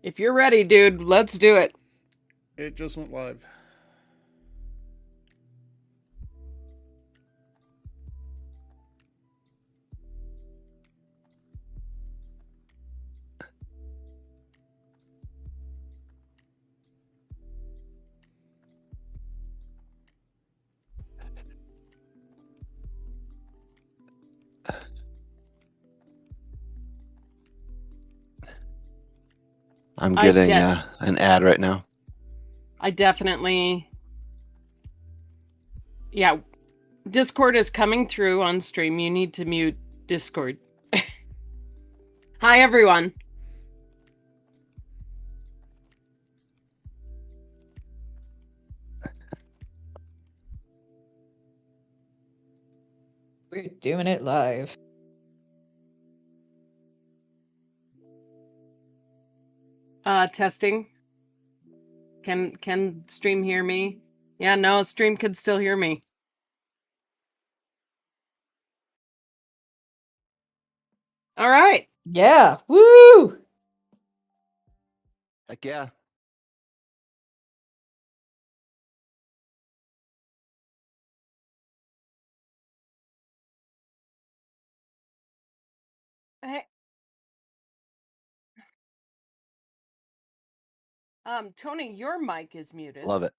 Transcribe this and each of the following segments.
If you're ready, dude, let's do it. It just went live. I'm I getting de- an ad right now. I definitely. Yeah. Discord is coming through on stream. You need to mute Discord. Hi, everyone. We're doing it live. Testing. Can stream hear me? Yeah, no, stream could still hear me. All right. Yeah. Woo! Heck yeah. Hey. Tony, your mic is muted. Love it.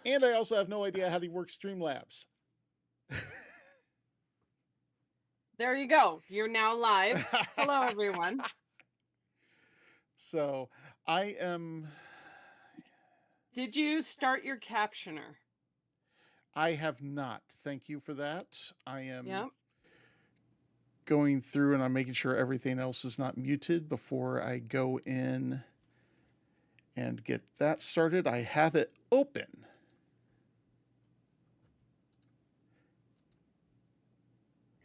And I also have no idea how to work Streamlabs. There you go. You're now live. Hello, everyone. So I am. Did you start your captioner? I have not. Thank you for that. I am Yeah. going through and I'm making sure everything else is not muted before I go in and get that started. I have it open.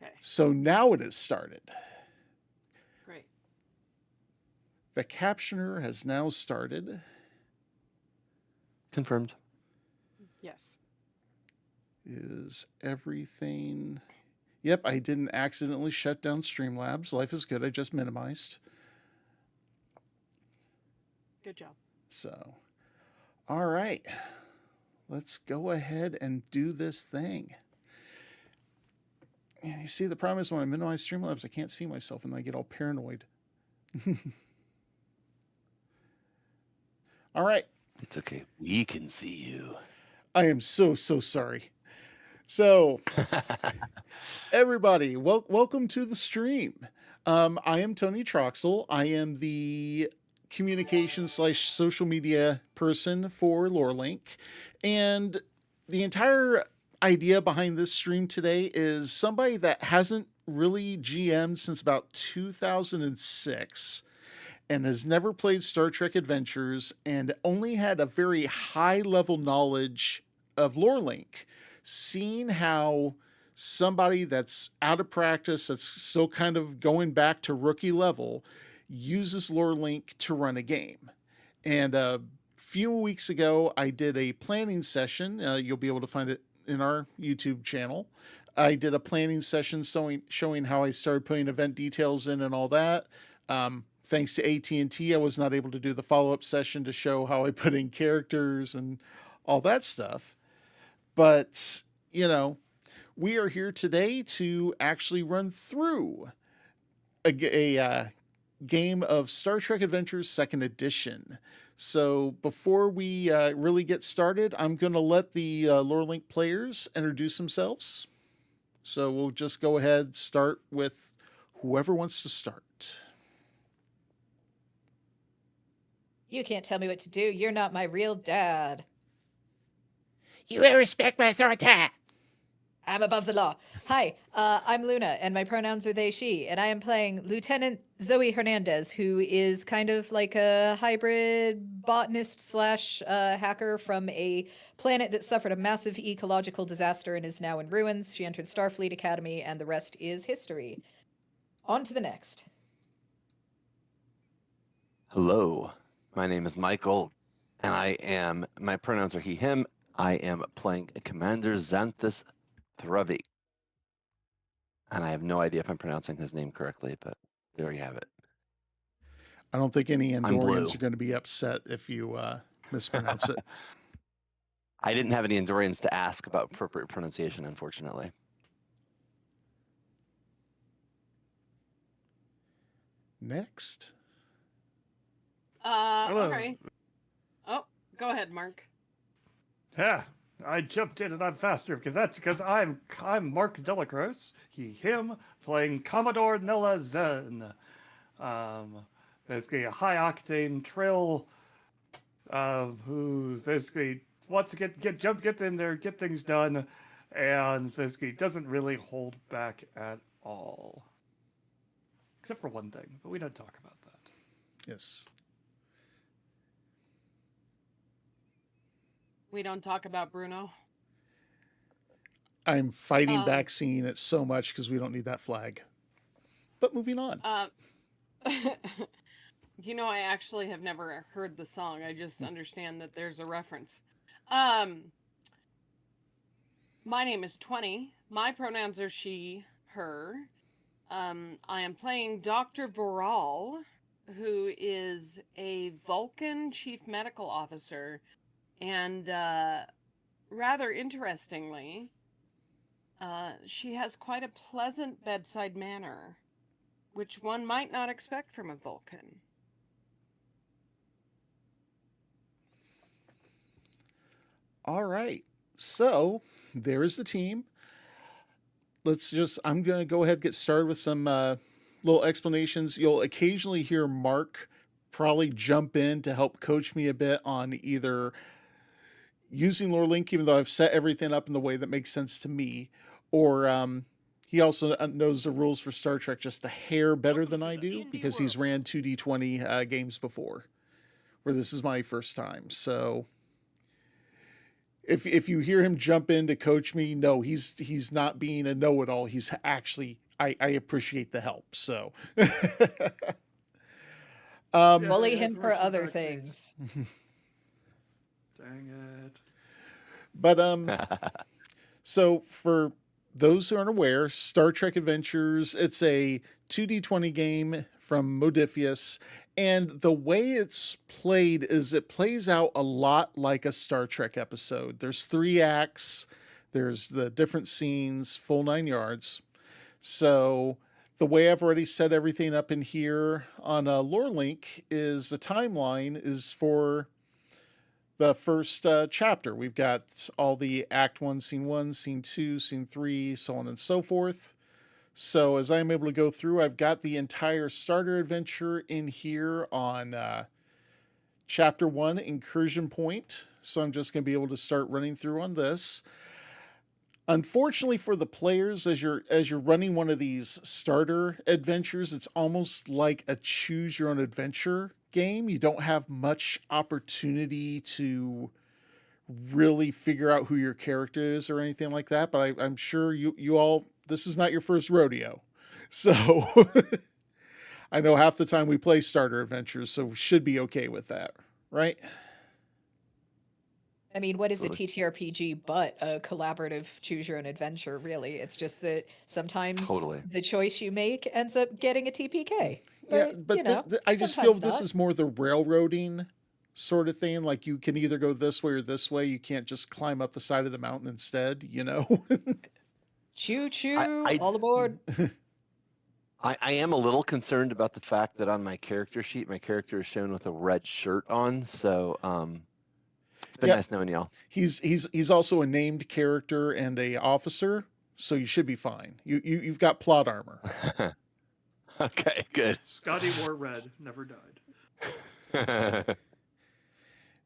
Okay. So now it has started. Great. The captioner has now started. Confirmed. Yes. Is everything... Yep, I didn't accidentally shut down Streamlabs. Life is good. I just minimized. Good job. So, all right. Let's go ahead and do this thing. And you see, the problem is when I minimize Streamlabs, I can't see myself and I get all paranoid. All right. It's okay. We can see you. I am so sorry. So, everybody, welcome to the stream. I am Tony Troxel. I am the communication / social media person for LoreLink. And the entire idea behind this stream today is somebody that hasn't really GM'd since about 2006 and has never played Star Trek Adventures and only had a very high level knowledge of LoreLink. Seeing how somebody that's out of practice, that's still kind of going back to rookie level, uses LoreLink to run a game. And a few weeks ago, I did a planning session. You'll be able to find it in our YouTube channel. I did a planning session showing how I started putting event details in and all that. Thanks to AT&T, I was not able to do the follow-up session to show how I put in characters and all that stuff. But, you know, we are here today to actually run through a game of Star Trek Adventures 2nd Edition. So before we really get started, I'm going to let the LoreLink players introduce themselves. So we'll just go ahead, start with whoever wants to start. You can't tell me what to do. You're not my real dad. You will respect my authority. I'm above the law. Hi, I'm Luna, and my pronouns are they, she, and I am playing Lieutenant Zoe Hernandez, who is kind of like a hybrid botanist / hacker from a planet that suffered a massive ecological disaster and is now in ruins. She entered Starfleet Academy, and the rest is history. On to the next. Hello. My name is Michael, and my pronouns are he, him. I am playing Commander Xanthus Thruvi. And I have no idea if I'm pronouncing his name correctly, but there you have it. I don't think any I'm blue. Andorians are going to be upset if you mispronounce it. I didn't have any Andorians to ask about appropriate pronunciation, unfortunately. Next. Hello. Okay. Oh, go ahead, Mark. Yeah, I jumped in and I'm faster because I'm Mark Delacroix, him, playing Commodore Nella Zen. Basically a high octane trill, who basically wants to get in there, get things done, and basically doesn't really hold back at all. Except for one thing, but we don't talk about that. Yes. We don't talk about Bruno. I'm fighting back seeing it so much because we don't need that flag. But moving on. You know, I actually have never heard the song. I just understand that there's a reference. My name is 20. My pronouns are she, her. I am playing Dr. Voral, who is a Vulcan chief medical officer. And rather interestingly, she has quite a pleasant bedside manner, which one might not expect from a Vulcan. All right. So there is the team. I'm going to go ahead and get started with some little explanations. You'll occasionally hear Mark probably jump in to help coach me a bit on either using Lore Link, even though I've set everything up in the way that makes sense to me, or he also knows the rules for Star Trek just a hair better than I do because he's ran 2D20 games before, where this is my first time. So if you hear him jump in to coach me, no, he's not being a know-it-all. He's actually, I appreciate the help. So Bully him for other things. Dang it. But so for those who aren't aware, Star Trek Adventures, it's a 2D20 game from Modiphius, and the way it's played is it plays out a lot like a Star Trek episode. There's 3 acts, there's the different scenes, full 9 yards. So the way I've already set everything up in here on a Lore Link is the timeline is for the first chapter. We've got all the Act 1, Scene 2, Scene 3, so on and so forth. So as I'm able to go through, I've got the entire starter adventure in here on Chapter 1, Incursion Point. So I'm just going to be able to start running through on this. Unfortunately for the players, as you're running one of these starter adventures, it's almost like a choose your own adventure game. You don't have much opportunity to really figure out who your character is or anything like that, but I'm sure you all, this is not your first rodeo. So I know half the time we play starter adventures, so we should be okay with that, right? I mean, what is a TTRPG but a collaborative choose your own adventure, really? It's just that sometimes the choice you make ends up getting a TPK. But, yeah, but I just feel this is more the railroading sort of thing. Like you can either go this way or this way. You can't just climb up the side of the mountain instead, you know? Choo choo, all aboard. I am a little concerned about the fact that on my character sheet, my character is shown with a red shirt on. So it's been nice knowing y'all. He's also a named character and a officer, so you should be fine. You've got plot armor. Okay, good. Scotty wore red, never died.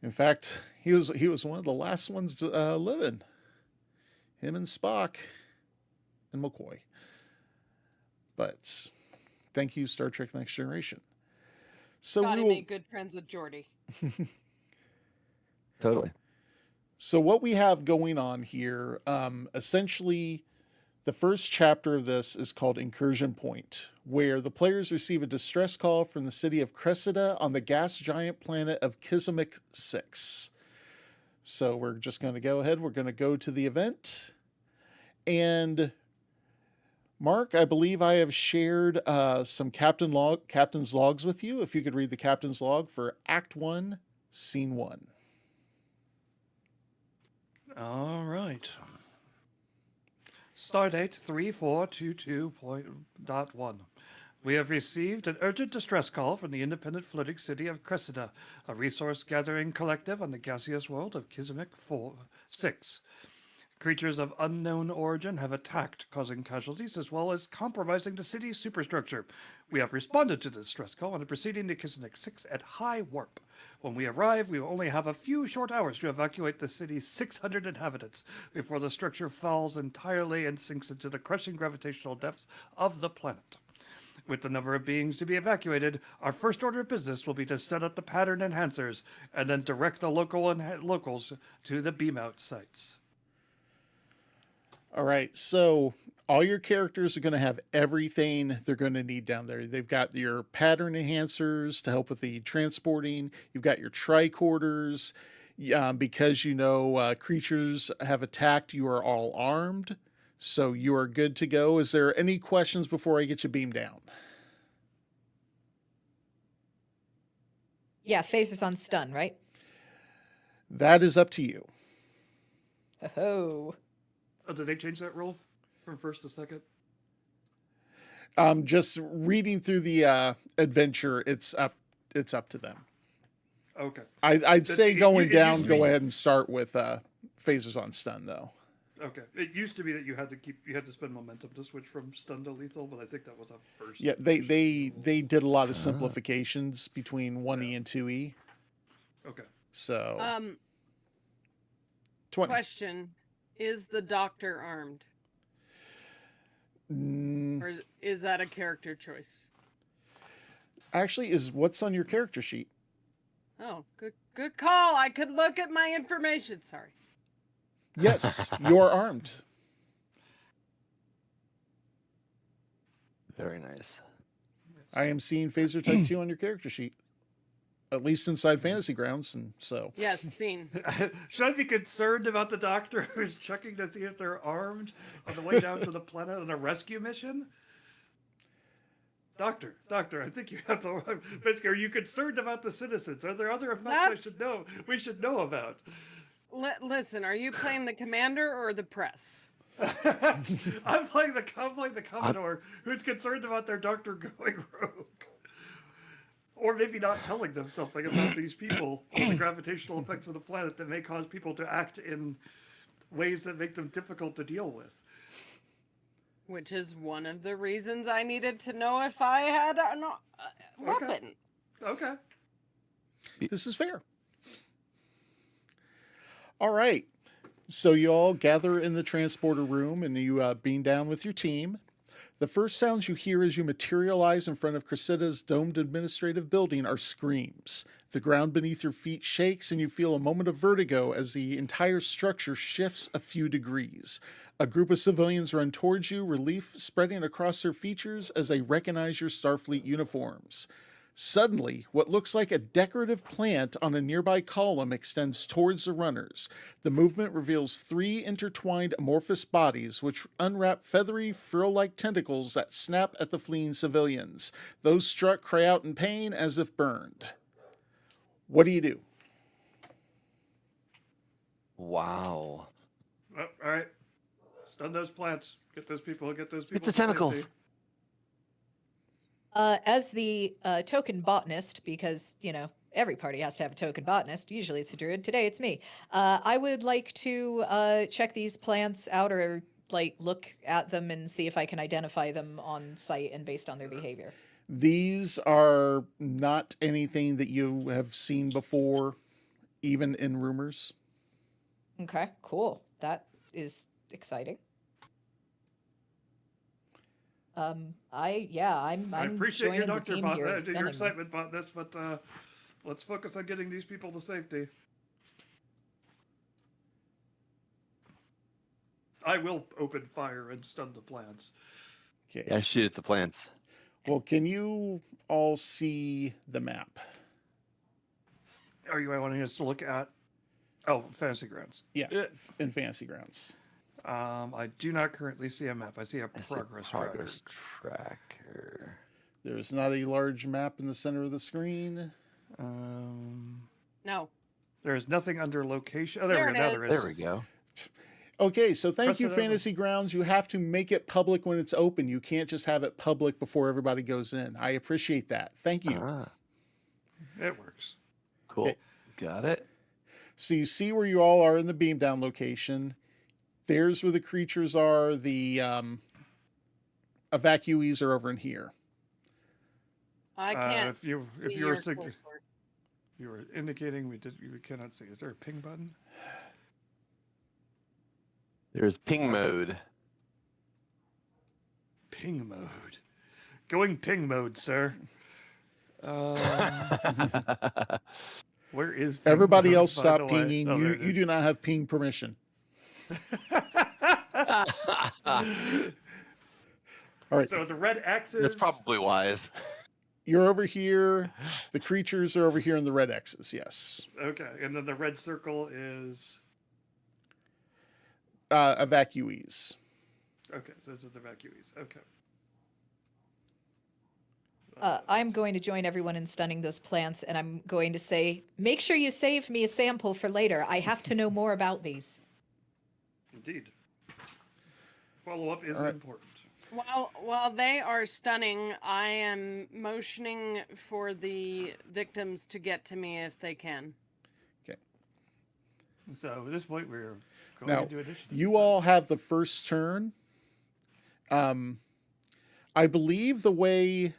In fact, he was one of the last ones living. Him and Spock and McCoy. But thank you, Star Trek Next Generation. So Scotty made good friends with Geordi. Totally. So what we have going on here, essentially, the first chapter of this is called Incursion Point, where the players receive a distress call from the city of Cressida on the gas giant planet of Kisimic 6. So we're just going to go ahead. We're going to go to the event. And Mark, I believe I have shared some captain's logs with you. If you could read the captain's log for Act 1, Scene 1. All right. Stardate 3422.1. We have received an urgent distress call from the independent floating city of Cressida, a resource gathering collective on the gaseous world of Kismet 6. Creatures of unknown origin have attacked, causing casualties as well as compromising the city's superstructure. We have responded to the distress call and are proceeding to Kismet 6 at high warp. When we arrive, we will only have a few short hours to evacuate the city's 600 inhabitants before the structure falls entirely and sinks into the crushing gravitational depths of the planet. With the number of beings to be evacuated, our first order of business will be to set up the pattern enhancers and then direct the locals to the beam-out sites. All right, so all your characters are going to have everything they're going to need down there. They've got your pattern enhancers to help with the transporting. You've got your tricorders. Because creatures have attacked, you are all armed. So you are good to go. Is there any questions before I get you beamed down? Yeah, Phaser's on stun, right? That is up to you. Oh. Oh, did they change that rule from first to second? Just reading through the adventure, it's up to them. Okay. I'd say going down, go be... ahead and start with phasers on stun though. Okay. It used to be that you had to spend momentum to switch from stun to lethal, but I think that was a first. Yeah, they did a lot of simplifications between 1E and 2E. Okay. So 20. Question. Is the doctor armed? Or is that a character choice? Actually, is what's on your character sheet. Oh, good call. I could look at my information. Sorry. Yes, you're armed. Very nice. I am seeing phaser type 2 on your character sheet. At least inside Fantasy Grounds, and so. Yes, seen. Should I be concerned about the doctor who's checking to see if they're armed on the way down to the planet on a rescue mission? Doctor, I think you have to. Basically, are you concerned about the citizens? Are there other effects we should know about? Listen, are you playing the commander or the press? I'm playing the Commodore who's concerned about their doctor going rogue. Or maybe not telling them something about these people or the gravitational effects of the planet that may cause people to act in ways that make them difficult to deal with. Which is one of the reasons I needed to know if I had a weapon. Okay. This is fair. All right. So you all gather in the transporter room and you beam down with your team. The first sounds you hear as you materialize in front of Cressida's domed administrative building are screams. The ground beneath your feet shakes and you feel a moment of vertigo as the entire structure shifts a few degrees. A group of civilians run towards you, relief spreading across their features as they recognize your Starfleet uniforms. Suddenly, what looks like a decorative plant on a nearby column extends towards the runners. The movement reveals 3 intertwined amorphous bodies which unwrap feathery, frill-like tentacles that snap at the fleeing civilians. Those struck cry out in pain as if burned. What do you do? Wow. All right. Stun those plants. Get those people. Get the tentacles. Safety. As the token botanist, because, every party has to have a token botanist. Usually it's a druid. Today it's me. I would like to check these plants out or, look at them and see if I can identify them on site and based on their behavior. These are not anything that you have seen before, even in rumors. Okay, cool. That is exciting. I'm I appreciate your joining the doctor team here and your stunning them. excitement about this, but let's focus on getting these people to safety. I will open fire and stun the plants. Okay. Yeah, shoot at the plants. Well, can you all see the map? Are you wanting us to look at? Oh, Fantasy Grounds. Yeah, in Fantasy Grounds. I do not currently see a map. I see a I see progress progress tracker. tracker. There's not a large map in the center of the screen. No. There is nothing under location. Oh, there There we go. it Now is. there is. There we go. Okay, so thank you, Cressida. Fantasy Grounds. You have to make it public when it's open. You can't just have it public before everybody goes in. I appreciate that. Thank you. Ah, It works. cool. Okay. Got it. So you see where you all are in the beam down location. There's where the creatures are. The evacuees are over in here. I can't If you see were your cursor. you were indicating we cannot see. Is there a ping button? There's ping mode. Ping mode. Going ping mode, sir. Where is ping Everybody mode, else by stop the way? pinging. Oh, there You it you is. do not have ping permission. All right. So the red axis. That's probably wise. You're over here. The creatures are over here in the red X's. Yes. Okay, and then the red circle is. Evacuees. Okay, so this is the evacuees. Okay. I'm going to join everyone in stunning those plants, and I'm going to say, make sure you save me a sample for later. I have to know more about these. Indeed. Follow up is All right. important. While they are stunning, I am motioning for the victims to get to me if they can. So at this point, we're going Now, into initiative. you all have the first turn. I believe the way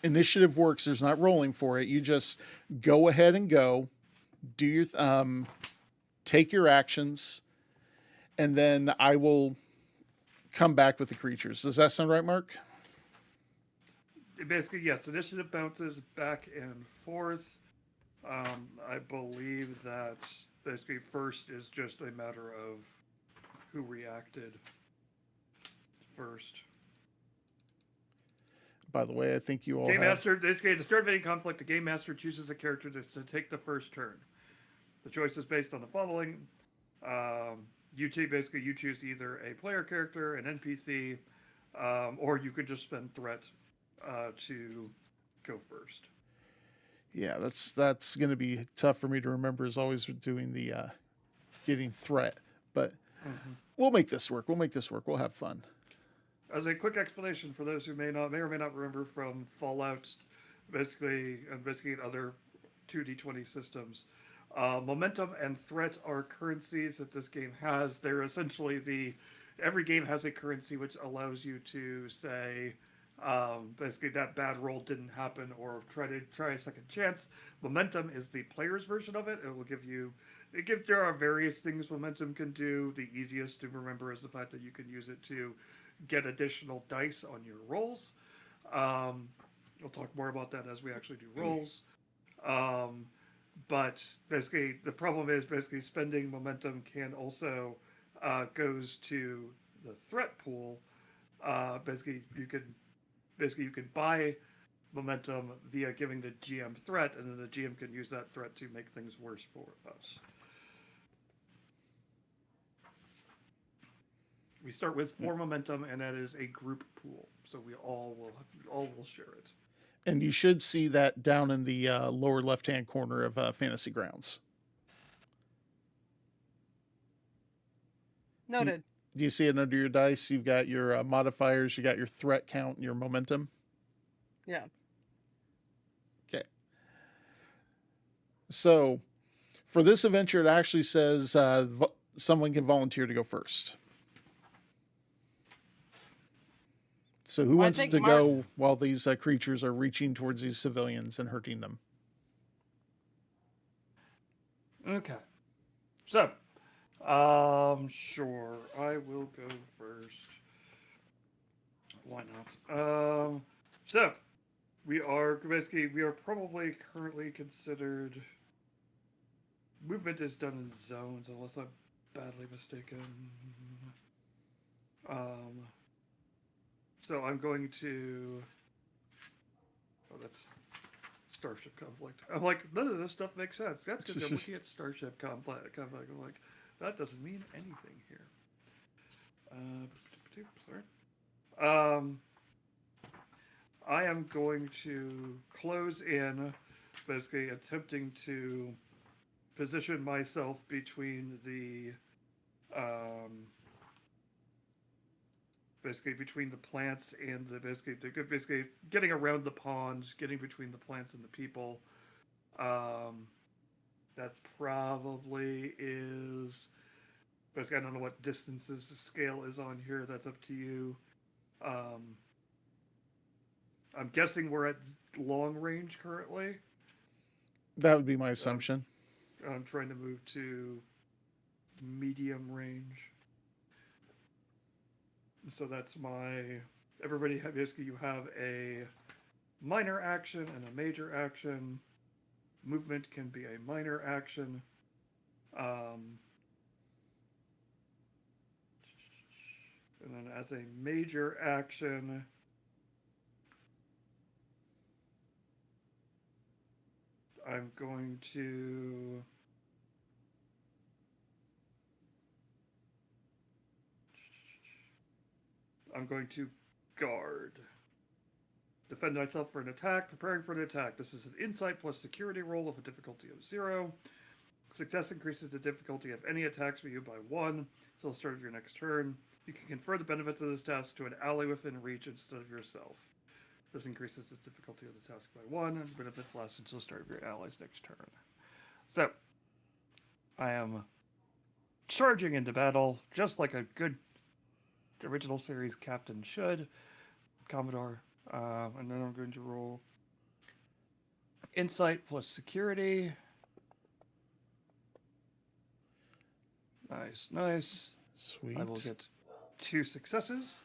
initiative works, there's not rolling for it. You just go ahead and go, do your take your actions, and then I will come back with the creatures. Does that sound right, Mark? Basically, yes. Initiative bounces back and forth. I believe that basically first is just a matter of who reacted first. By the way, I think you all Game have... Master, basically, at the start of any conflict, the Game Master chooses a character to take the first turn. The choice is based on the following. You choose either a player character, an NPC, or you could just spend threat to go first. Yeah, that's going to be tough for me to remember, as always doing the getting threat. But we'll make this work. We'll have fun. As a quick explanation for those who may or may not remember from Fallout, basically other 2D20 systems, momentum and threat are currencies that this game has. They're essentially every game has a currency which allows you to say, basically that bad roll didn't happen, or try a second chance. Momentum is the player's version of it. It will give you. There are various things momentum can do. The easiest to remember is the fact that you can use it to get additional dice on your rolls. We'll talk more about that as we actually do rolls. But basically, the problem is spending momentum can also goes to the threat pool. You can buy momentum via giving the GM threat, and then the GM can use that threat to make things worse for us. We start with 4 momentum, and that is a group pool, so we all will share it. And you should see that down in the lower left-hand corner of Fantasy Grounds. Noted. Do you see it under your dice? You've got your modifiers, you got your threat count, and your momentum. Yeah. Okay. So, for this adventure, it actually says someone can volunteer to go first. So who wants to go while these creatures are reaching towards these civilians and hurting them? Okay. So, sure, I will go first. Why not? So, we are probably currently considered. Movement is done in zones, unless I'm badly mistaken. So I'm going to. Oh, that's Starship Conflict. I'm like, none of this stuff makes sense. That's because I'm looking at Starship Conflict. I'm like, That doesn't mean anything here. Sorry. I am going to close in, basically attempting to position myself between the, basically between the plants and the basically getting around the pond, getting between the plants and the people. That probably is. Basically, I don't know what distances scale is on here. That's up to you. I'm guessing we're at long range currently. That would be my assumption. I'm trying to move to medium range. So that's my. Everybody, basically, you have a minor action and a major action. Movement can be a minor action. And then as a major action, I'm going to guard. Defend myself for an attack, preparing for an attack. This is an insight plus security roll of a difficulty of 0. Success increases the difficulty of any attacks for you by 1 until the start of your next turn. You can confer the benefits of this task to an ally within reach instead of yourself. This increases the difficulty of the task by 1, and the benefits last until the start of your ally's next turn. So, I am charging into battle, just like a good original series captain should, Commodore. And then I'm going to roll Insight plus Security. Nice. Sweet. I will get 2 successes,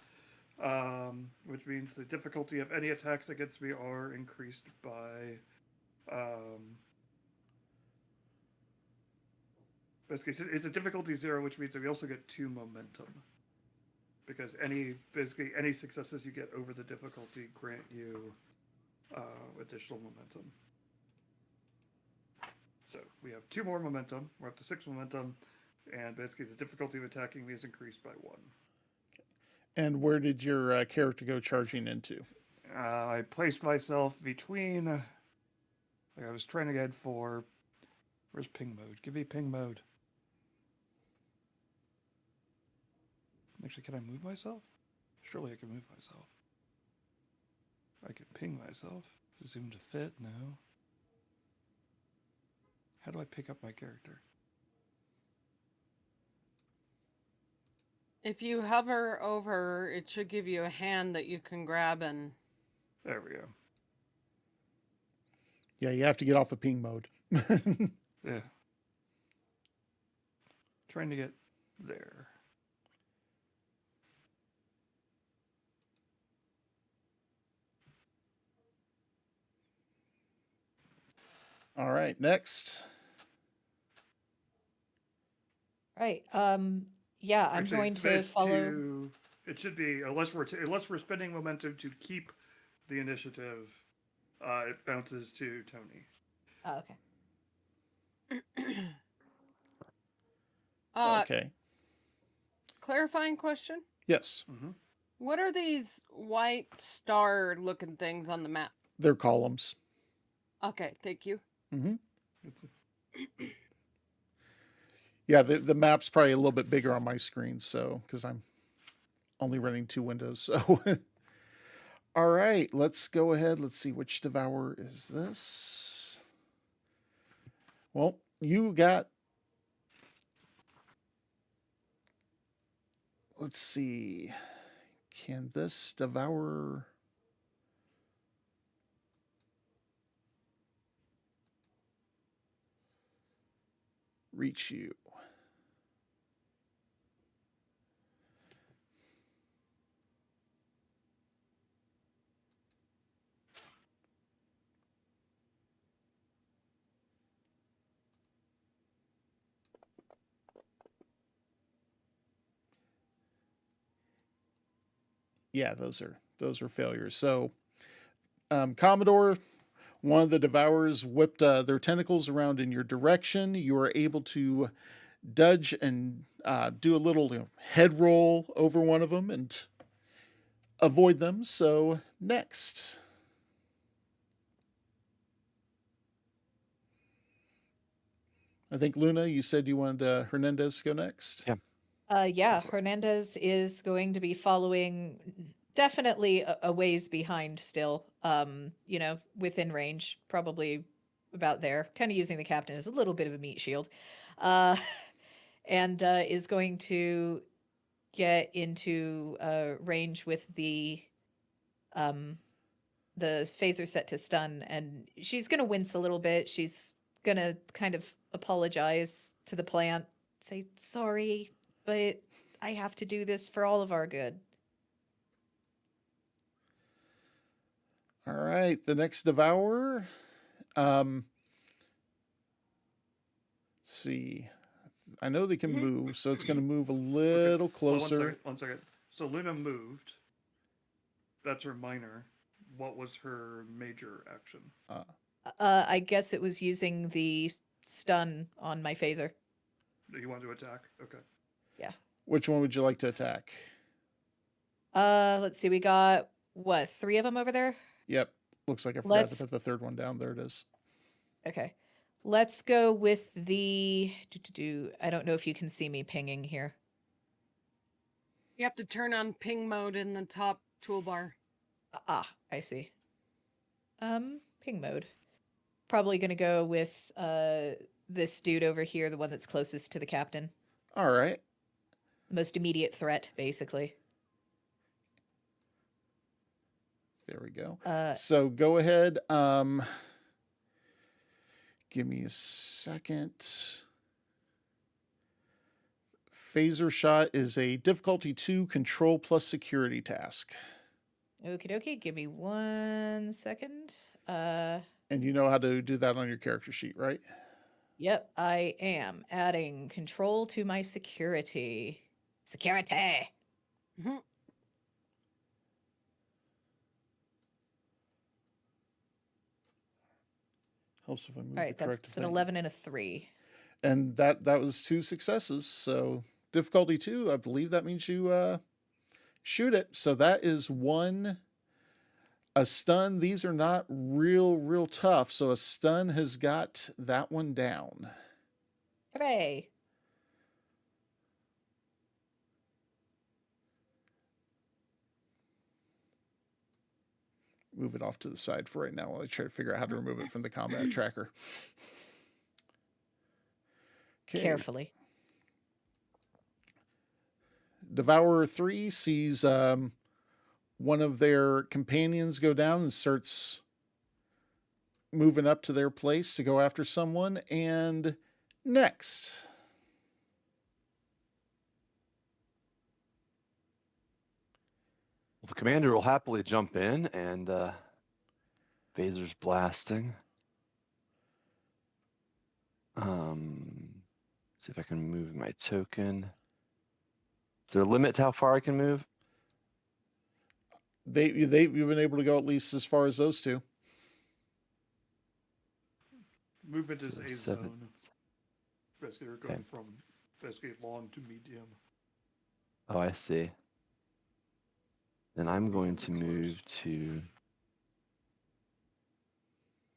which means the difficulty of any attacks against me are increased by. Basically, it's a difficulty 0, which means that we also get 2 momentum. Because any successes you get over the difficulty grant you additional momentum. So we have 2 more momentum. We're up to 6 momentum, and basically the difficulty of attacking me is increased by 1. And where did your character go charging into? I placed myself between. I was trying to get for. Where's ping mode? Give me ping mode. Actually, can I move myself? Surely I can move myself. I can ping myself. Zoom to fit? No. How do I pick up my character? If you hover over, it should give you a hand that you can grab and... There we go. Yeah, you have to get off of ping mode. Yeah. Trying to get there. All right, next. Right. Yeah, I'm Actually, going to follow. It should be unless we're spending momentum to keep the initiative. It bounces to Tony. Oh, okay. Okay. Clarifying question? Yes. Mm-hmm. What are these white star-looking things on the map? They're columns. Okay, thank you. Mm-hmm. Yeah, the map's probably a little bit bigger on my screen, so because I'm only running 2 windows. So, all right, let's go ahead. Let's see, which Devourer is this? Well, you got. Let's see. Can this Devourer reach you? Yeah, those are failures. So, Commodore, one of the Devourers whipped their tentacles around in your direction. You are able to dodge and do a little head roll over one of them and avoid them. So next. I think Luna, you said you wanted Hernandez to go next. Yeah. Yeah, Hernandez is going to be following definitely a ways behind still. Within range, probably about there. Kind of using the captain as a little bit of a meat shield. Uh, and is going to get into range with um the phaser set to stun, and she's gonna wince a little bit. She's gonna kind of apologize to the plant, say sorry, but I have to do this for all of our good. All right, the next devourer. Let's see. I know they can move, so it's going to move a little closer. One second. So Luna moved. That's her minor. What was her major action? I guess it was using the stun on my phaser. You want to attack? Okay. Yeah. Which one would you like to attack? Let's see. We got what, 3 of them over there? Yep. Looks like I forgot to put the third one down. There it is. Okay. Let's go with the I don't know if you can see me pinging here. You have to turn on ping mode in the top toolbar. I see. Ping mode. Probably gonna go with this dude over here, the one that's closest to the captain. All right. Most immediate threat, basically. There we go. So go ahead. Give me a second. Phaser shot is a difficulty 2 control plus security task. Okie dokie. Give me 1 second. And you know how to do that on your character sheet, right? Yep, I am adding control to my security. Security. Mm-hmm. Helps if I move All right, the correct that's an thing. 11 and a 3. And that was 2 successes. So difficulty 2, I believe that means you shoot it. So that is 1. A stun, these are not real tough. So a stun has got that one down. Hooray. Move it off to the side for right now while I try to figure out how to remove it from the combat tracker. Okay. Carefully. Devourer 3 sees one of their companions go down and starts moving up to their place to go after someone. And next. The commander will happily jump in and phaser's blasting. See if I can move my token. Is there a limit to how far I can move? You've been able to go at least as far as those two. Movement is So a 7. zone. Basically, you're going from basically long to medium. Oh, I see. Then I'm going to move to.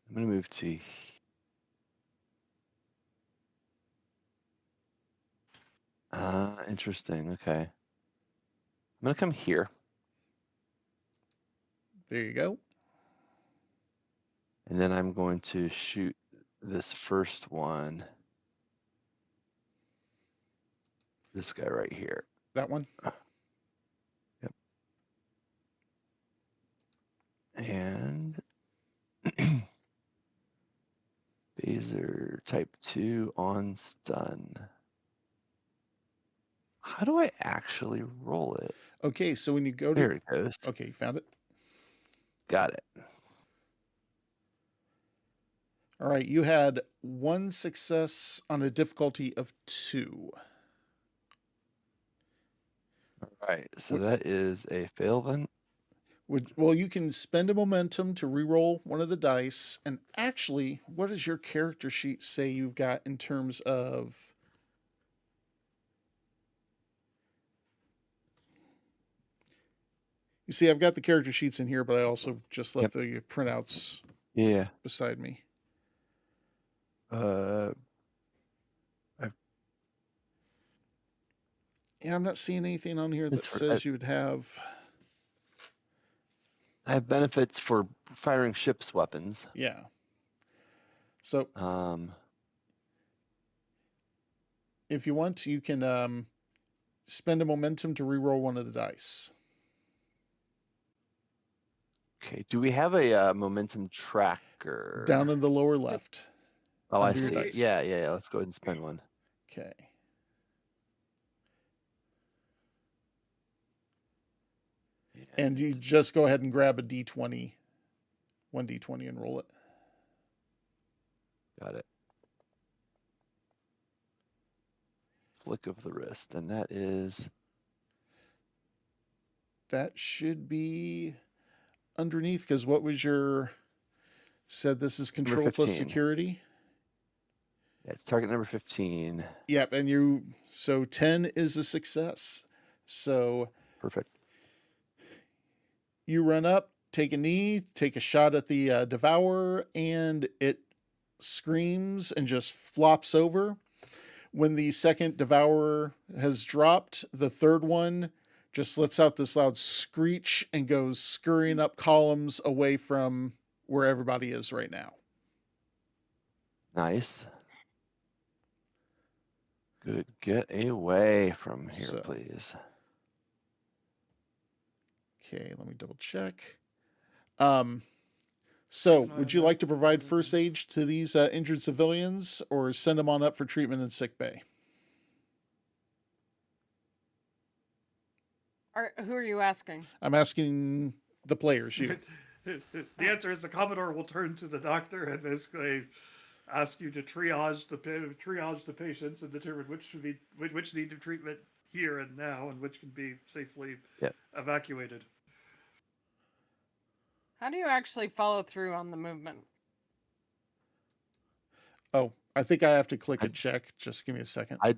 I'm going to move to. Interesting. Okay. I'm going to come here. There you go. And then I'm going to shoot this first one. This guy right here. That one? Yep. And phaser type 2 on stun. How do I actually roll it? Okay, so when you go to... There it goes. Okay, you found it? Got it. All right, you had 1 success on a difficulty of 2. All right, so that is a fail then. Well, you can spend a momentum to re-roll one of the dice. And actually, what does your character sheet say you've got in terms of You see, I've got the character sheets in here, but I also just left Yep. the printouts Yeah. beside me. Yeah, I'm not seeing anything on here that It's for- says you would have. I have benefits for firing ship's weapons. Yeah. So if you want, you can spend a momentum to reroll one of the dice. Okay. Do we have a momentum tracker? Down in the lower left. Oh, I under your see. dice. Yeah. Let's go ahead and spend one. Okay. And you just go ahead and grab a d20, 1d20, and roll it. Got it. Flick of the wrist, and that is. That should be underneath, because what was your. Said this is control plus 15. security? Yeah, it's target number 15. Yep, and so 10 is a success. So Perfect. you run up, take a knee, take a shot at the devourer, and it screams and just flops over. When the second devourer has dropped, the third one just lets out this loud screech and goes scurrying up columns away from where everybody is right now. Nice. Good. Get away from here, please. Okay, let me double check. So, would you like to provide first aid to these injured civilians, or send them on up for treatment in sick bay? Who are you asking? I'm asking the players. You. The answer is the Commodore will turn to the doctor and basically ask you to triage the patients and determine which need treatment here and now, and which can be safely evacuated. How do you actually follow through on the movement? Oh, I think I have to click a check. Just give me a second. I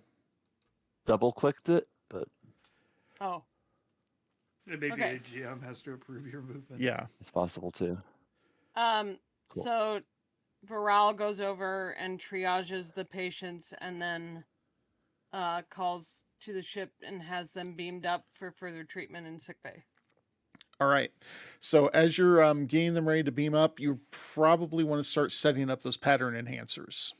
double clicked it, but. Oh. Maybe a GM has to approve your movement. Yeah. It's possible too. Cool. So Viral goes over and triages the patients and then calls to the ship and has them beamed up for further treatment in sickbay. All right. So as you're getting them ready to beam up, you probably want to start setting up those pattern enhancers.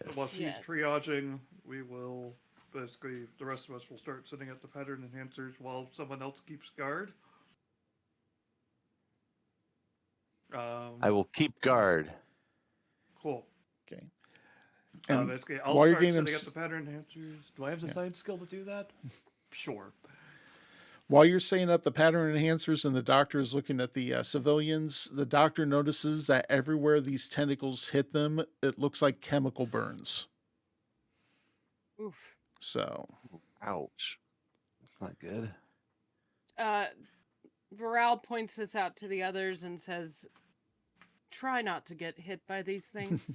Yes. While she's triaging, we will basically, the rest of us will start setting up the pattern enhancers while someone else keeps guard. I will keep guard. Cool. Okay. Basically, I'll while you're start getting setting up the pattern enhancers. Do I have the science skill to do that? Sure. While you're setting up the pattern enhancers and the doctor is looking at the civilians, the doctor notices that everywhere these tentacles hit them, it looks like chemical burns. Oof. So. Ouch. That's not good. Viral points this out to the others and says, try not to get hit by these things.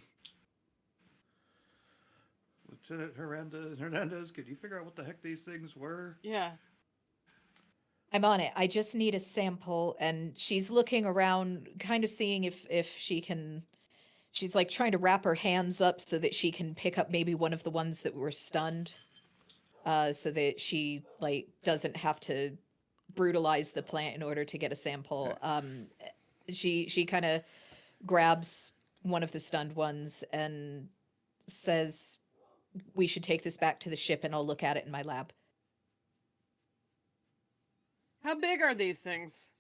Lieutenant Hernandez, could you figure out what the heck these things were? Yeah. I'm on it. I just need a sample, and she's looking around, kind of seeing if she can. She's like trying to wrap her hands up so that she can pick up maybe one of the ones that were stunned, so that she like doesn't have to brutalize the plant in order to get a sample. She kind of grabs one of the stunned ones and says, "We should take this back to the ship, and I'll look at it in my lab." How big are these things?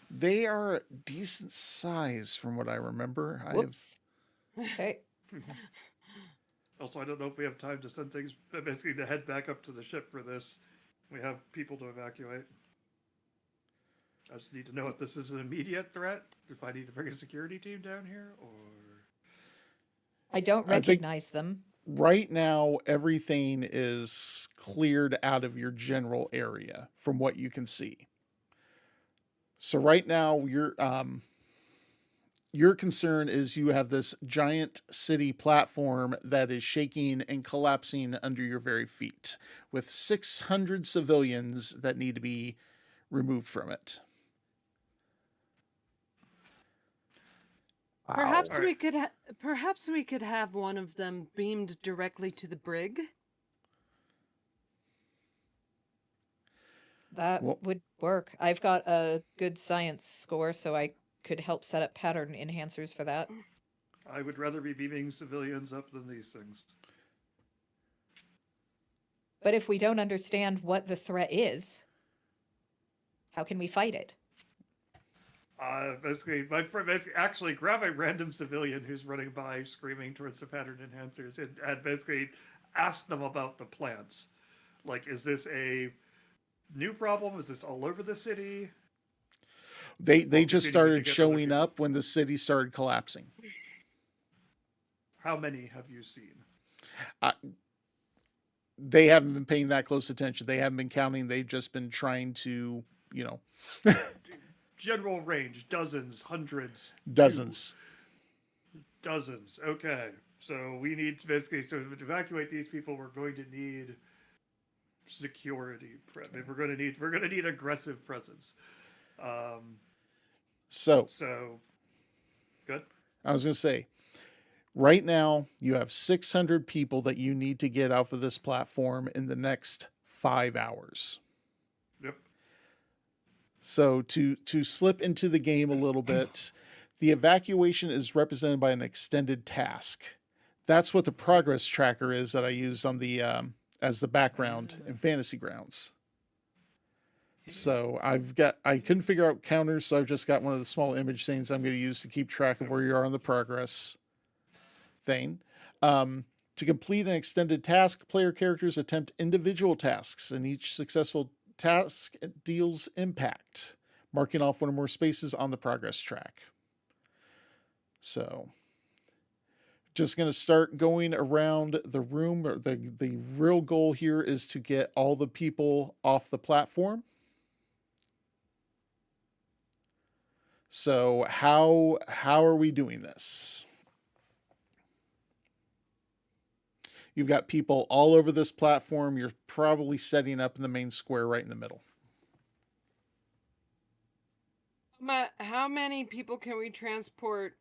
They are decent size from what I remember. Whoops. Okay. Also, I don't know if we have time to send things, basically to head back up to the ship for this. We have people to evacuate. I just need to know if this is an immediate threat, if I need to bring a security team down here, or... I don't recognize them. Right now, everything is cleared out of your general area from what you can see. So right now, your concern is you have this giant city platform that is shaking and collapsing under your very feet with 600 civilians that need to be removed from it. Wow. Perhaps Alright. we could perhaps we could have one of them beamed directly to the brig. That Well- would work. I've got a good science score, so I could help set up pattern enhancers for that. I would rather be beaming civilians up than these things. But if we don't understand what the threat is, how can we fight it? Basically, my friend basically actually grab a random civilian who's running by screaming towards the pattern enhancers and basically ask them about the plants. Like, is this a new problem? Is this all over the city? They Well, just continuing to started get other showing people. up when the city started collapsing. How many have you seen? They haven't been paying that close attention. They haven't been counting. They've just been trying to, General range, dozens, hundreds, dozens. dozens. Okay, so we need to basically to evacuate these people. We're going to need security. We're going to need aggressive presence. So Good. I was going to say, right now you have 600 people that you need to get off of this platform in the next 5 hours. Yep. So to slip into the game a little bit, the evacuation is represented by an extended task. That's what the progress tracker is that I used on the as the background in Fantasy Grounds. So I couldn't figure out counters, so I've just got one of the small image things I'm going to use to keep track of where you are on the progress thing. To complete an extended task, player characters attempt individual tasks, and each successful task deals impact, marking off one or more spaces on the progress track. So, just going to start going around the room. The real goal here is to get all the people off the platform. So, how are we doing this? You've got people all over this platform. You're probably setting up in the main square right in the middle. How many people can we transport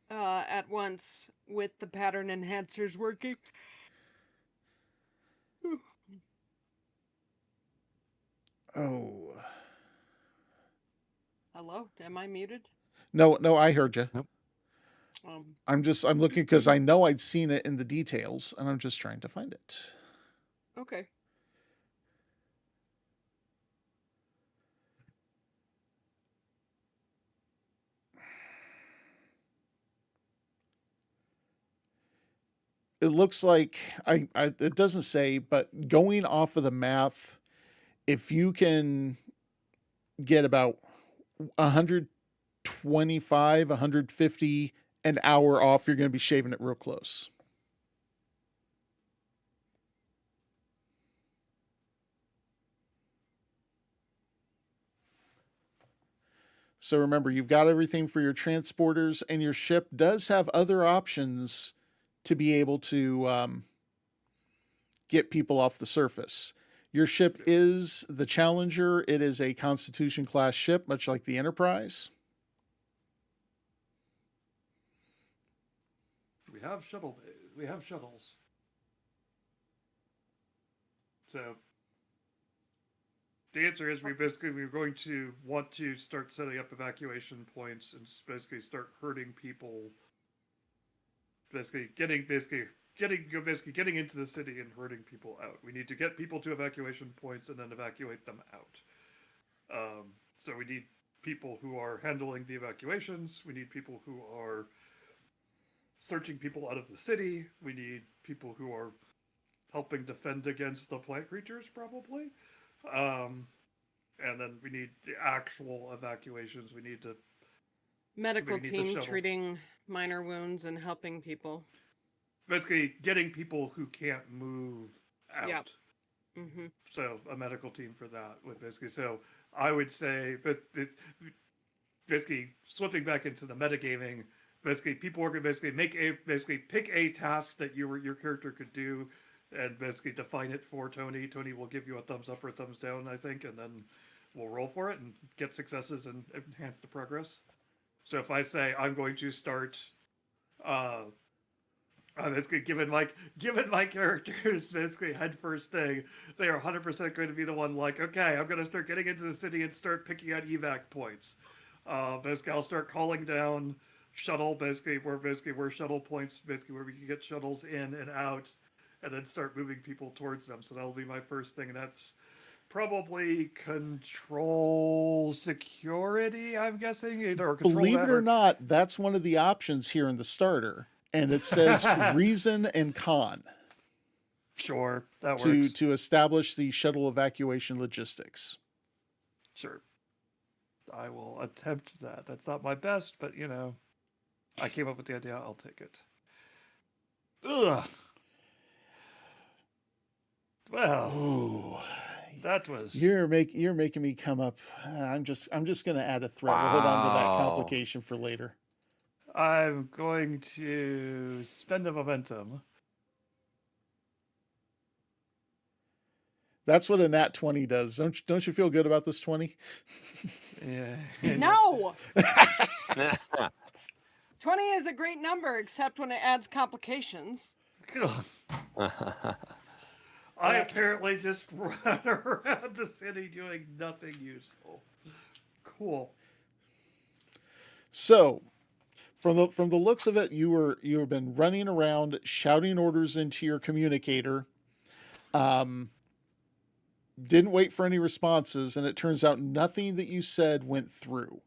at once with the pattern enhancers working? Oh. Hello? Am I muted? No, I heard you. Nope. I'm looking because I know I'd seen it in the details, and I'm just trying to find it. Okay. It looks like it doesn't say, but going off of the math, if you can get about 125, 150 an hour off, you're going to be shaving it real close. So remember, you've got everything for your transporters, and your ship does have other options to be able to get people off the surface. Your ship is the Challenger. It is a Constitution class ship, much like the Enterprise. We have shuttles. So the answer is we're going to want to start setting up evacuation points and basically start herding people. Getting into the city and herding people out. We need to get people to evacuation points and then evacuate them out. So we need people who are handling the evacuations. We need people who are searching people out of the city. We need people who are helping defend against the plant creatures, probably. And then we need the actual evacuations. We need to Medical need the team shuttle. treating minor wounds and helping people. basically getting people who can't move out. Yep. Mm-hmm. So a medical team for that would basically. So I would say, but basically slipping back into the metagaming. Basically, people are going to basically pick a task that your character could do, and basically define it for Tony. Tony will give you a thumbs up or a thumbs down, I think, and then we'll roll for it and get successes and enhance the progress. So if I say I'm going to start, basically given my character's basically head first thing, they are 100% going to be the one like, okay, I'm going to start getting into the city and start picking out evac points. Basically, I'll start calling down shuttle, basically where shuttle points, basically where we can get shuttles in and out, and then start moving people towards them. So that'll be my first thing, and that's probably control security, I'm guessing, either or control Believe that it or or not, that's one of the options here in the starter, and it says reason and con sure, that works. to establish the shuttle evacuation logistics. Sure. I will attempt that. That's not my best, but I came up with the idea. I'll take it. Ugh. Well, Ooh, that was. you're making me come up. I'm just going to add a threat. We'll hold on to that Wow. complication for later. I'm going to spend the momentum. That's what a nat 20 does. Don't you feel good about this 20? Yeah. No! 20 is a great number, except when it adds complications. I apparently just run around the city doing nothing useful. Cool. So, from the looks of it, you have been running around shouting orders into your communicator. Didn't wait for any responses, and it turns out nothing that you said went through.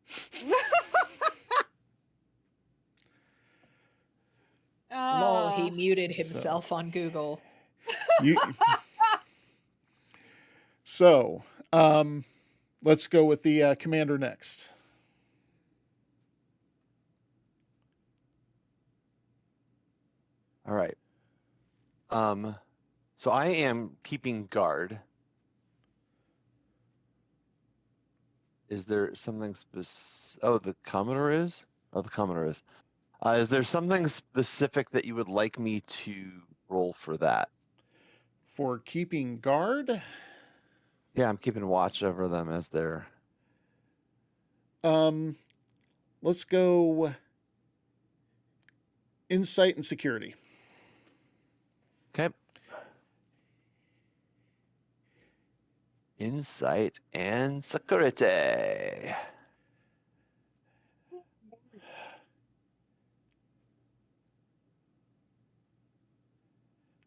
Lol, he muted himself on Google. So, let's go with the commander next. All right. So I am keeping guard. Is there something specific? Oh, the Commodore is? Oh, the Commodore is. Is there something specific that you would like me to roll for that? For keeping guard? Yeah, I'm keeping watch over them as they're... Let's go insight and security. Okay. Insight and security.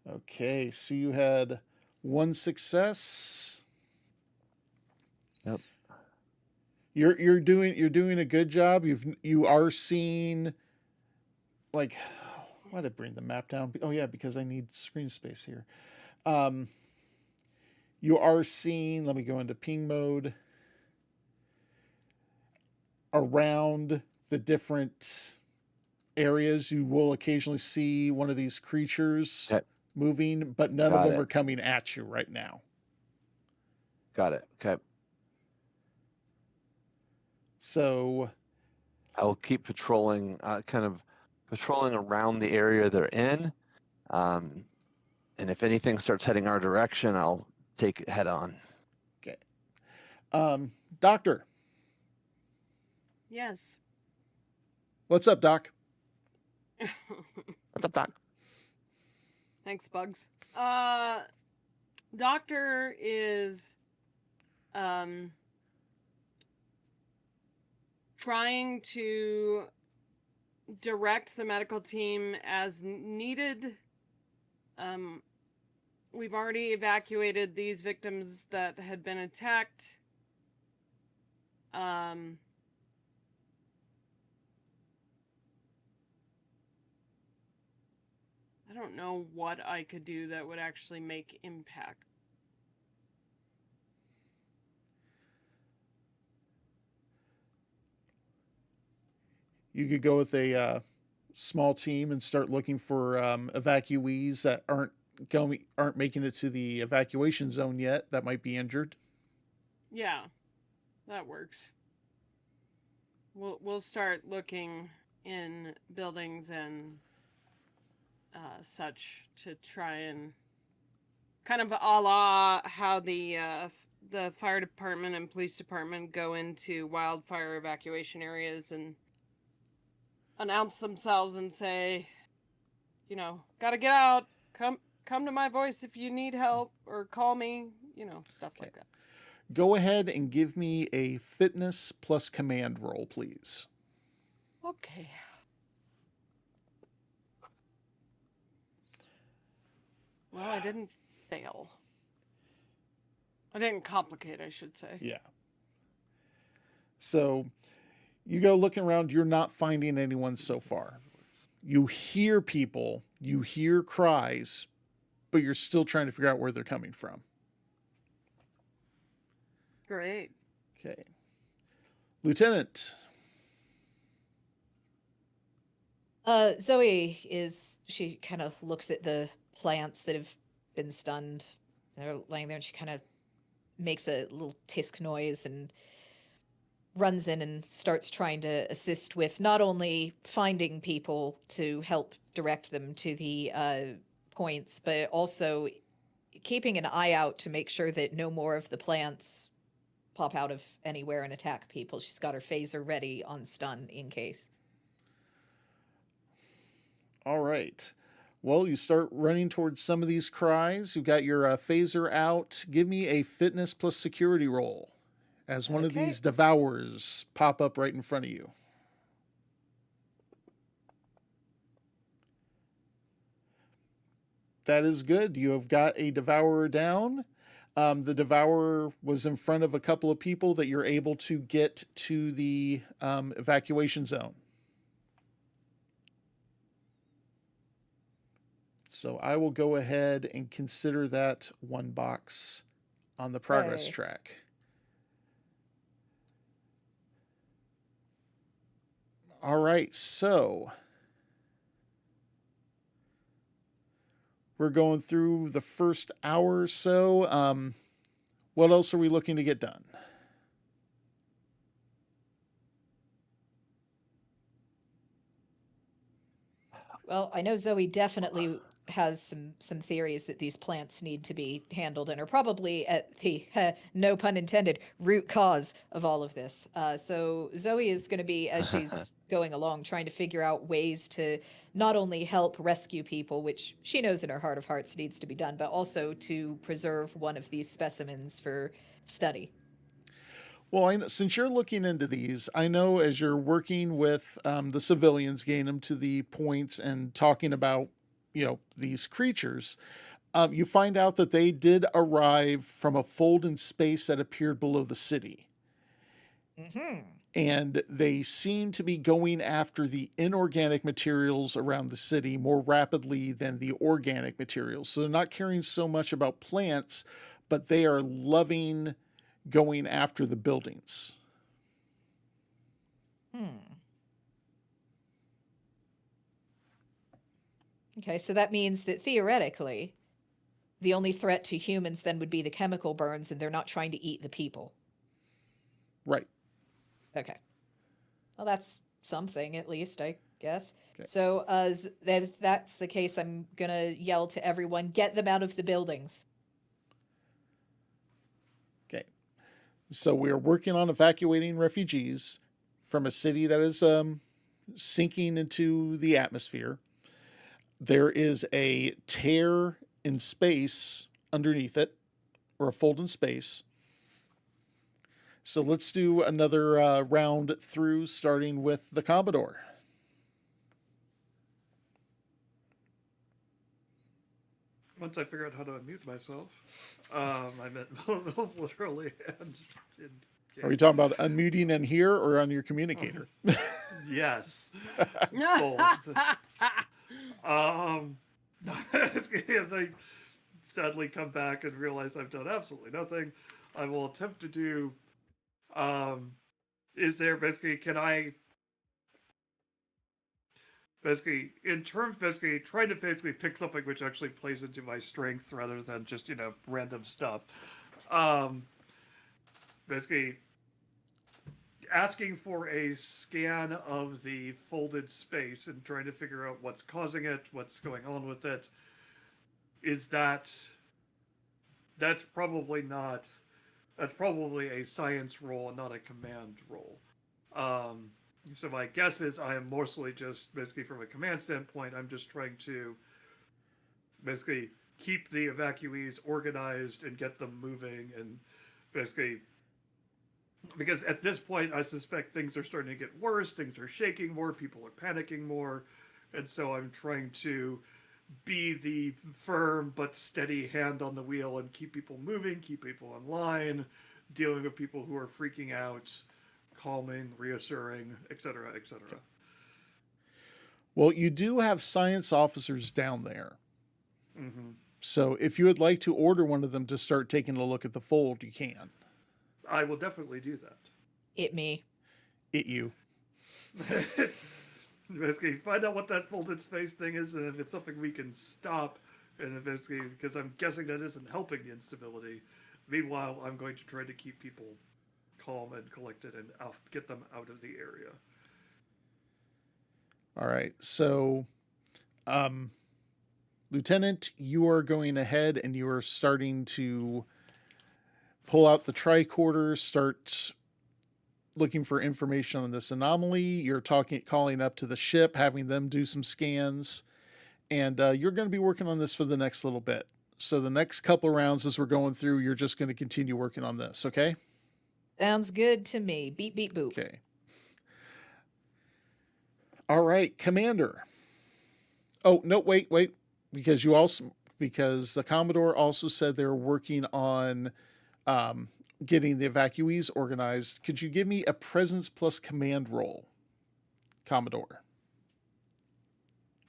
Okay, so you had one success. Yep. You're doing a good job. You are seeing, like, why did I bring the map down? Oh yeah, because I need screen space here. You are seeing, let me go into ping mode, around the different areas. You will occasionally see one of these creatures moving, but none of them are coming at you right now. Got it. Okay. So I will keep patrolling, kind of patrolling around the area they're in. And if anything starts heading our direction, I'll take it head on. Okay. Doctor. Yes. What's up, Doc? What's up, Doc? Thanks, Bugs. Doctor is trying to direct the medical team as needed. We've already evacuated these victims that had been attacked. I don't know what I could do that would actually make impact. You could go with a small team and start looking for evacuees that aren't making it to the evacuation zone yet, that might be injured. Yeah, that works. We'll start looking in buildings and such to try and kind of a la how the fire department and police department go into wildfire evacuation areas and announce themselves and say, you know, gotta get out. Come to my voice if you need help, or call me. You know, stuff like that. Go ahead and give me a fitness plus command roll, please. Okay. Well, I didn't fail. I didn't complicate, I should say. Yeah. So you go looking around, you're not finding anyone so far. You hear people, you hear cries, but you're still trying to figure out where they're coming from. Great. Okay. Lieutenant. Zoe she kind of looks at the plants that have been stunned. They're laying there and she kind of makes a little tisk noise and runs in and starts trying to assist with not only finding people to help direct them to the points, but also keeping an eye out to make sure that no more of the plants pop out of anywhere and attack people. She's got her phaser ready on stun in case. All right. Well, you start running towards some of these cries. You've got your phaser out. Give me a fitness plus security roll as one of Okay. these devourers pop up right in front of you. That is good. You have got a devourer down. The devourer was in front of a couple of people that you're able to get to the evacuation zone. So I will go ahead and consider that one box on the progress Okay. track. All right, so we're going through the first hour or so. What else are we looking to get done? Well, I know Zoe definitely has some theories that these plants need to be handled and are probably at the no pun intended root cause of all of this. So Zoe is going to be, as she's going along, trying to figure out ways to not only help rescue people, which she knows in her heart of hearts needs to be done, but also to preserve one of these specimens for study. Well, since you're looking into these, I know as you're working with the civilians, getting them to the points and talking about, these creatures, you find out that they did arrive from a fold in space that appeared below the city. Mm-hmm. And they seem to be going after the inorganic materials around the city more rapidly than the organic materials. So they're not caring so much about plants, but they are loving going after the buildings. Okay, so that means that theoretically, the only threat to humans then would be the chemical burns, and they're not trying to eat the people. Right. Okay. Well, that's something, at least, I guess. Okay. So, if that's the case, I'm gonna yell to everyone, get them out of the buildings. Okay. So we are working on evacuating refugees from a city that is sinking into the atmosphere. There is a tear in space underneath it, or a fold in space. So let's do another round through, starting with the Commodore. Once I figure out how to unmute myself, I meant both literally and in Are we talking about unmuting in here or on your communicator? yes, both. As I sadly come back and realize I've done absolutely nothing, I will attempt to do. Is there basically? Can I? Basically, in terms, basically trying to basically pick something which actually plays into my strength rather than just random stuff. Basically, asking for a scan of the folded space and trying to figure out what's causing it, what's going on with it. Is that's probably not that's probably a science roll and not a command roll. Um, so my guess is I am mostly just basically from a command standpoint, I'm just trying to basically keep the evacuees organized and get them moving, and basically because at this point I suspect things are starting to get worse, things are shaking more, people are panicking more, and so I'm trying to be the firm but steady hand on the wheel and keep people moving, keep people in line, dealing with people who are freaking out, calming, reassuring, etc., etc. Well, you do have science officers down there. Mm-hmm. So if you would like to order one of them to start taking a look at the fold, you can. I will definitely do that. It me. It you. Basically, find out what that folded space thing is, and if it's something we can stop, and if basically, because I'm guessing that isn't helping the instability. Meanwhile, I'm going to try to keep people calm and collected and get them out of the area. All right. So, Lieutenant, you are going ahead and you are starting to pull out the tricorder, start looking for information on this anomaly. You're calling up to the ship, having them do some scans, and you're going to be working on this for the next little bit. So the next couple of rounds as we're going through, you're just going to continue working on this, okay? Sounds good to me. Beep, beep, boop. Okay. All right, Commander. Oh, no, wait. Because the Commodore also said they're working on getting the evacuees organized. Could you give me a presence plus command roll, Commodore?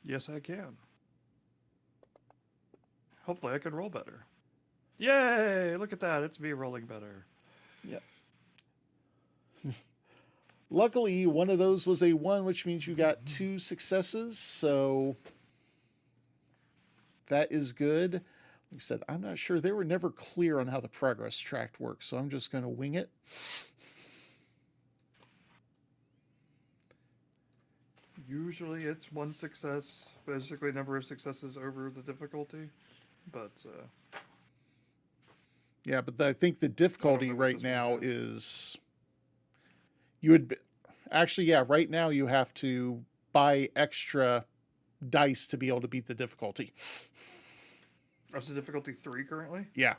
Yes, I can. Hopefully I can roll better. Yay! Look at that. It's me rolling better. Yep. Luckily, one of those was a 1, which means you got 2 successes. So that is good. Like I said, I'm not sure. They were never clear on how the progress track works, so I'm just going to wing it. Usually it's 1 success, basically number of successes over the difficulty, but Yeah, but I think the difficulty know what right this one now is. is you would actually, yeah, right now you have to buy extra dice to be able to beat the difficulty. That's the difficulty 3 currently? Yeah.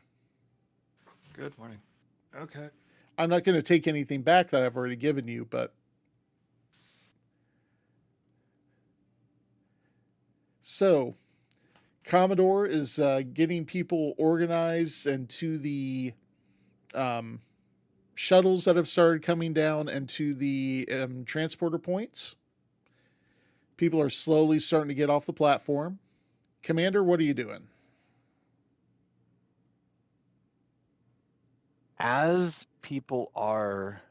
Good morning. Okay. I'm not going to take anything back that I've already given you, but so Commodore is getting people organized and to the shuttles that have started coming down and to the transporter points. People are slowly starting to get off the platform. Commander, what are you doing? As people are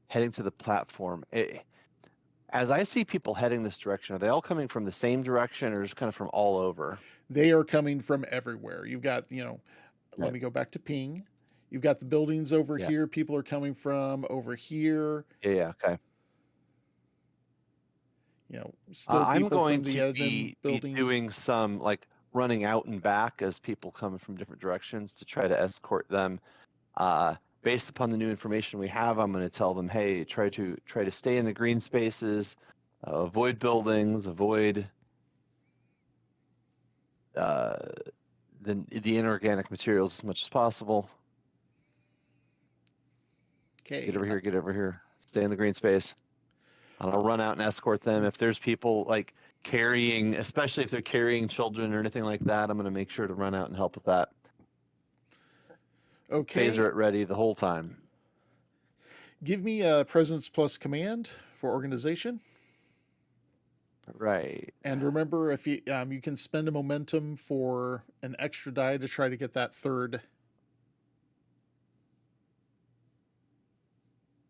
heading to the platform, as I see people heading this direction, are they all coming from the same direction or just kind of from all over? They are coming from everywhere. You've got, let Okay. me go back to ping. You've got the buildings over Yeah. here. People are coming from over here. Yeah, okay. Still I'm people going from the to admin be building. doing some like running out and back as people come from different directions to try to escort them. Based upon the new information we have, I'm going to tell them, hey, try to stay in the green spaces, avoid buildings, avoid the inorganic materials as much as possible. Okay. Get over here. Stay in the green space. And I'll run out and escort them. If there's people like carrying, especially if they're carrying children or anything like that, I'm going to make sure to run out and help with that. Okay. Phaser it ready the whole time. Give me a presence plus command for organization. Right. And remember, if you can spend a momentum for an extra die to try to get that third.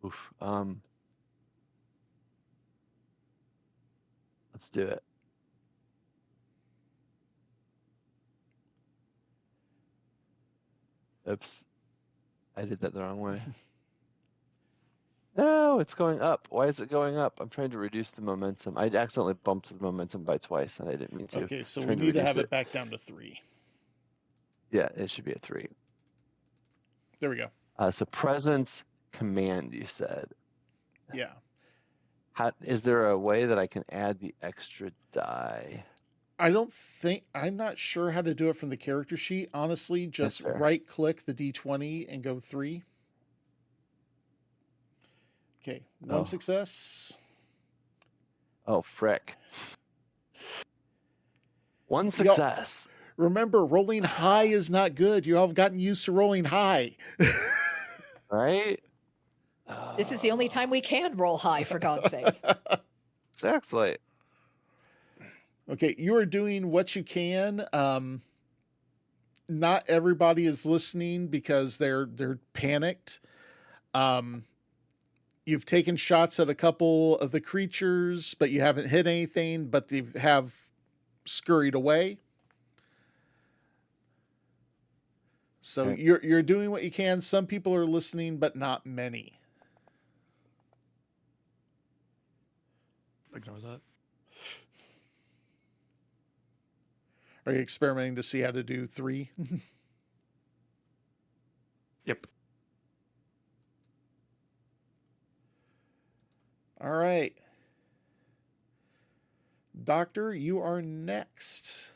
Oof. Let's do it. Oops. I did that the wrong way. No, it's going up. Why is it going up? I'm trying to reduce the momentum. I accidentally bumped the momentum by twice, and I didn't mean to. Okay, so we Trying to need to reduce have it back down to 3. Yeah, it should be a 3. There we go. So presence command, you said. Yeah. Is there a way that I can add the extra die? I'm not sure how to do it from the character sheet. Honestly, That's just fair. right click the D20 and go 3. Okay, 1 Oh. success. Oh, frick. 1 success. Remember, rolling high is not good. You all have gotten used to rolling high. Right? This is the only time we can roll high, for God's sake. Exactly. Okay, you are doing what you can. Not everybody is listening because they're panicked. You've taken shots at a couple of the creatures, but you haven't hit anything, but they have scurried away. So Okay. you're doing what you can. Some people are listening, but not many. Ignore that. Are you experimenting to see how to do 3? Yep. All right. Doctor, you are next.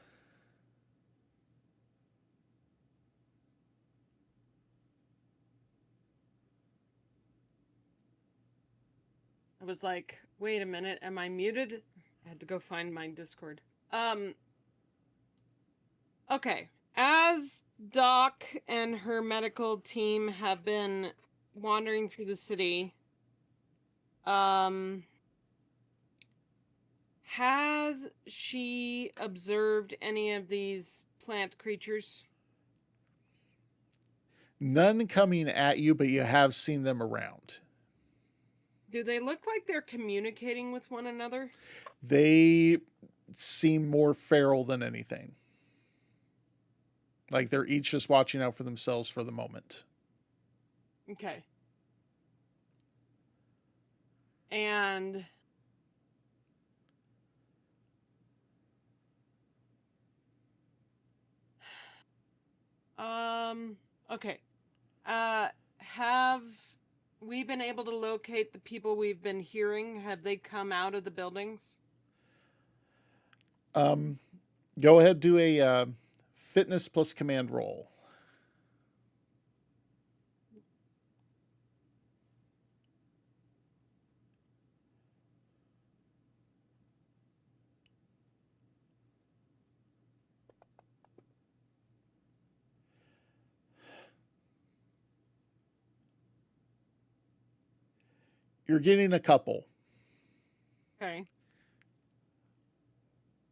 I was like, wait a minute, am I muted? I had to go find my Discord. Okay. As Doc and her medical team have been wandering through the city, has she observed any of these plant creatures? None coming at you, but you have seen them around. Do they look like they're communicating with one another? They seem more feral than anything. Like they're each just watching out for themselves for the moment. Okay. And okay. Have we been able to locate the people we've been hearing? Have they come out of the buildings? Go ahead, do a fitness plus command roll. You're getting a couple. Okay.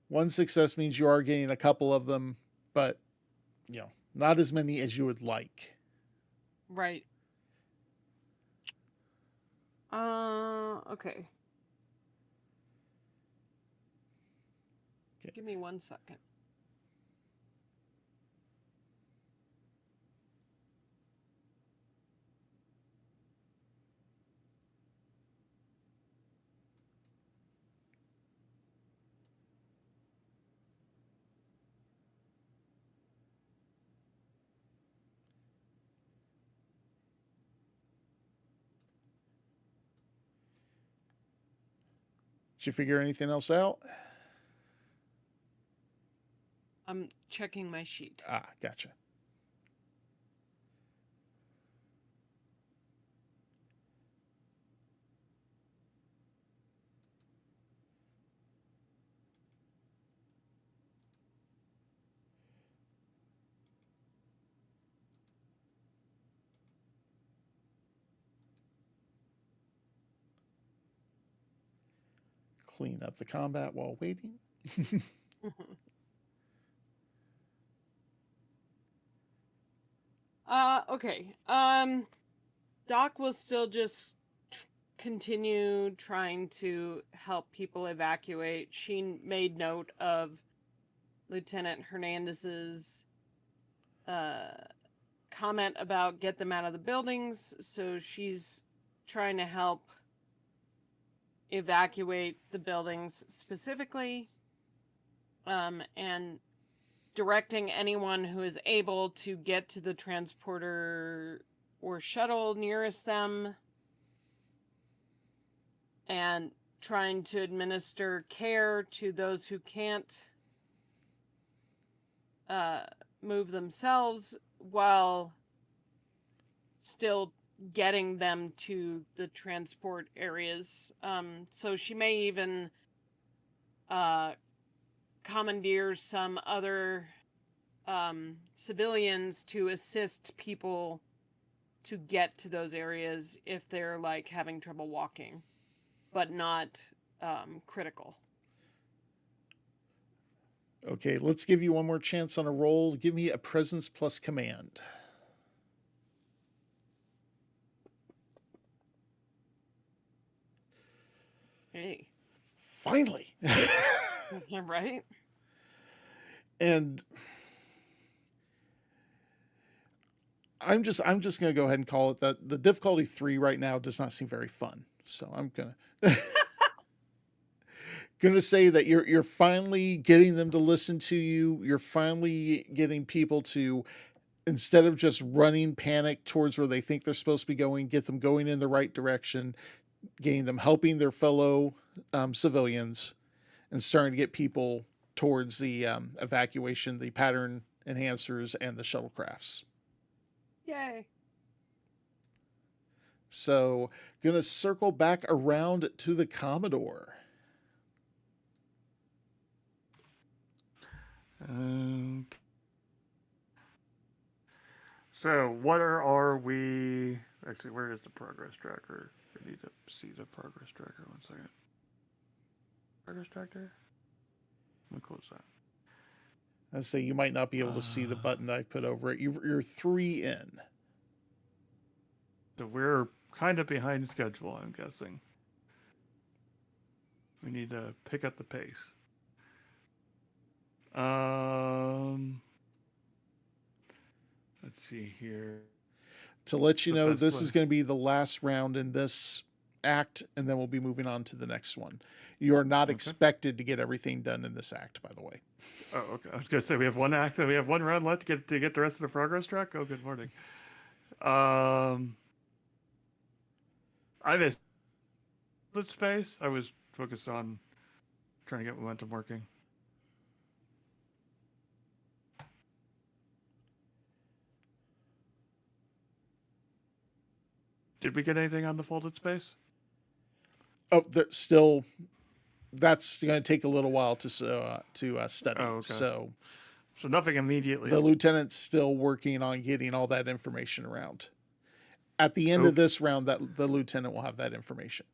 1 success means you are getting a couple of them, but not as many as you would like. Right. Okay. Give me 1 second. Did you figure anything else out? I'm checking my sheet. Ah, gotcha. Clean up the combat while waiting. Okay. Doc will still just continue trying to help people evacuate. She made note of Lieutenant Hernandez's comment about get them out of the buildings, so she's trying to help evacuate the buildings specifically, and directing anyone who is able to get to the transporter or shuttle nearest them, and trying to administer care to those who can't move themselves while still getting them to the transport areas. So she may even commandeer some other civilians to assist people to get to those areas if they're like having trouble walking, but not critical. Okay, let's give you one more chance on a roll. Give me a presence plus command. Hey. Finally. Yeah, right? And I'm just going to go ahead and call it that the difficulty 3 right now does not seem very fun. So I'm going to say that you're finally getting them to listen to you. You're finally getting people to, instead of just running panic towards where they think they're supposed to be going, get them going in the right direction, getting them helping their fellow civilians, and starting to get people towards the evacuation, the pattern enhancers, and the shuttlecrafts. Yay. So, gonna circle back around to the Commodore. So, what are we... Actually, where is the progress tracker? I need to see the progress tracker. 1 second. Progress tracker? Let me close that. I say you might not be able to see the button that I put over it. You're 3 in. So we're kind of behind schedule, I'm guessing. We need to pick up the pace. Let's see here. To let you know, this is going to be the last round in this act, and then we'll be moving on to the next one. You are not expected to get everything done in this act, by the way. Oh, okay. I was going to say we have one act, we have one round left to get the rest of the progress track. Oh, good morning. I missed the space. I was focused on trying to get momentum working. Did we get anything on the folded space? Oh, still, that's going to take a little while to study. Oh, okay. So nothing immediately. The lieutenant's still working on getting all that information around. At the end of this round, that the lieutenant will have that information.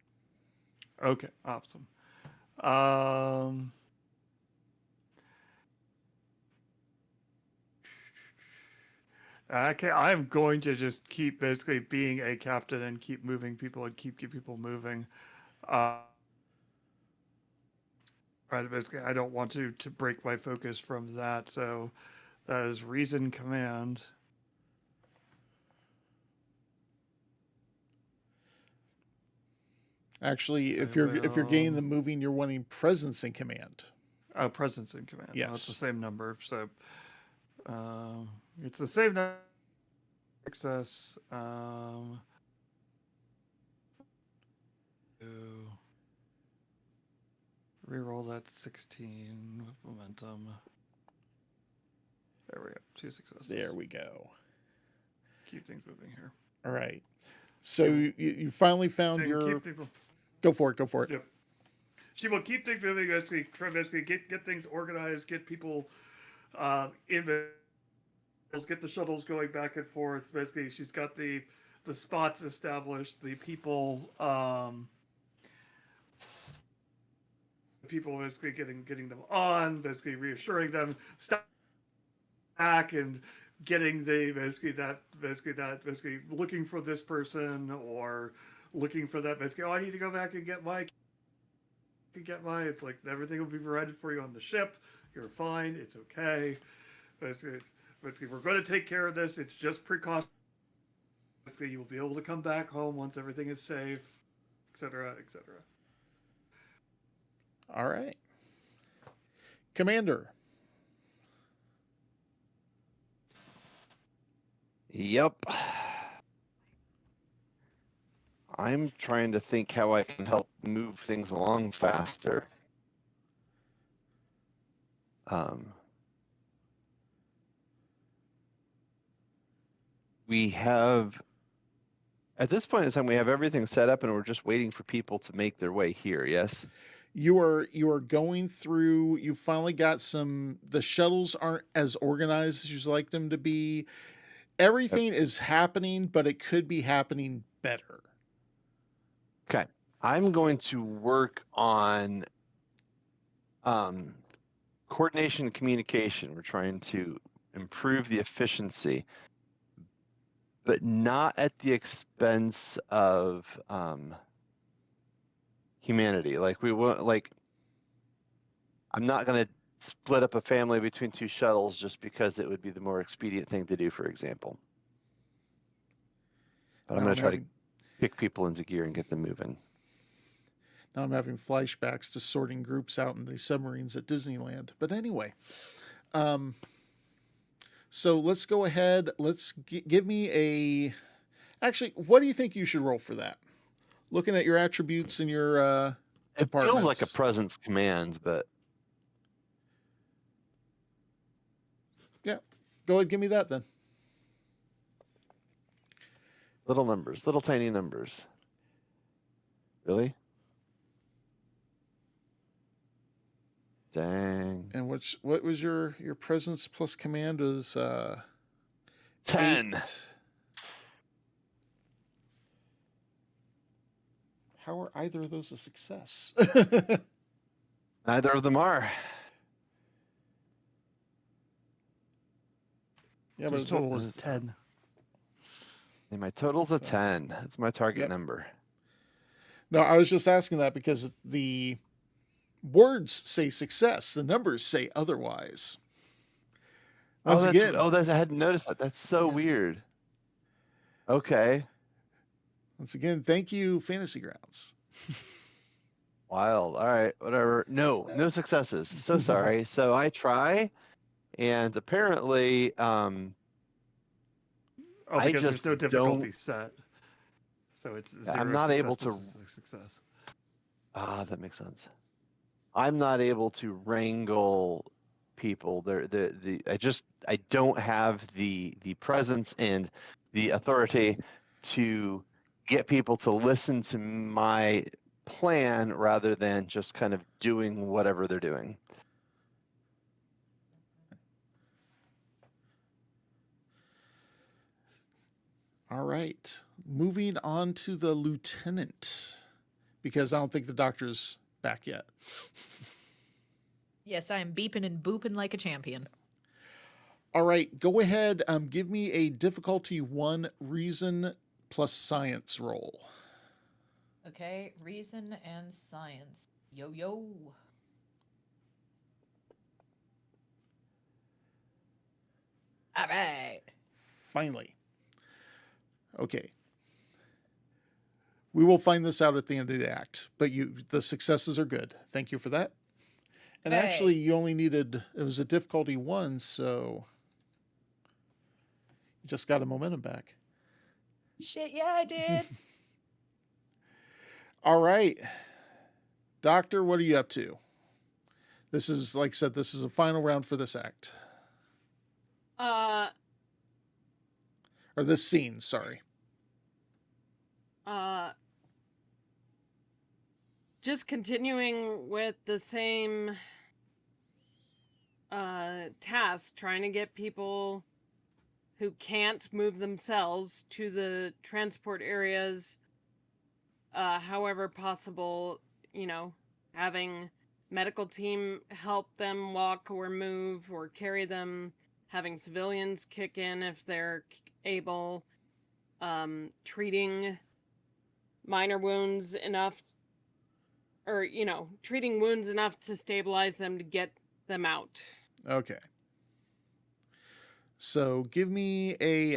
Okay, awesome. Okay, I'm going to just keep basically being a captain and keep moving people and keep people moving. Basically, I don't want to break my focus from that, so that is reason command. Actually, if you're getting them moving, you're wanting presence in command. Oh, presence in command. Yes, well, it's the same number. So it's the same number. Access. Reroll that 16 with momentum. There we go. 2 successes. There we go. Keep things moving here. All right. So you finally found your. Go for it. Yep. She will keep things moving. Basically, try basically get things organized. Get people in. Get the shuttles going back and forth. Basically, she's got the spots established. The people. People basically getting them on. Basically, reassuring them. Stop back and getting the basically looking for this person or looking for that. Basically, I need to go back and get my. It's like everything will be provided for you on the ship. You're fine. It's okay. Basically, we're going to take care of this. It's just precaution. basically you will be able to come back home once everything is safe, etc., etc. All right. Commander. Yep. I'm trying to think how I can help move things along faster. We have, at this point in time, we have everything set up and we're just waiting for people to make their way here, yes? You are going through, you finally got the shuttles aren't as organized as you'd like them to be. Everything is happening, but it could be happening better. Okay. I'm going to work on coordination and communication. We're trying to improve the efficiency, but not at the expense of humanity. Like we want, like, I'm not going to split up a family between two shuttles just because it would be the more expedient thing to do, for example. But I'm going to try to kick people into gear and get them moving. Now I'm having flashbacks to sorting groups out in the submarines at Disneyland. But anyway, so let's go ahead. Let's give me a. Actually, what do you think you should roll for that? Looking at your attributes in your it feels like a presence command, but yeah, go ahead, give me that then. Little numbers, little tiny numbers. Really? Dang. And what was your presence plus command was 10. 8. How are either of those a success? Neither of them are. Yeah, but the total is 10. And my total's a 10. That's my target number. No, I was just asking that because the words say success, the numbers say otherwise. Once again, I hadn't noticed that. That's so weird. Okay. Once again, thank you, Fantasy Grounds. Wild. All right, whatever. No successes. So sorry. So I try, and apparently, because there's no difficulty set, so it's 0 I'm not able to. Success. That makes sense. I'm not able to wrangle people. I don't have the presence and the authority to get people to listen to my plan rather than just kind of doing whatever they're doing. All right. Moving on to the lieutenant, because I don't think the doctor's back yet. Yes, I am beeping and booping like a champion. All right. Go ahead. Give me a difficulty 1 reason plus science roll. Okay, reason and science. Yo. All right. Finally. Okay. We will find this out at the end of the act, but the successes are good. Thank you for that. And actually, you only needed, it was a difficulty 1, so you just got a momentum back. Shit, yeah, I did. All right. Doctor, what are you up to? This is, like I said, this is a final round for this act. Or this scene, sorry. Just continuing with the same task, trying to get people who can't move themselves to the transport areas, however possible, having medical team help them walk or move or carry them, having civilians kick in if they're able, treating minor wounds enough, or, treating wounds enough to stabilize them to get them out. Okay. So give me a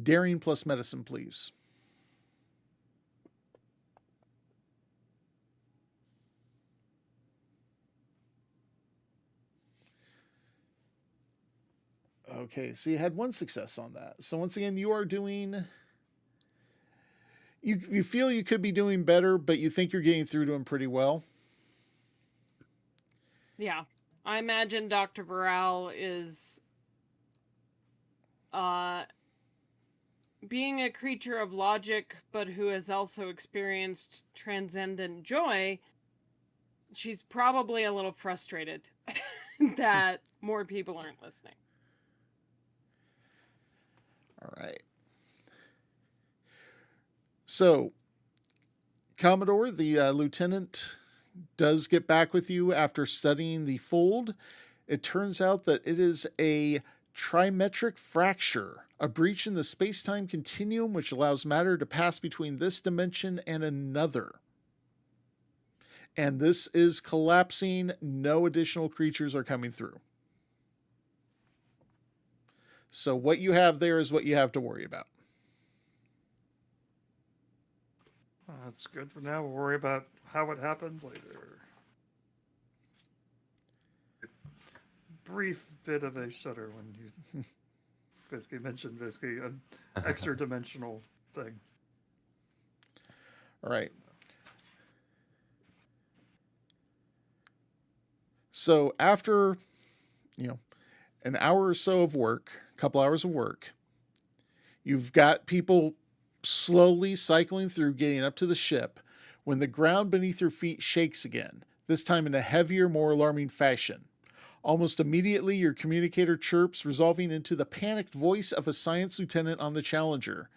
daring plus medicine, please. Okay, so you had one success on that. So once again, you are doing... You feel you could be doing better, but you think you're getting through to him pretty well. Yeah. I imagine Dr. Varel is being a creature of logic, but who has also experienced transcendent joy. She's probably a little frustrated that more people aren't listening. All right. So, Commodore, the lieutenant does get back with you after studying the fold. It turns out that it is a trimetric fracture, a breach in the space-time continuum which allows matter to pass between this dimension and another. And this is collapsing. No additional creatures are coming through. So what you have there is what you have to worry about. That's good for now. We'll worry about how it happened later. Brief bit of a shudder when you basically mentioned an extra-dimensional thing. All right. So after, an hour or so of work, a couple hours of work, you've got people slowly cycling through, getting up to the ship, when the ground beneath your feet shakes again, this time in a heavier, more alarming fashion. Almost immediately, your communicator chirps, resolving into the panicked voice of a science lieutenant on the Challenger.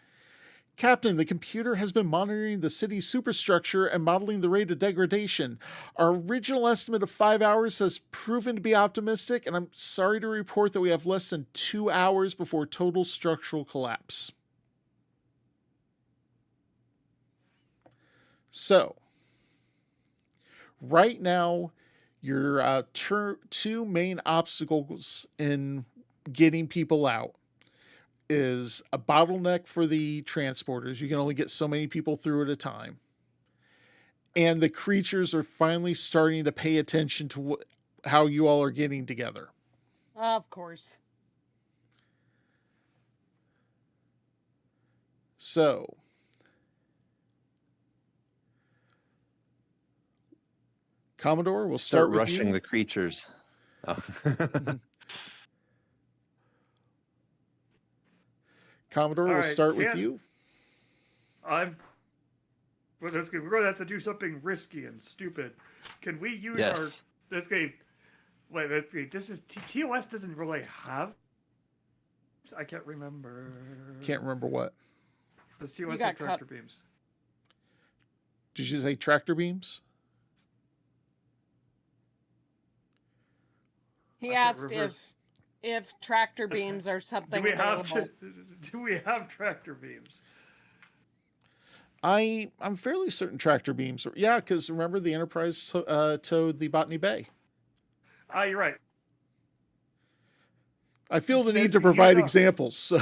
Captain, the computer has been monitoring the city's superstructure and modeling the rate of degradation. Our original estimate of 5 hours has proven to be optimistic, and I'm sorry to report that we have less than 2 hours before total structural collapse. So, right now, your two main obstacles in getting people out is a bottleneck for the transporters. You can only get so many people through at a time. And the creatures are finally starting to pay attention to how you all are getting together. Of course. So, Commodore, we'll start with rushing you. the creatures. Oh. Commodore, All we'll right, start with you. We're going to have to do something risky and stupid. Can we use Yes. this game? Wait, this is TOS doesn't really have. I can't remember. Can't remember what. Does You TOS got have tractor beams? Did you say tractor beams? He I can't asked remember. if tractor beams are something available. Do we have tractor beams? I'm fairly certain tractor beams. Yeah, because remember the Enterprise towed the Botany Bay. You're right. I feel the need Basically, to provide examples. So.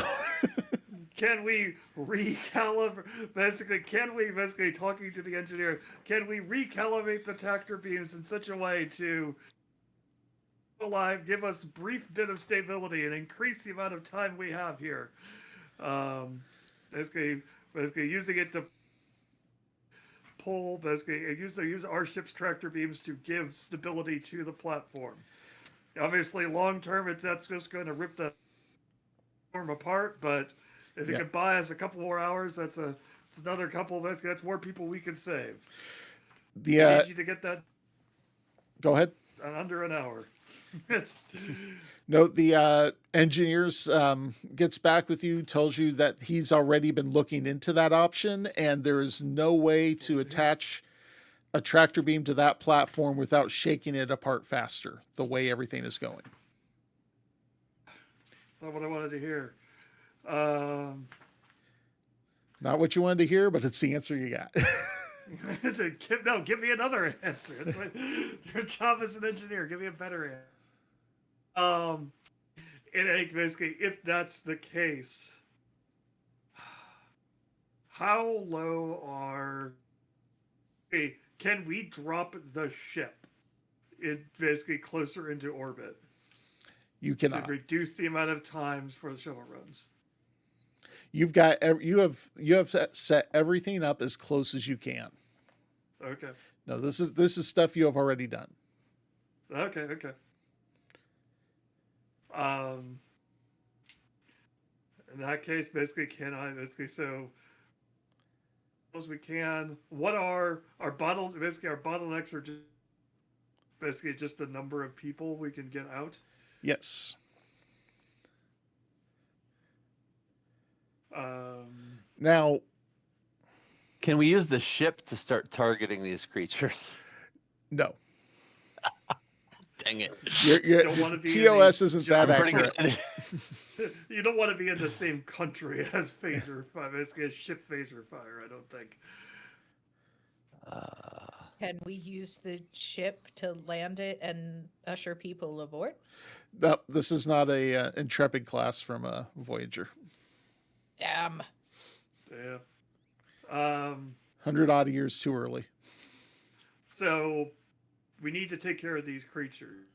Can we recalibrate? Can we talking to the engineer? Can we recalibrate the tractor beams in such a way to alive, give us a brief bit of stability, and increase the amount of time we have here? Basically using it to pull. Use our ship's tractor beams to give stability to the platform. Obviously, long term, that's just going to rip the platform apart. But if it could buy us a couple more hours, it's another couple. That's more people we can save. I need you to get that. Go ahead. Under an hour. No, the engineers gets back with you, tells you that he's already been looking into that option, and there is no way to attach a tractor beam to that platform without shaking it apart faster, the way everything is going. That's not what I wanted to hear. Not what you wanted to hear, but it's the answer you got. Give me another answer. Your job as an engineer. Give me a better answer. Basically, if that's the case, how low are... Hey, can we drop the ship in basically closer into orbit You to cannot. reduce the amount of times for the shuttle runs? You have set everything up as close as you can. Okay. No, this is stuff you have already done. Okay. In that case, basically, so as we can. What are our basically our bottlenecks are just the number of people we can get out. Yes. Now, Can we use the ship to start targeting these creatures? no. Dang it. Don't wanna be in TOS the isn't that I'm pretty accurate. good. You don't want to be in the same country as phaser fire, basically as ship phaser fire. I don't think. Can we use the ship to land it and usher people aboard? No, this is not a Intrepid class from a Voyager. Damn. Yeah. 100 odd years too early. So we need to take care of these creatures.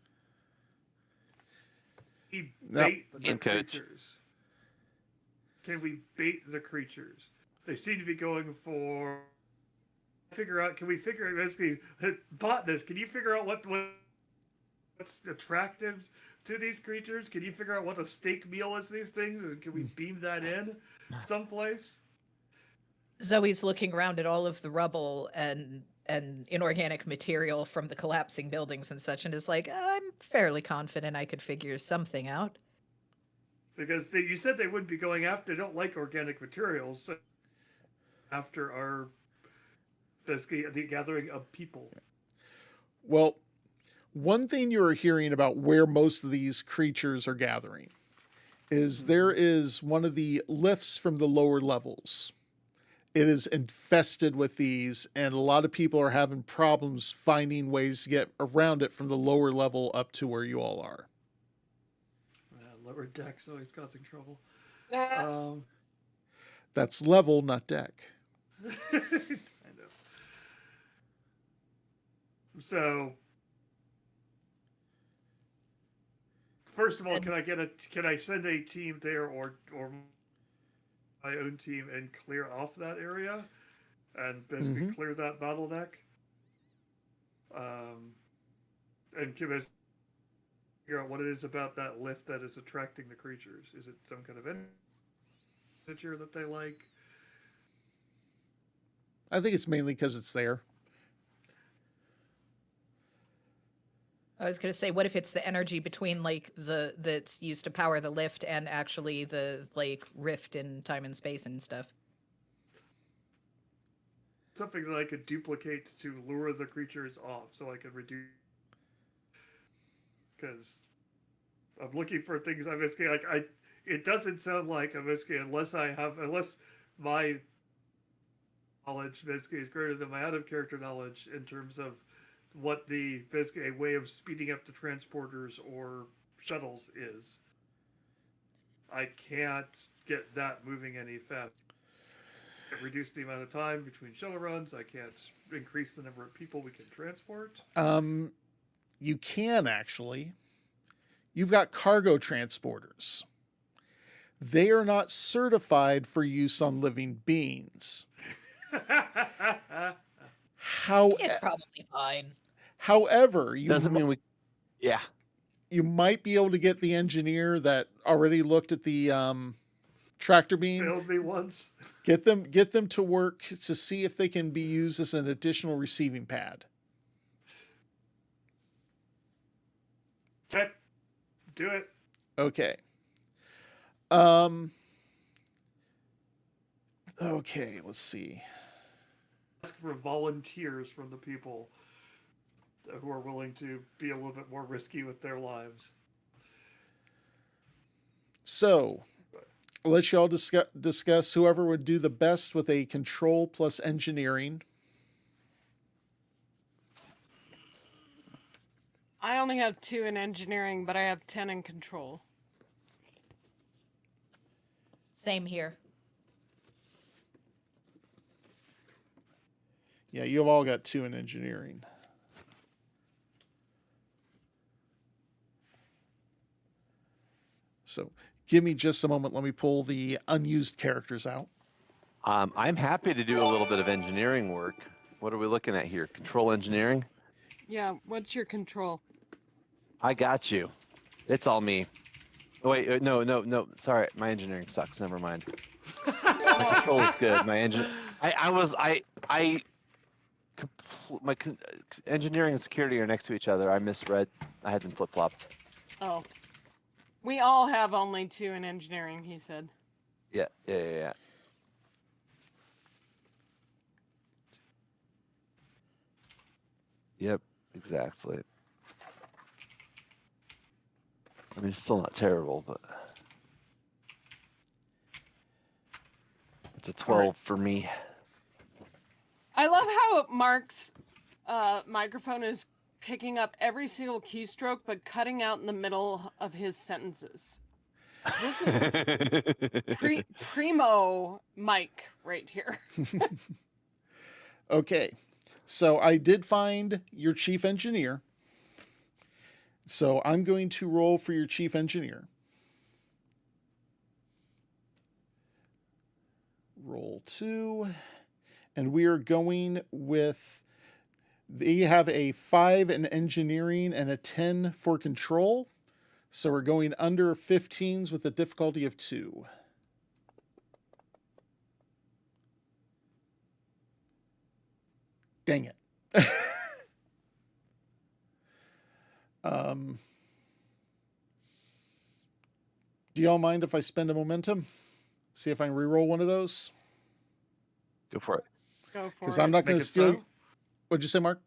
We No. bait the And coach. creatures. Can we bait the creatures? They seem to be going for. Can we figure out basically botanist? Can you figure out what's attractive to these creatures? Can you figure out what the steak meal is? These things, and can we beam that in someplace? Zoe's looking around at all of the rubble and inorganic material from the collapsing buildings and such, and is like, I'm fairly confident I could figure something out. Because you said they wouldn't be going after. They don't like organic materials. So after our basically the gathering of people. Well, one thing you're hearing about where most of these creatures are gathering is there is one of the lifts from the lower levels. It is infested with these, and a lot of people are having problems finding ways to get around it from the lower level up to where you all are. Lower deck's always causing trouble. That's level, not deck. I know. So, first of all, can I send a team there or my own team and clear off that area and basically clear that bottleneck? And can I figure out what it is about that lift that is attracting the creatures? Is it some kind of nature that they like? I think it's mainly because it's there. I was gonna say, what if it's the energy between like that's used to power the lift and actually the like rift in time and space and stuff? Something that I could duplicate to lure the creatures off, so I could reduce. Because I'm looking for things. I'm basically like It doesn't sound like I'm basically unless my knowledge basically is greater than my out of character knowledge in terms of what the basically a way of speeding up the transporters or shuttles is. I can't get that moving any faster. I can't reduce the amount of time between shuttle runs. I can't increase the number of people we can transport. You can actually. You've got cargo transporters. They are not certified for use on living beings. It's probably fine. However, Doesn't mean we. Yeah. You might be able to get the engineer that already looked at the tractor beam. Failed me once. Get them to work to see if they can be used as an additional receiving pad. Okay. Do it. Okay. Okay, let's see. Ask for volunteers from the people who are willing to be a little bit more risky with their lives. So, I'll let you all discuss whoever would do the best with a control plus engineering. I only have 2 in engineering, but I have 10 in control. Same here. Yeah, you've all got 2 in engineering. So give me just a moment. Let me pull the unused characters out. I'm happy to do a little bit of engineering work. What are we looking at here? Control engineering? Yeah, what's your control? I got you. It's all me. Oh, wait, no. Sorry, my engineering sucks. Never mind. My control is good. My engine. Engineering and security are next to each other. I misread. I had them flip flopped. Oh. We all have only 2 in engineering, he said. Yeah. Yep, exactly. I mean, it's still not terrible, but it's a 12 for me. I love how Mark's microphone is picking up every single keystroke but cutting out in the middle of his sentences. This is primo Mike right here. Okay, so I did find your chief engineer. So I'm going to roll for your chief engineer. Roll 2. And we are going with, they have a 5 in engineering and a 10 for control. So we're going under 15s with a difficulty of 2. Dang it. Do y'all mind if I spend a momentum? See if I can reroll one of those? Go for it. Go for Because it. I'm not going Make to it steal. so. What'd you say, Mark?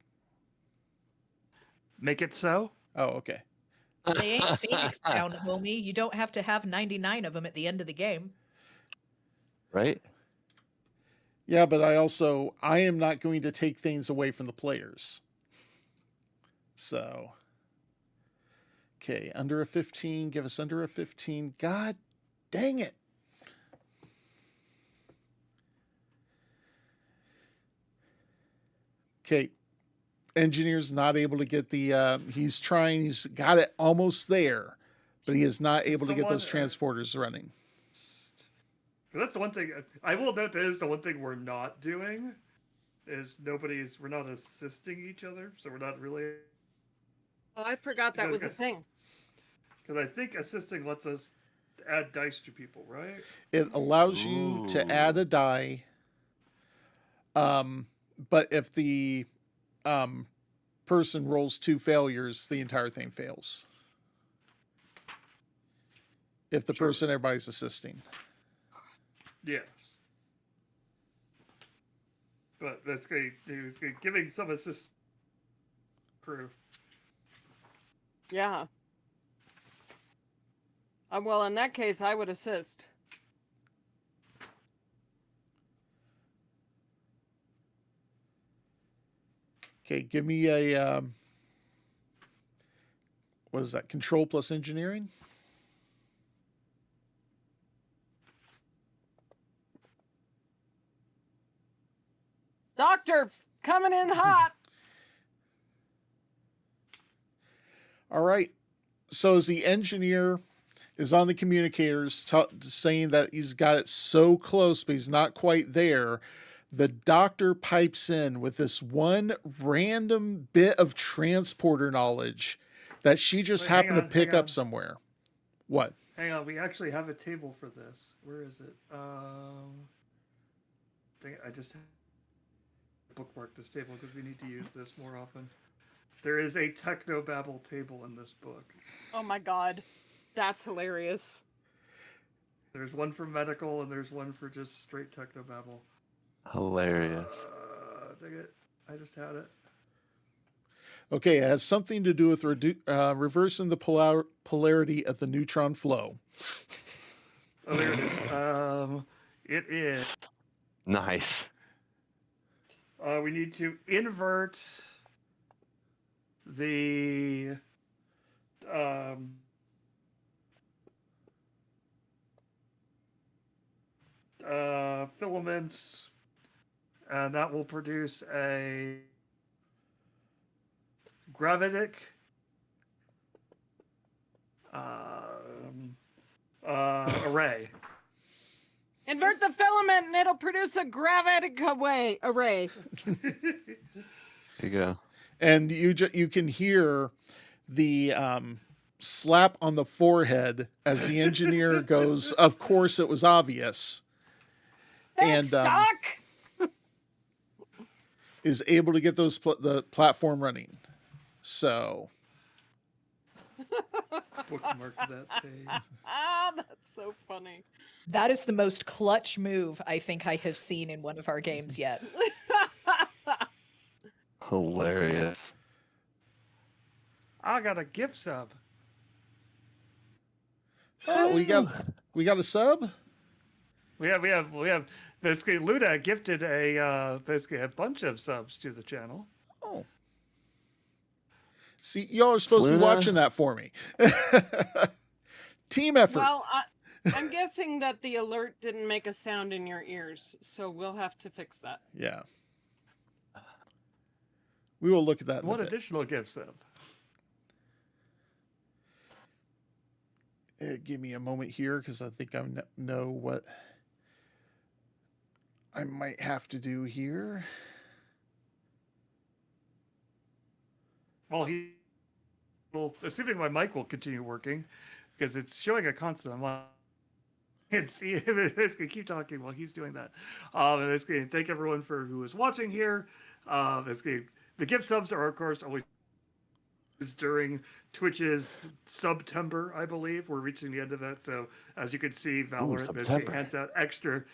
Make it so. Oh, okay. They ain't Phoenix Down, homie. You don't have to have 99 of them at the end of the game. Right? Yeah, but I am not going to take things away from the players. So, okay, under a 15, give us under a 15. God dang it. Okay, engineer's not able to get the, he's trying, he's got it almost there, but he is not able to get those transporters running. That's the one thing I will note. Is the one thing we're not doing is we're not assisting each other, so we're not really. Oh, I forgot that was a thing. Because I think assisting lets us add dice to people, right? It allows you to add a die, but if the person rolls 2 failures, the entire thing fails. If the person everybody's assisting. Yes. But that's great. He was giving some assist crew. Yeah. Well, in that case, I would assist. Okay, give me a, what is that? Control plus engineering? Doctor, coming in hot. All right. So as the engineer is on the communicators saying that he's got it so close, but he's not quite there, the doctor pipes in with this one random bit of transporter knowledge that she just happened to pick up somewhere. What? Hang on, we actually have a table for this. Where is it? I just bookmarked this table because we need to use this more often. There is a technobabble table in this book. Oh my god. That's hilarious. There's one for medical and there's one for just straight technobabble. Hilarious. Dang it. I just had it. Okay, it has something to do with reversing the polarity of the neutron flow. Oh, there it is. It is. Nice. We need to invert the filaments and that will produce a gravitic array. Invert the filament and it'll produce a gravitic array. There you go. And you can hear the slap on the forehead as the engineer goes, "Of course, it was obvious." Thanks, And Doc! is able to get the platform running. So Bookmark that page. Ah, that's so funny. That is the most clutch move I think I have seen in one of our games yet. Hilarious. I got a gift sub. oh, we got a sub. We have basically Luna gifted basically a bunch of subs to the channel. Oh, see, y'all are supposed to be Luna. watching that for me. Team effort. Well, I'm guessing that the alert didn't make a sound in your ears, so we'll have to fix that. Yeah. We will look at that in One a bit. additional gift sub. Give me a moment here because I think I know what I might have to do here. Well, assuming my mic will continue working, because it's showing a constant. I'm like, and see, it's gonna keep talking while he's doing that. And it's gonna thank everyone who is watching here. The gift subs are, of course, always during Twitch's September, I believe. We're reaching the end of it. So as you can see, Valorant basically September. hands out extra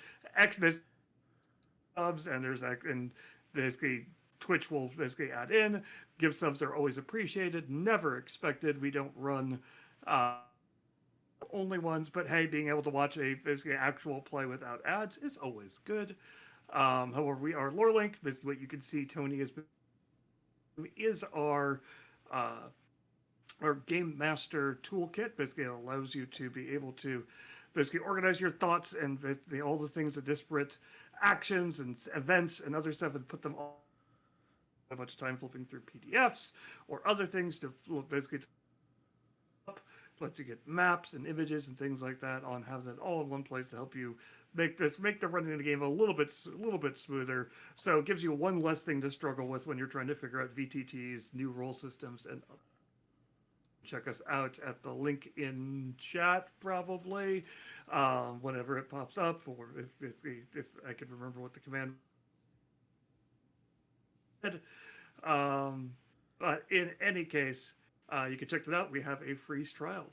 subs, and basically Twitch will basically add in. Gift subs are always appreciated, never expected. We don't run only ones, but hey, being able to watch a basically actual play without ads is always good. However, we are Lorelink. Basically, what you can see, Tony is our game master toolkit. Basically, it allows you to be able to basically organize your thoughts and all the things, the disparate actions and events and other stuff, and put them all a bunch of time flipping through PDFs or other things to basically up. Lets you get maps and images and things like that on, have that all in one place to help you make the running of the game a little bit smoother. So it gives you one less thing to struggle with when you're trying to figure out VTTs, new role systems, and check us out at the link in chat probably whenever it pops up, or if I can remember what the command. But in any case, you can check that out. We have a free trial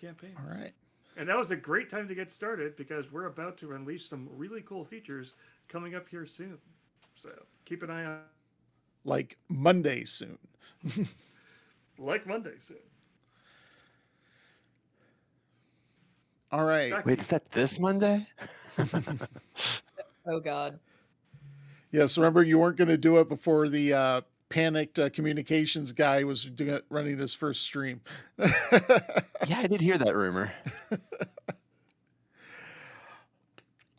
campaign. All right. And that was a great time to get started because we're about to unleash some really cool features coming up here soon. So keep an eye on. Like Monday soon. Like Monday soon. All right. Wait, is that this Monday? Oh God. Yes, remember you weren't going to do it before the panicked communications guy was running his first stream. Yeah, I did hear that rumor.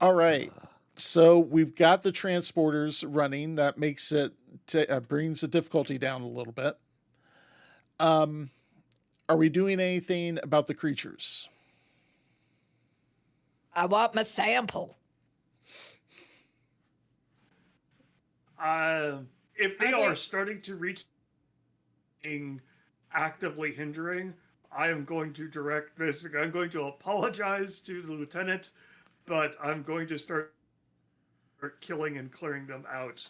All right. So we've got the transporters running. That makes it brings the difficulty down a little bit. Are we doing anything about the creatures? I want my sample. If they Okay. are starting to reach actively hindering, I am going to I'm going to apologize to the lieutenant, but I'm going to start killing and clearing them out.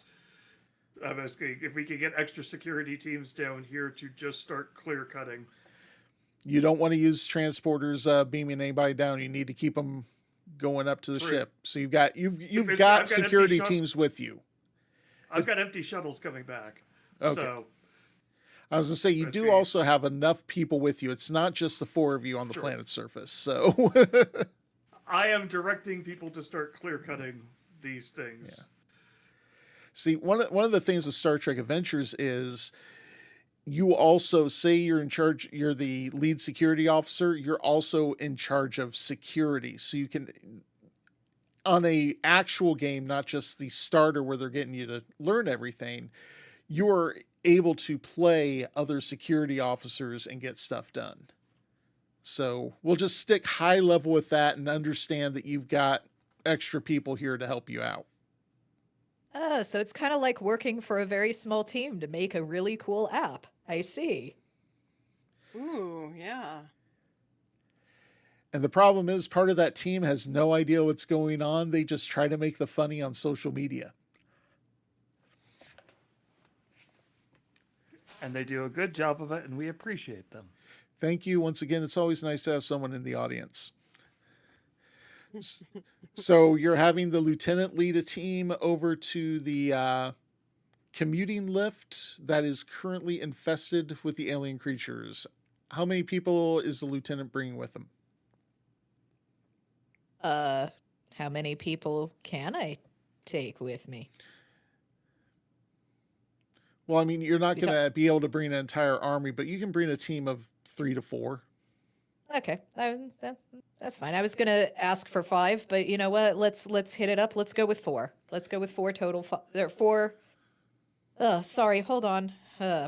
Basically, if we can get extra security teams down here to just start clear cutting. You don't want to use transporters beaming anybody down. You need to keep them going up to the True. ship. So you've got I've got got empty security shot- teams with you. I've got empty shuttles coming back. Okay. So I was gonna say you Let's do see. also have enough people with you. It's not just the four of you on the Sure. planet's surface. So I am directing people to start clear cutting these things. Yeah. See, one of the things with Star Trek Adventures is you also say you're in charge, you're the lead security officer, you're also in charge of security. So you can on a actual game, not just the starter where they're getting you to learn everything, you're able to play other security officers and get stuff done. So we'll just stick high level with that and understand that you've got extra people here to help you out. Oh, so it's kind of like working for a very small team to make a really cool app. I see. Ooh, yeah. And the problem is, part of that team has no idea what's going on. They just try to make the funny on social media. And they do a good job of it, and we appreciate them. Thank you. Once again, it's always nice to have someone in the audience. So you're having the lieutenant lead a team over to the commuting lift that is currently infested with the alien creatures. How many people is the lieutenant bringing with him? How many people can I take with me? Well, I mean, you're not going to be able to bring an entire army, but you can bring a team of 3 to 4. Okay, that's fine. I was gonna ask for 5, but you know what? Let's hit it up. Let's go with 4. Let's go with 4 total. There 4. Sorry. Hold on.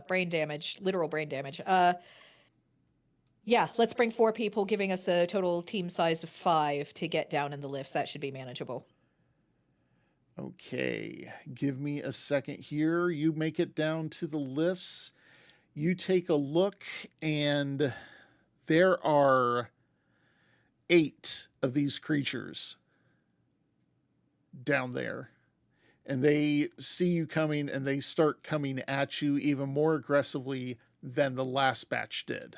Brain damage. Literal brain damage. Yeah. Let's bring 4 people, giving us a total team size of 5 to get down in the lifts. That should be manageable. Okay, give me a second here. You make it down to the lifts. You take a look, and there are 8 of these creatures down there. And they see you coming, and they start coming at you even more aggressively than the last batch did.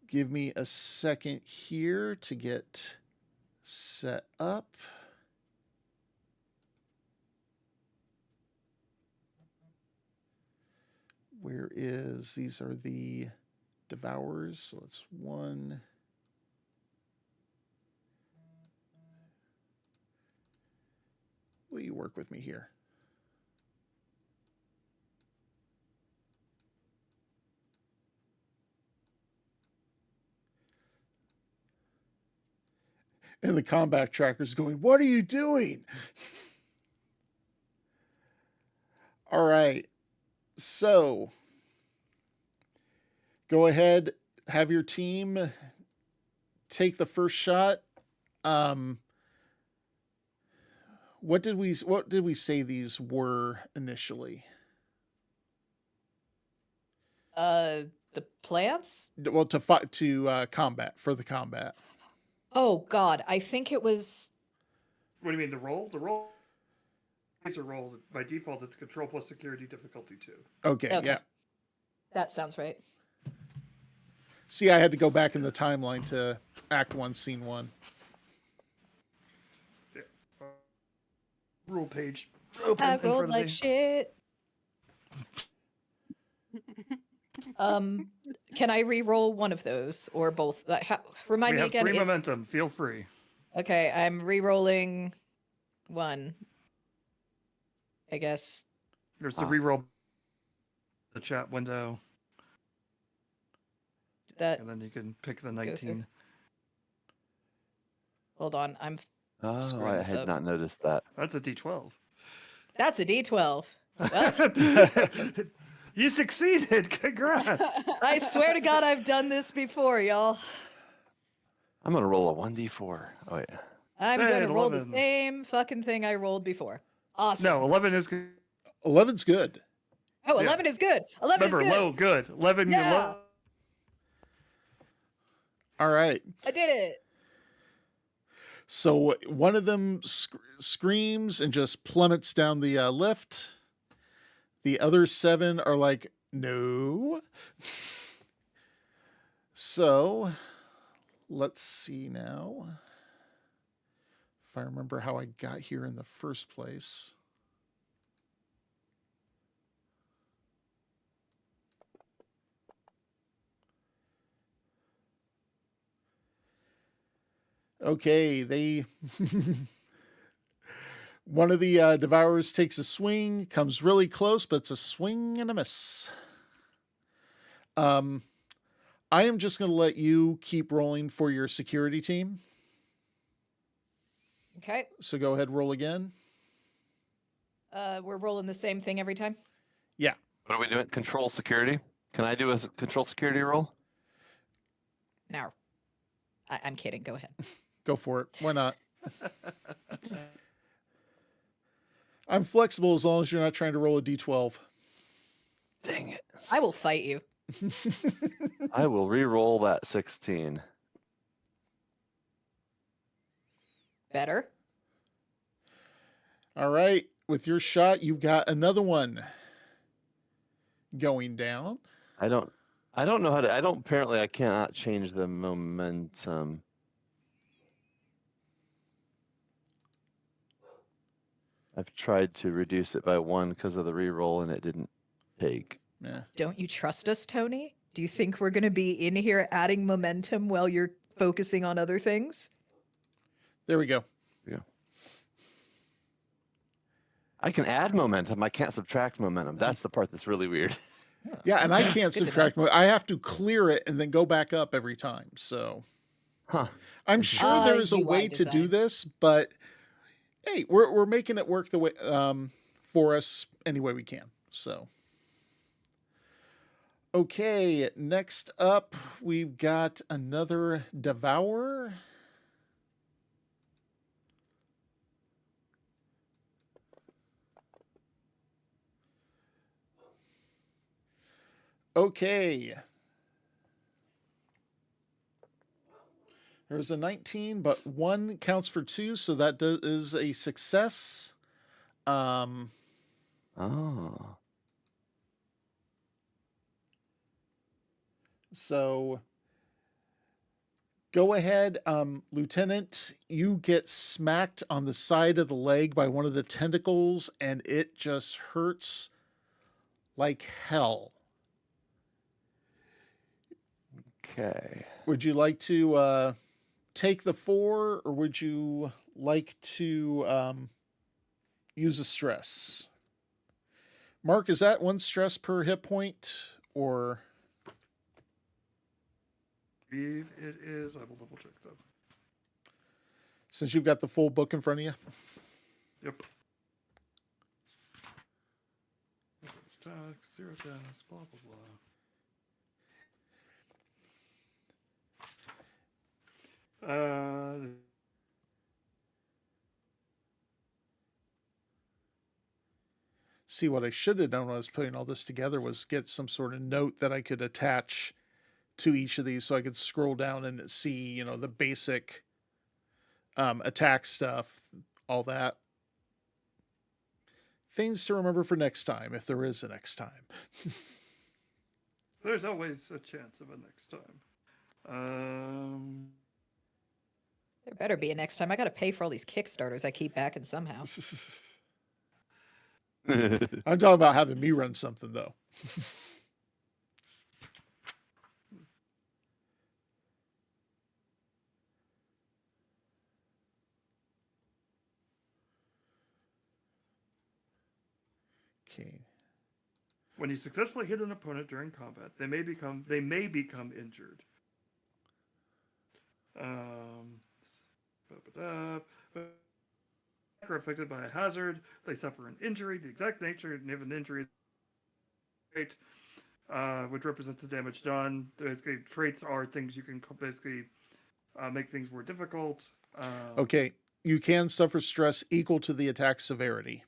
Give me a second here to get set up. Where is, these are the devourers. So it's 1. Will you work with me here? And the combat tracker's going, "What are you doing?" All right. So go ahead, have your team take the first shot. What did we say these were initially? The plants? Well, to combat, for the combat. Oh God, I think it was. What do you mean, the roll? The roll is a roll. By default, it's control plus security difficulty 2. Okay, yeah. That sounds right. See, I had to go back in the timeline to Act 1, Scene 1. Yeah. Rule page open I in front rolled of like me. shit. Can I re-roll one of those or both? Remind We me have again. 3 momentum. Feel free. Okay, I'm re-rolling 1. I guess. There's the reroll the chat window, That. and then you can pick the through. 19. Hold on, I'm. Oh, screwing I this had up. not noticed that. That's a D12. That's a D12. Well, You succeeded. Congrats. I swear to God, I've done this before, y'all. I'm gonna roll a 1d4. Oh yeah. I'm Hey, gonna roll the 11. same fucking thing I rolled before. Awesome. No, 11 is good. 11's good. Oh, Yeah. 11 is good. 11 Remember, is good. low, good. 11, you're Yeah. low. All right. I did it. So one of them screams and just plummets down the lift. The other 7 are like, "No." So let's see now. If I remember how I got here in the first place. Okay, they one of the devourers takes a swing, comes really close, but it's a swing and a miss. I am just going to let you keep rolling for your security team. Okay. So go ahead, roll again. We're rolling the same thing every time. Yeah. What are we doing? Control security? Can I do a control security roll? No. I'm kidding. Go ahead. Go for it. Why not? I'm flexible as long as you're not trying to roll a d12. Dang it. I will fight you. I will re-roll that 16. Better. All right. With your shot, you've got another one going down. I don't know how to, apparently I cannot change the momentum. I've tried to reduce it by 1 because of the re-roll and it didn't take. Yeah. Don't you trust us, Tony? Do you think we're going to be in here adding momentum while you're focusing on other things? There we go. Yeah. I can add momentum. I can't subtract momentum. That's the part that's really weird. Yeah, and I Okay, can't good to know. subtract. I have to clear it and then go back up every time. So Huh. I'm sure there is a UI way to do design. this, but hey, we're making it work the way for us any way we can. So okay, next up we've got another Devourer. Okay. There's a 19, but 1 counts for 2, so that is a success. Oh. So go ahead, Lieutenant. You get smacked on the side of the leg by one of the tentacles, and it just hurts like hell. Okay. Would you like to take the 4, or would you like to use a stress? Mark, is that 1 stress per hit point, or? Believe it is. I will double check that. Since you've got the full book in front of you? Yep. Zero deaths, blah blah blah. See, what I should have done when I was putting all this together was get some sort of note that I could attach to each of these so I could scroll down and see, the basic attack stuff, all that. Things to remember for next time, if there is a next time. There's always a chance of a next time. There better be a next time. I got to pay for all these Kickstarters I keep backing somehow. I'm talking about having me run something, though. Okay. When you successfully hit an opponent during combat, they may become injured. Are affected by a hazard, they suffer an injury. The exact nature of an injury is which represents the damage done. Basically, traits are things you can basically make things more difficult. Okay, you can suffer stress equal to the attack severity.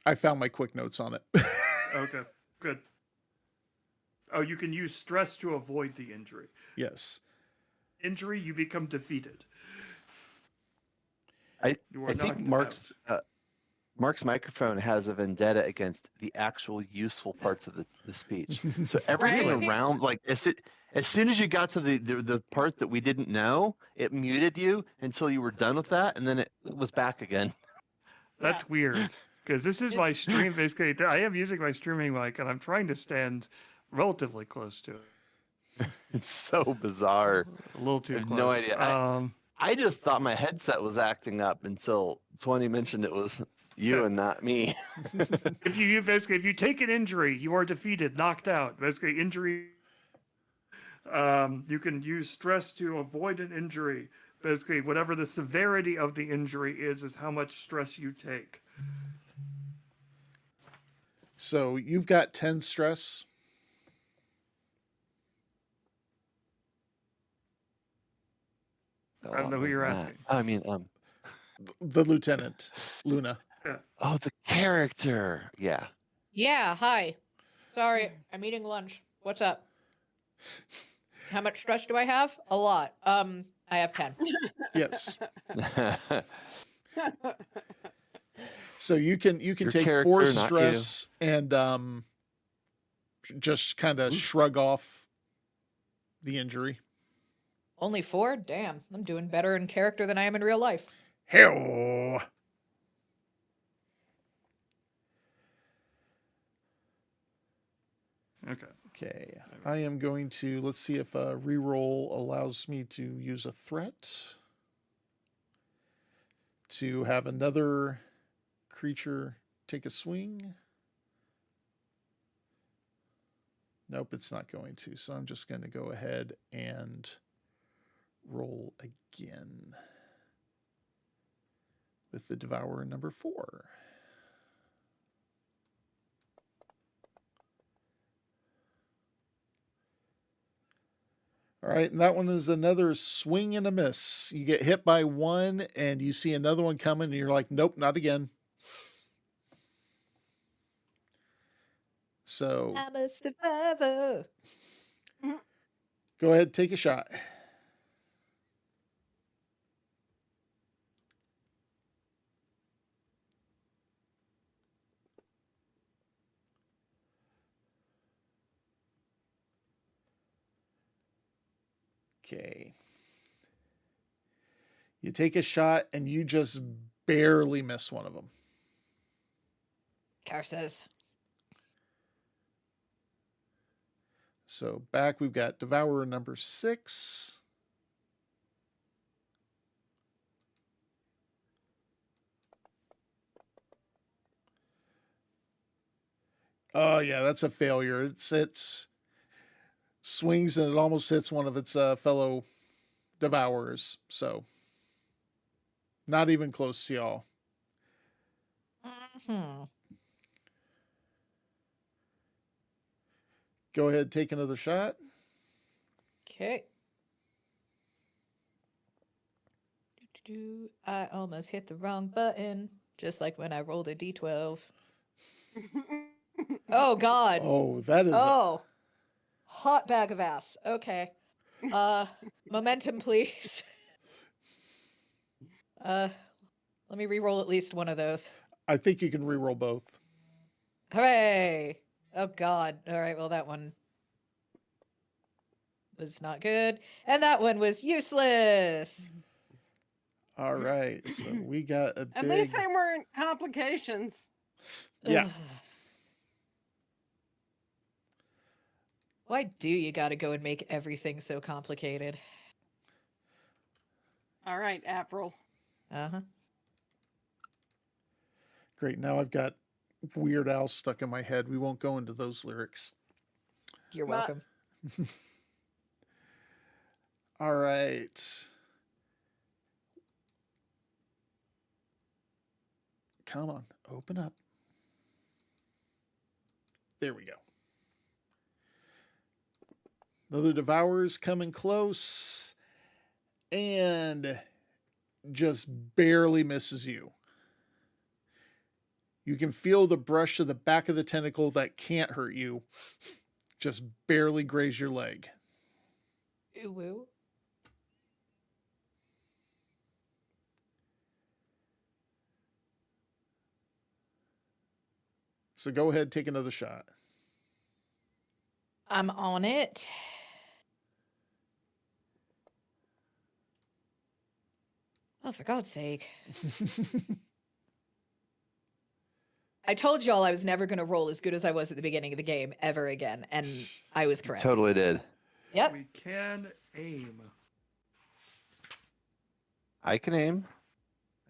I found my quick notes on it. Okay, good. Oh, you can use stress to avoid the injury. Yes. Injury, you become defeated. I You are think knocked Mark's microphone has a vendetta against the actual useful parts of the speech. So everything Right. around, like as soon as you got to the part that we didn't know, it muted you until you were done with that, and then it was back again. That's weird, because this is my stream. Basically, I am using my streaming mic, and I'm trying to stand relatively close to it. It's so bizarre. A little too I have close. no idea. I just thought my headset was acting up until 20 mentioned it was you Okay. and not me. If you take an injury, you are defeated, knocked out. Basically, injury. You can use stress to avoid an injury. Basically, whatever the severity of the injury is how much stress you take. So you've got 10 stress. I don't know who you're asking. I mean, The lieutenant, Luna. Yeah. oh, the character. Yeah. Yeah, hi. Sorry, I'm eating lunch. What's up? How much stress do I have? A lot. I have 10. Yes. So you can Your take character, 4 not you. stress and just kind of shrug off the injury. Only 4? Damn, I'm doing better in character than I am in real life. Hell. Okay. Okay. I am going to, let's see if a reroll allows me to use a threat to have another creature take a swing. Nope, it's not going to. So I'm just going to go ahead and roll again with the Devourer number 4. All right, and that one is another swing and a miss. You get hit by one, and you see another one coming, and you're like, nope, not again. So I'm a survivor. go ahead, take a shot. Okay. You take a shot, and you just barely miss one of them. Curses. So back, we've got Devourer number 6. Oh yeah, that's a failure. It's swings and it almost hits one of its fellow devourers. So not even close to y'all. Hmm. Go ahead, take another shot. Okay. I almost hit the wrong button, just like when I rolled a d12. Oh God. Oh, that is Oh, hot bag of ass. Okay. Momentum, please. Let me re-roll at least one of those. I think you can reroll both. Hooray! Oh God. All right. Well, that one was not good, and that one was useless. All right, so we got a At big. least they weren't complications. Yeah. Ugh. Why do you gotta go and make everything so complicated? All right, Avril. Uh-huh. Great. Now I've got Weird Al stuck in my head. We won't go into those lyrics. You're Ma- welcome. All right. Come on, open up. There we go. Another Devourer's coming close and just barely misses you. You can feel the brush to the back of the tentacle that can't hurt you. Just barely graze your leg. Ooh, woo. So go ahead, take another shot. I'm on it. Oh, for God's sake. I told y'all I was never going to roll as good as I was at the beginning of the game ever again, and I was correct. Totally did. Yep. We can aim. I can aim.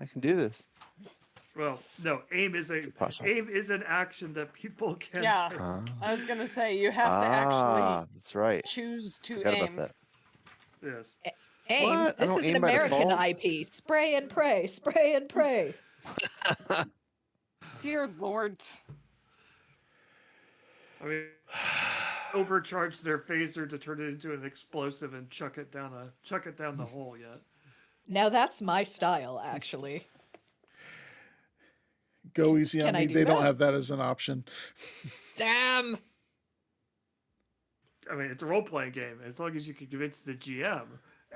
I can do this. Well, no, aim is Possible. an action that people can Yeah. take. I was gonna say you have to actually That's right. choose to Forgot about aim. that. Yes. Aim. What? I This don't is an aim by American default? IP. Spray and pray. Spray and pray. Dear Lord. I mean, overcharge their phaser to turn it into an explosive and chuck it down the hole yet. Now that's my style, actually. Go easy on Can I me. do They don't that? have that as an option. Damn. I mean, it's a role-playing game. As long as you can convince the GM,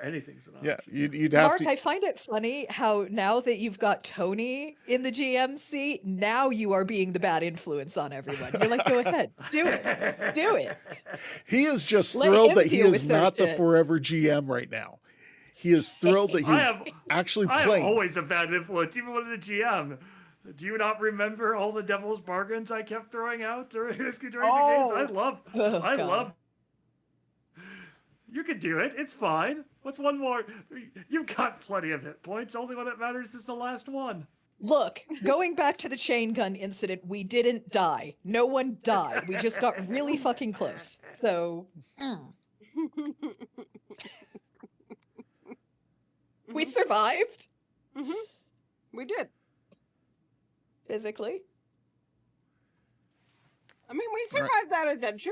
anything's an option. Yeah, you'd have Mark, to. I find it funny how now that you've got Tony in the GM seat, now you are being the bad influence on everyone. You're like, go ahead, do it, do it. He is just Let thrilled him that he deal is with their not the shit. forever GM right now. He is thrilled that he's actually I am playing. always a bad influence, even when the GM. Do you not remember all the devil's bargains I kept throwing out during the games? I love. Oh, I God. love. You can do it. It's fine. What's one more? You've got plenty of hit points. Only one that matters is the last one. Look, going back to the chain gun incident, we didn't die. No one died. We just got really fucking close. So, we survived We did. physically. I mean, we survived that adventure.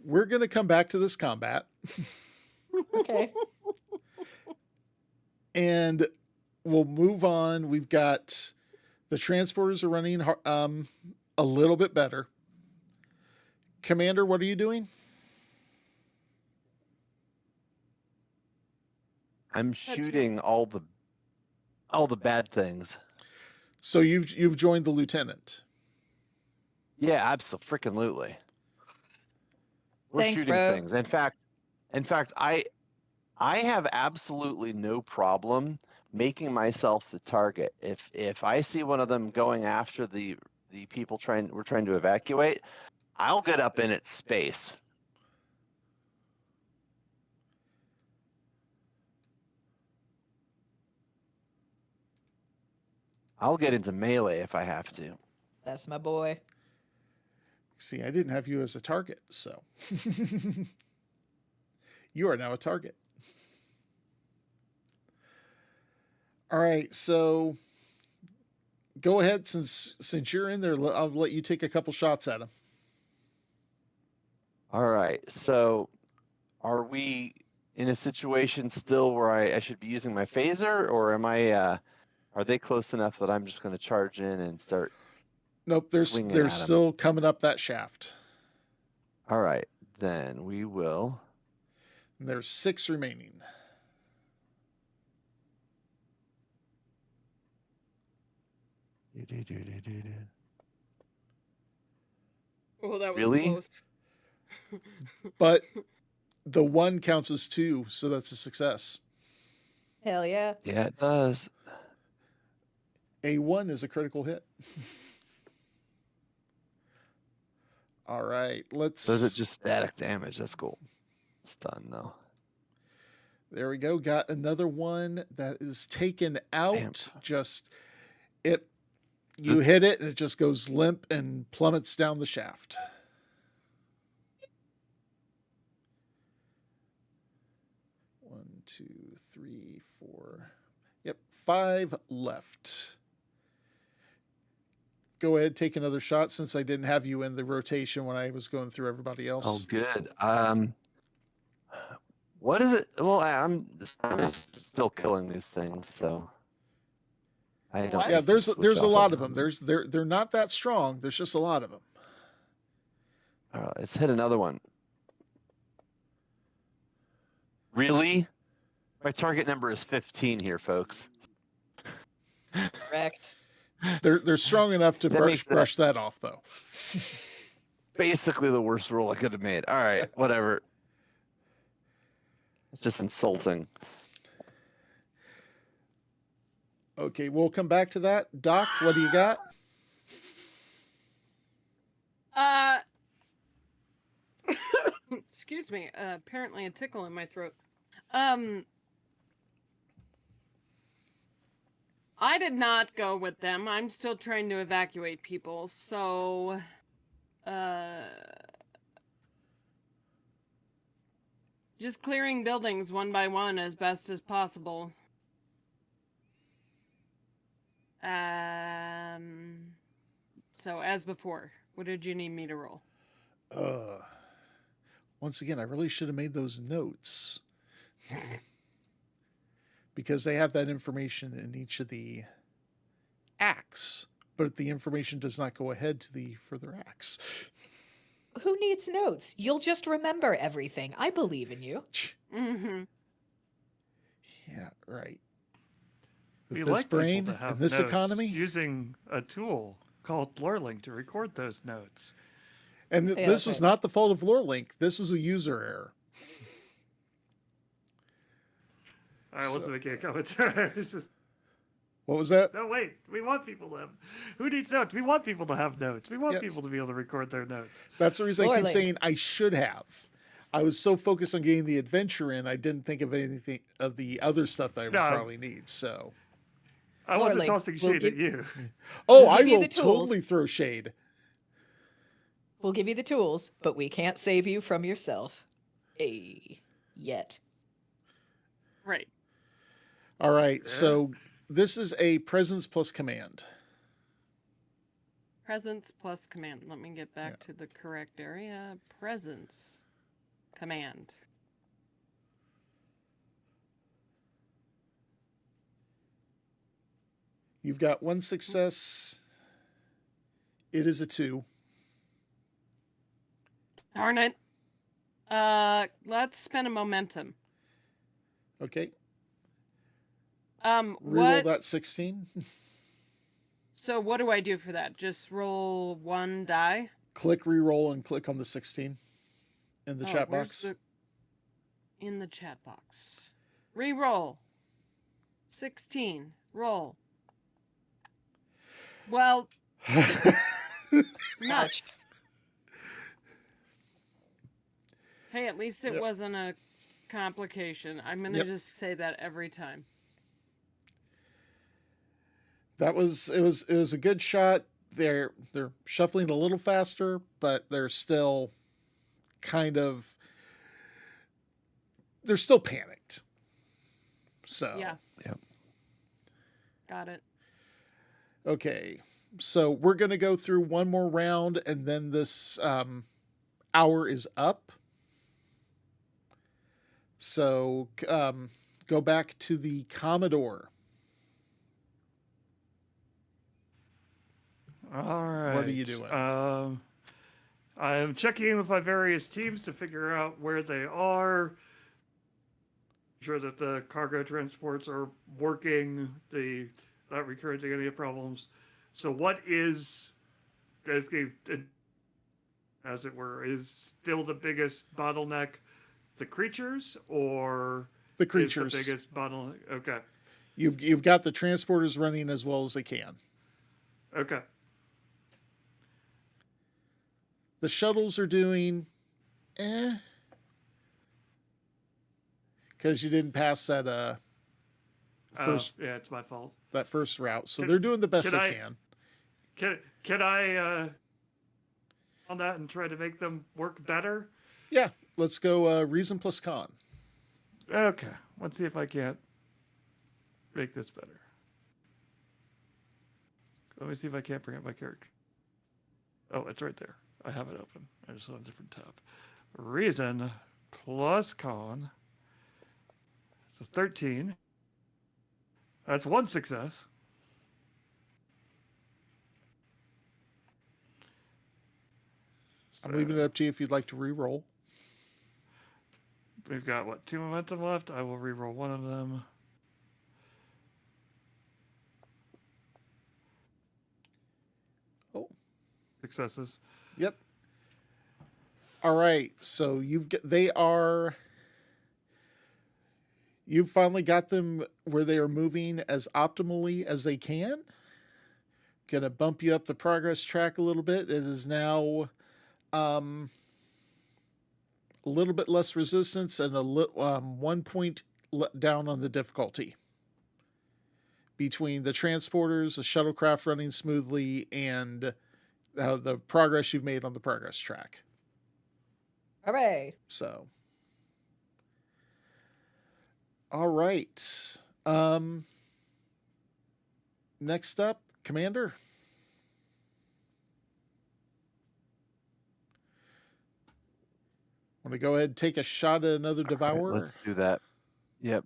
We're going to come back to this combat. Okay. And we'll move on. We've got the transporters are running a little bit better. Commander, what are you doing? I'm shooting all the bad things. So you've joined the lieutenant. Yeah, absolutely. We're Thanks, shooting bro. things. In fact, I have absolutely no problem making myself the target. If I see one of them going after the people we're trying to evacuate, I'll get up in its space. I'll get into melee if I have to. That's my boy. See, I didn't have you as a target, so you are now a target. All right, so go ahead since you're in there. I'll let you take a couple shots at him. All right. So, are we in a situation still where I should be using my phaser, or am I? Are they close enough that I'm just going to charge in and start? Nope, swinging they're at 'em? still coming up that shaft. All right, then we will. And there's 6 remaining. Oh, that was Really? close. But the 1 counts as 2, so that's a success. Hell yeah. Yeah, it does. A 1 is a critical hit. All right, let's. Does it just static damage? That's cool. It's done though. There we go. Got another one that is taken out. Damn. Just it. You hit it and it just goes limp and plummets down the shaft. One, 2, 3, 4. Yep, 5 left. Go ahead, take another shot since I didn't have you in the rotation when I was going through everybody else. Oh, good. What is it? Well, I'm still killing these things, so I don't. What? Yeah, need to there's switch a off lot of them. They're not that strong. There's just a lot of them. All right, let's hit another one. Really? My target number is 15 here, folks. Correct. They're strong enough to That makes brush that off though. Basically the worst roll I could have made. All right, whatever. It's just insulting. Okay, we'll come back to that. Doc, what do you got? Excuse me. Apparently a tickle in my throat. I did not go with them. I'm still trying to evacuate people, so just clearing buildings one by one as best as possible. So as before, what did you need me to roll? Once again, I really should have made those notes. Because they have that information in each of the acts, but the information does not go ahead to the further acts. Who needs notes? You'll just remember everything. I believe in you. Mm-hmm. Yeah, right. With We this like brain people to have and this notes economy, using a tool called Lorelink to record those notes. and Yeah, this that's was right. not the fault of Lorelink. This was a user error. All right, let's So- make a commentary. This is- What was that? No, wait. We want people to have. Who needs notes? We want people to have notes. We want Yes. people to be able to record their notes. That's the reason I keep Lorelink. saying I should have. I was so focused on getting the adventure in, I didn't think of anything of the other stuff that I would No. probably need. So, I wasn't Lorelink, tossing we'll shade give- at you. oh, We'll I give you will the tools. totally throw shade. We'll give you the tools, but we can't save you from yourself. Yet. Right. All right, Yeah. so this is a presence plus command. Presence plus command. Let me get back to the correct area. Presence. Command. You've got one success. It is a 2. Darn it. Let's spend a momentum. Okay. What? Reroll that 16. So what do I do for that? Just roll one die? Click reroll and click on the 16 in the Oh, chat where's box. In the chat box. Reroll. 16. Roll. Well, nuts. Hey, at least it Yep. wasn't a complication. I'm gonna Yep. just say that every time. It was a good shot. They're shuffling a little faster, but they're still they're still panicked. So Yeah. Yep. Got it. okay. So we're gonna go through one more round and then this hour is up. So go back to the Commodore. All right. What are you doing? I'm checking in with my various teams to figure out where they are. Sure that the cargo transports are working. Not recurring any problems. So, what is, as it were, is still the biggest bottleneck? The creatures, or The is creatures. the biggest bottleneck? Okay. You've got the transporters running as well as they can. Okay. The shuttles are doing because you didn't pass that first Yeah, it's my fault. route. So Can- they're doing the best can they I- can. Can I on that and try to make them work better? Yeah, let's go reason plus con. Okay, let's see if I can't make this better. Let me see if I can't bring up my character. Oh, it's right there. I have it open. I just on a different tab. Reason plus con. So 13. That's one success. I'm leaving it up to you if you'd like to re-roll. We've got, what, 2 momentum left? I will re-roll one of them. Oh, Successes. yep. All right, so you've finally got them where they are moving as optimally as they can. Gonna bump you up the progress track a little bit. It is now a little bit less resistance and 1 point down on the difficulty between the transporters, the shuttlecraft running smoothly, and the progress you've made on the progress track. Hooray. So, all right. Next up, Commander. Want to go ahead and take a shot at another Devourer? Let's do that. Yep.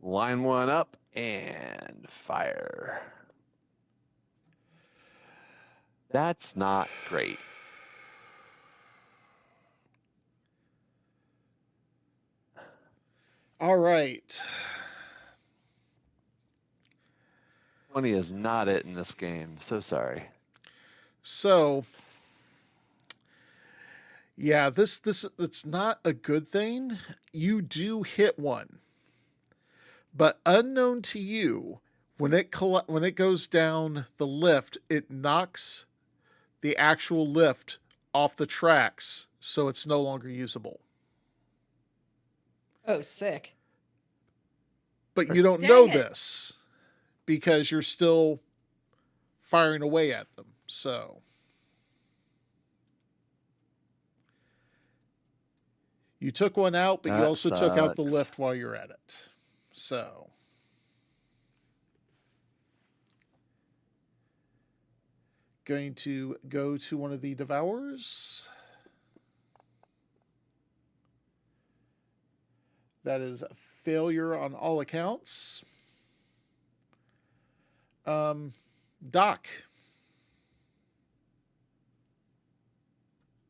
Line one up and fire. That's not great. All right. 20 is not it in this game. So sorry. So, yeah, this it's not a good thing. You do hit one, but unknown to you, when it goes down the lift, it knocks the actual lift off the tracks, so it's no longer usable. Oh, sick. But you don't Dang know it. this because you're still firing away at them. So you took one out, but you That also took out the sucks. lift while you're at it. So going to go to one of the Devourers. That is a failure on all accounts. Doc.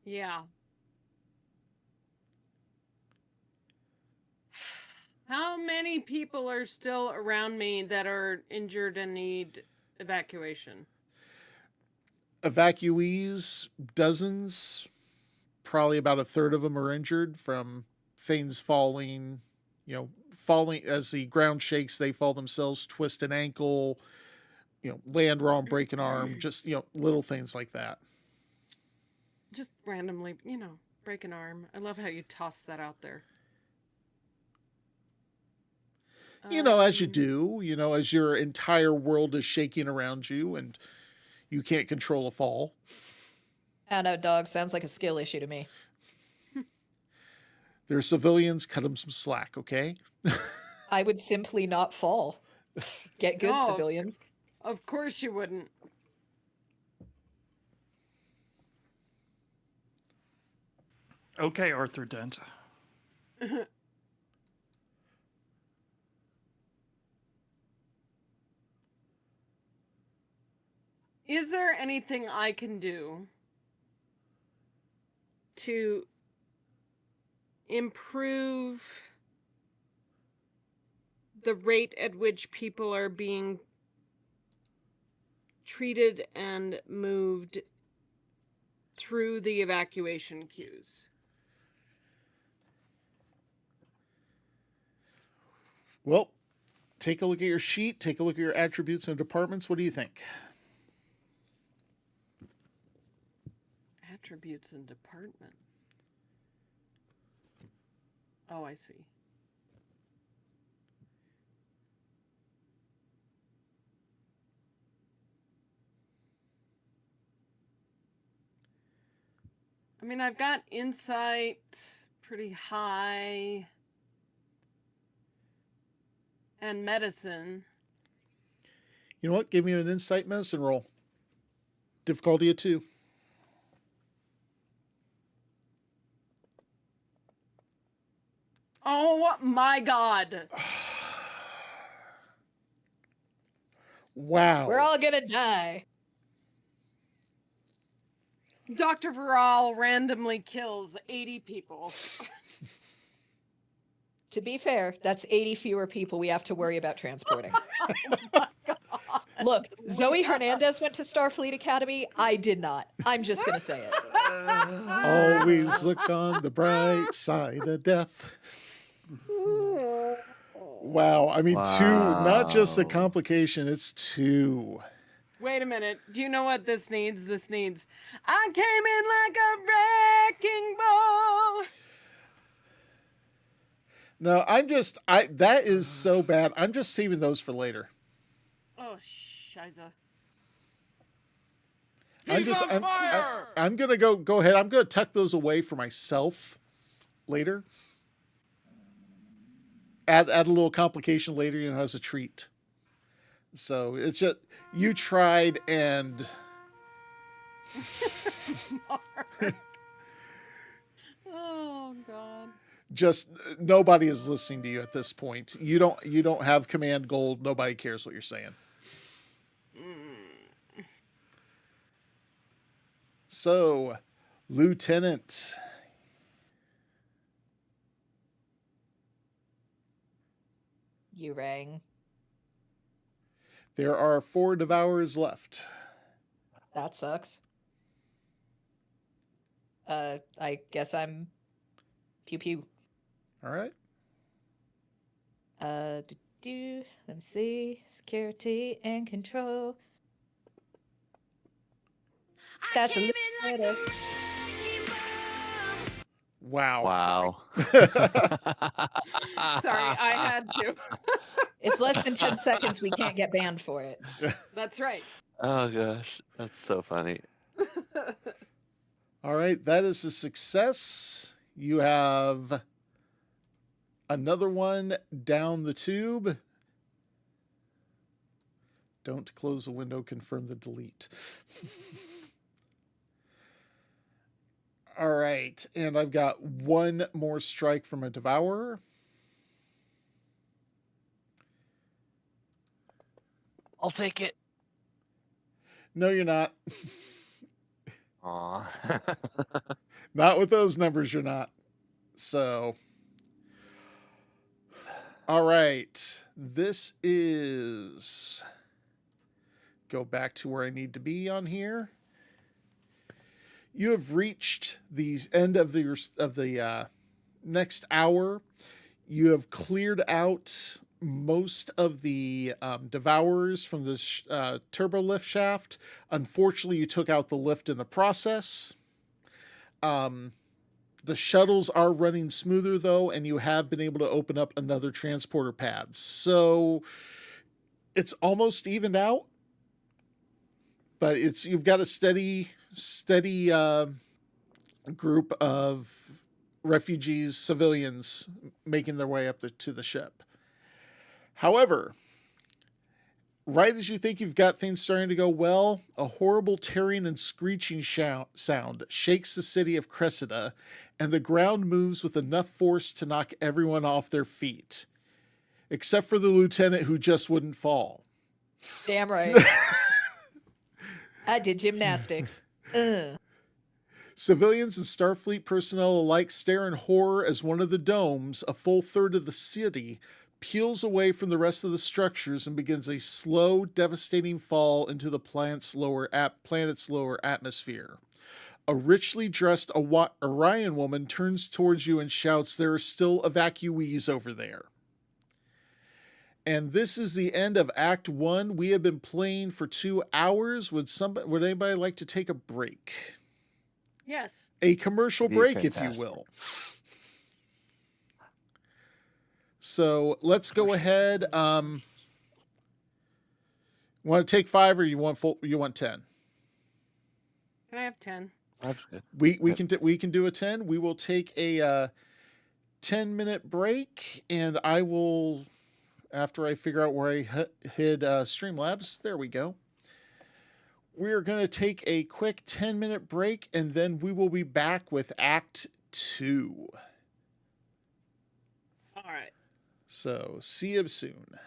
Yeah. How many people are still around me that are injured and need evacuation? Evacuees, dozens. Probably about a third of them are injured from things falling. Falling as the ground shakes, they fall themselves, twist an ankle, land wrong, break an arm, just, little things like that. Just randomly, break an arm. I love how you toss that out there. As you do, as your entire world is shaking around you and you can't control a fall. I don't know, dog. Sounds like a skill issue to me. They're civilians, cut them some slack, okay? I would simply not fall. Get good, No. civilians. Of course you wouldn't. Okay, Arthur Dent. Is there anything I can do to improve the rate at which people are being treated and moved through the evacuation queues? Well, take a look at your sheet, take a look at your attributes and departments. What do you think? Attributes and department. Oh, I see. I mean, I've got insight pretty high and medicine. You know what? Give me an insight medicine roll. Difficulty of 2. Oh my God. Wow. We're all gonna die. Dr. Viral randomly kills 80 people. To be fair, that's 80 fewer people we have to worry about transporting. Look, Zoe Hernandez went to Starfleet Academy. I did not. I'm just gonna say it. Always look on the bright side of death. Wow. I mean, 2, not just a Wow. complication, it's 2. Wait a minute. Do you know what this needs? This needs, I came in like a wrecking ball. No, that is so bad. I'm just saving those for later. Shiza. I'm gonna go ahead. I'm gonna tuck those away for myself later. Add a little complication later, as a treat. So it's just you tried and Oh God. just nobody is listening to you at this point. You don't have command gold. Nobody cares what you're saying. So, Lieutenant, You rang. there are 4 devourers left. That sucks. I guess I'm pew pew. All right. Let me see. Security and control. That's a little. Wow. Wow. Sorry, I had to. It's less than 10 seconds. We can't get banned for it. That's right. Oh gosh, that's so funny. All right, that is a success. You have another one down the tube. Don't close the window, confirm the delete. All right, and I've got one more strike from a devourer. I'll take it. No, you're not. Aw. Not with those numbers, you're not. So, all right. This is... Go back to where I need to be on here. You have reached the end of the next hour. You have cleared out most of the devourers from the turbo lift shaft. Unfortunately, you took out the lift in the process. The shuttles are running smoother, though, and you have been able to open up another transporter pad. So it's almost evened out, but you've got a steady group of refugees, civilians making their way up to the ship. However, right as you think you've got things starting to go well, a horrible tearing and screeching sound shakes the city of Cressida, and the ground moves with enough force to knock everyone off their feet. Except for the lieutenant who just wouldn't fall. Damn right. I did gymnastics. Ugh. Civilians and Starfleet personnel alike stare in horror as one of the domes, a full third of the city, peels away from the rest of the structures and begins a slow, devastating fall into the planet's lower atmosphere. A richly dressed Orion woman turns towards you and shouts, "There are still evacuees over there." And this is the end of Act 1. We have been playing for 2 hours. Would anybody like to take a break? Yes. A commercial Be break, fantastic. if you will. So let's go ahead. Want to take 5 or you want 10? Can I have 10? That's good. We Yep. can do a 10. We will take a 10-minute break, and I will, after I figure out where I hid Streamlabs. There we go. We're going to take a quick 10-minute break, and then we will be back with Act 2. All right. So, see you soon.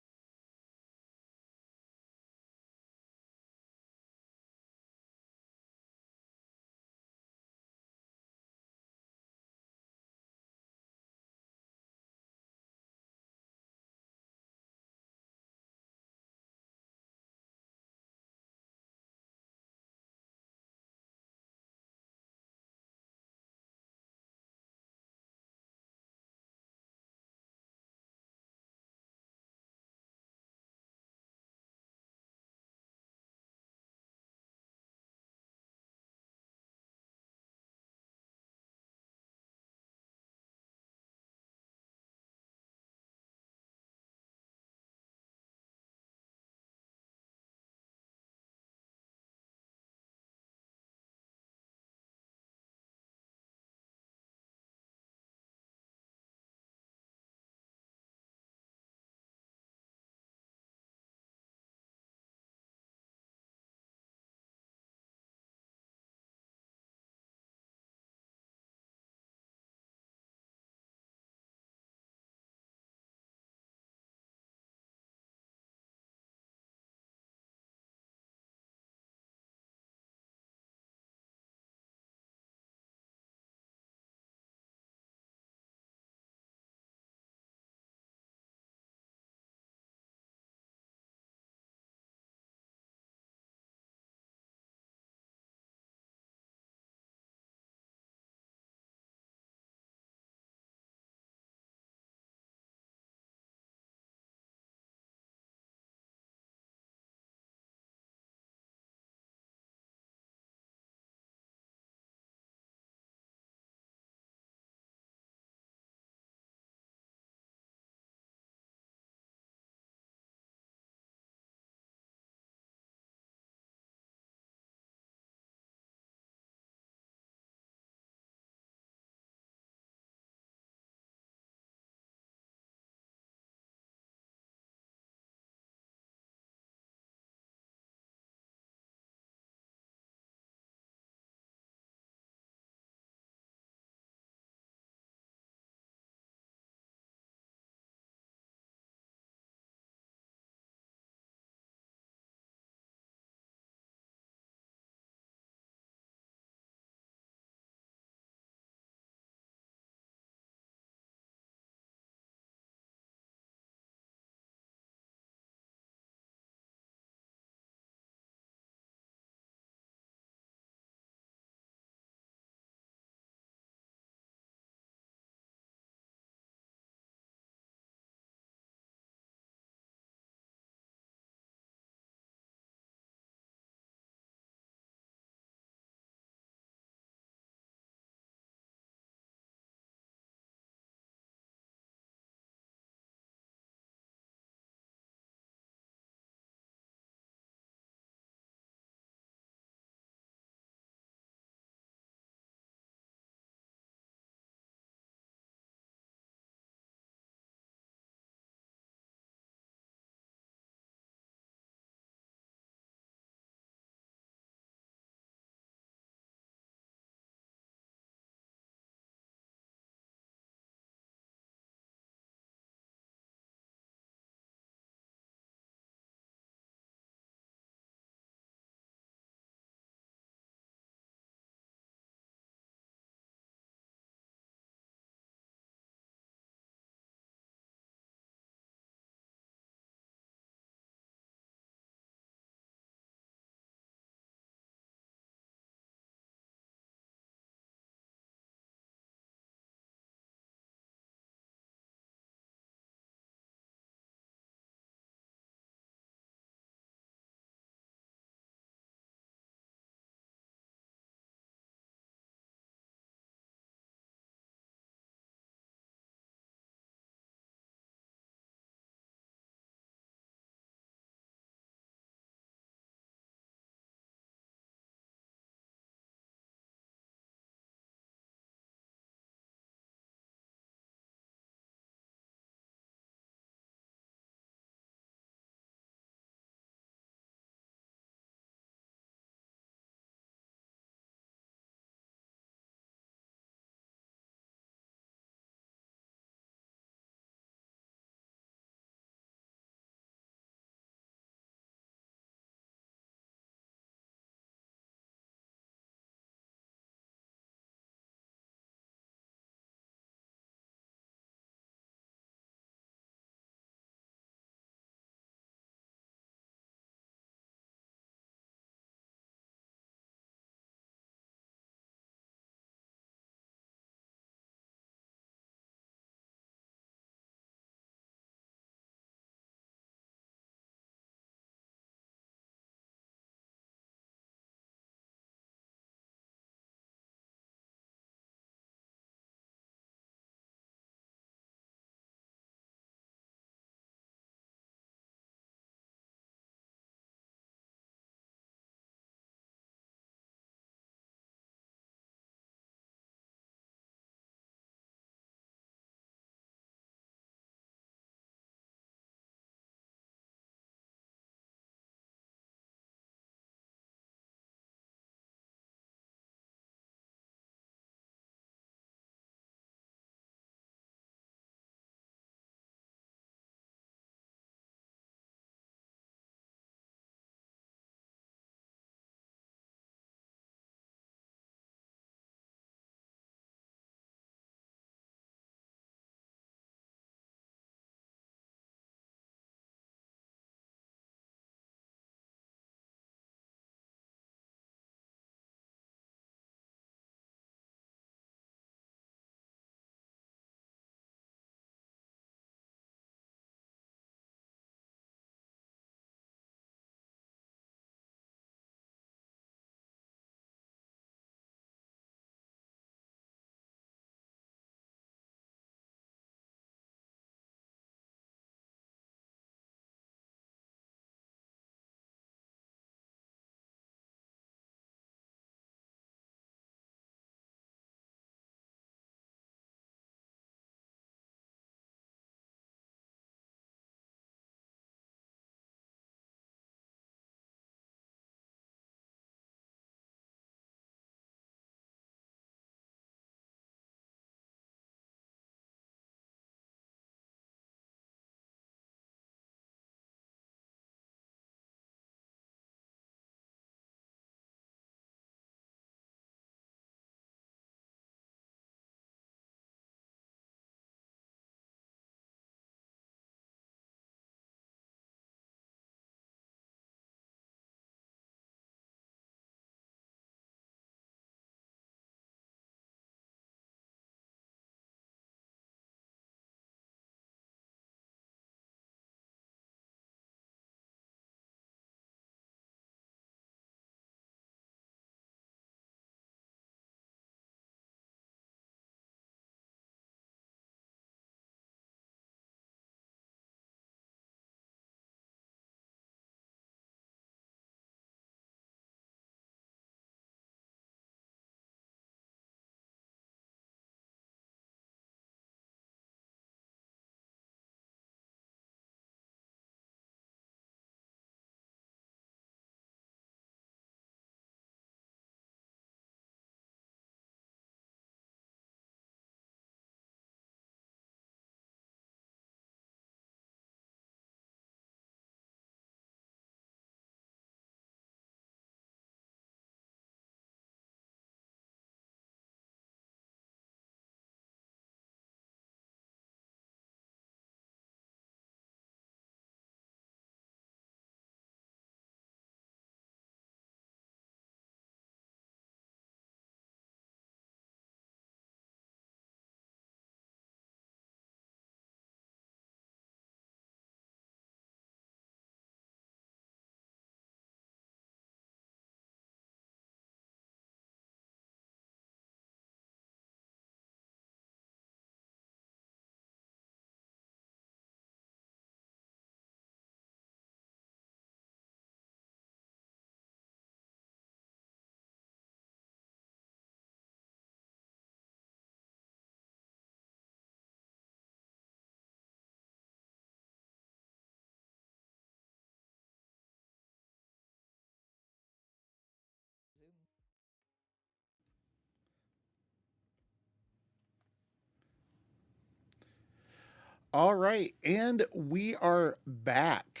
All right, and we are back.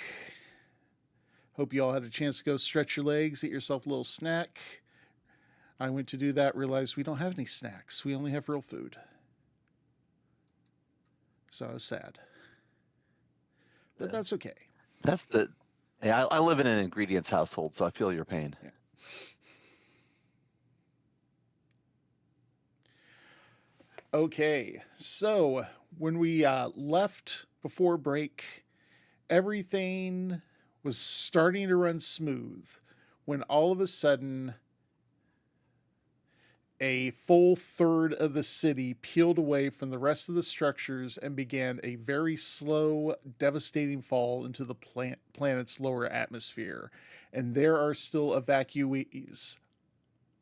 Hope you all had a chance to go stretch your legs, get yourself a little snack. I went to do that, realized we don't have any snacks. We only have real food. So I was sad. But that's okay. That's the. Hey, I live in an ingredients household, so I feel your pain. Yeah. Okay, so when we left before break, everything was starting to run smooth when all of a sudden a full third of the city peeled away from the rest of the structures and began a very slow, devastating fall into the planet's lower atmosphere. And there are still evacuees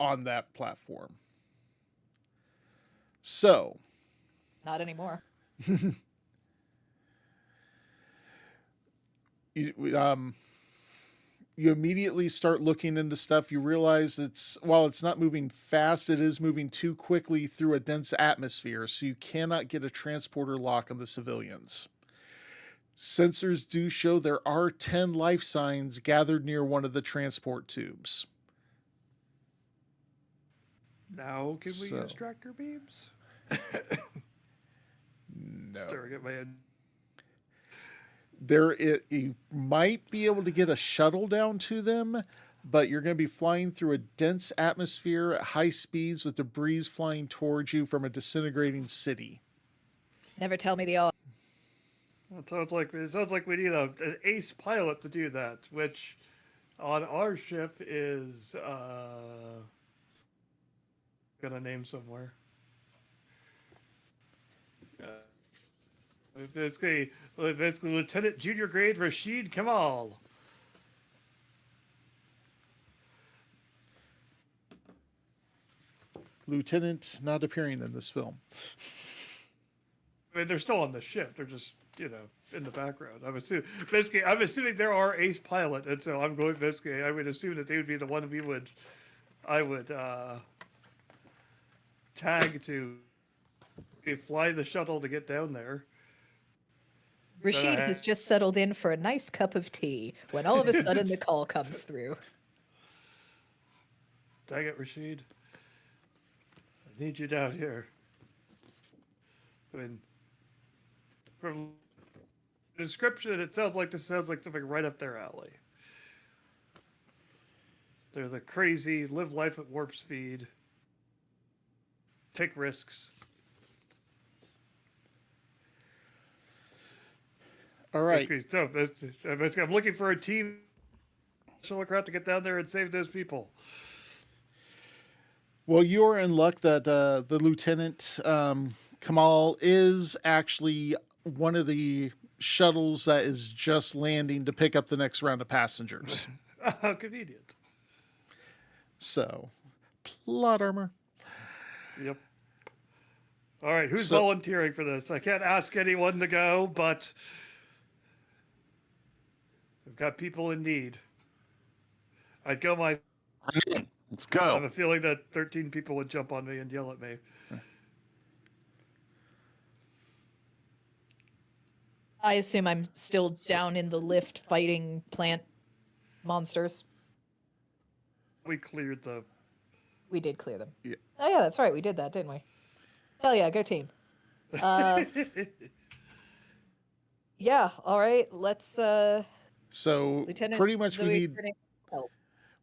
on that platform. So, Not anymore. you immediately start looking into stuff. You realize while it's not moving fast, it is moving too quickly through a dense atmosphere, so you cannot get a transporter lock on the civilians. Sensors do show there are 10 life signs gathered near one of the transport tubes. Now can we So. use tractor beams? No. Staring at my head. You might be able to get a shuttle down to them, but you're going to be flying through a dense atmosphere at high speeds with debris flying towards you from a disintegrating city. Never tell me the all. It sounds like we need an ace pilot to do that, which on our ship is got a name somewhere. Basically, Lieutenant Junior Grade Rashid Kamal. Lieutenant not appearing in this film. I mean, they're still on the ship. They're just, in the background. I'm assuming there are ace pilot, and so I would assume that they would be the one I would tag to fly the shuttle to get down there. Rashid has just settled in for a nice cup of tea when all of a sudden the call comes through. Dang it, Rashid. I need you down here. I mean, from the description, it sounds like something right up their alley. There's a crazy live life at warp speed, take risks. All right. Basically, I'm looking for a team shuttlecraft to get down there and save those people. Well, you're in luck that the Lieutenant Kamal is actually one of the shuttles that is just landing to pick up the next round of passengers. How convenient. So, plot armor. Yep. All right, who's volunteering for this? I can't ask anyone to go, but I've got people in need. I'd go I'm in. Let's go. I have a feeling that 13 people would jump on me and yell at me. I assume I'm still down in the lift fighting plant monsters. We cleared the... We did clear them. Yeah. Oh yeah, that's right. We did that, didn't we? Hell yeah, go team. Yeah, all right. Let's So Lieutenant pretty much Zoe help.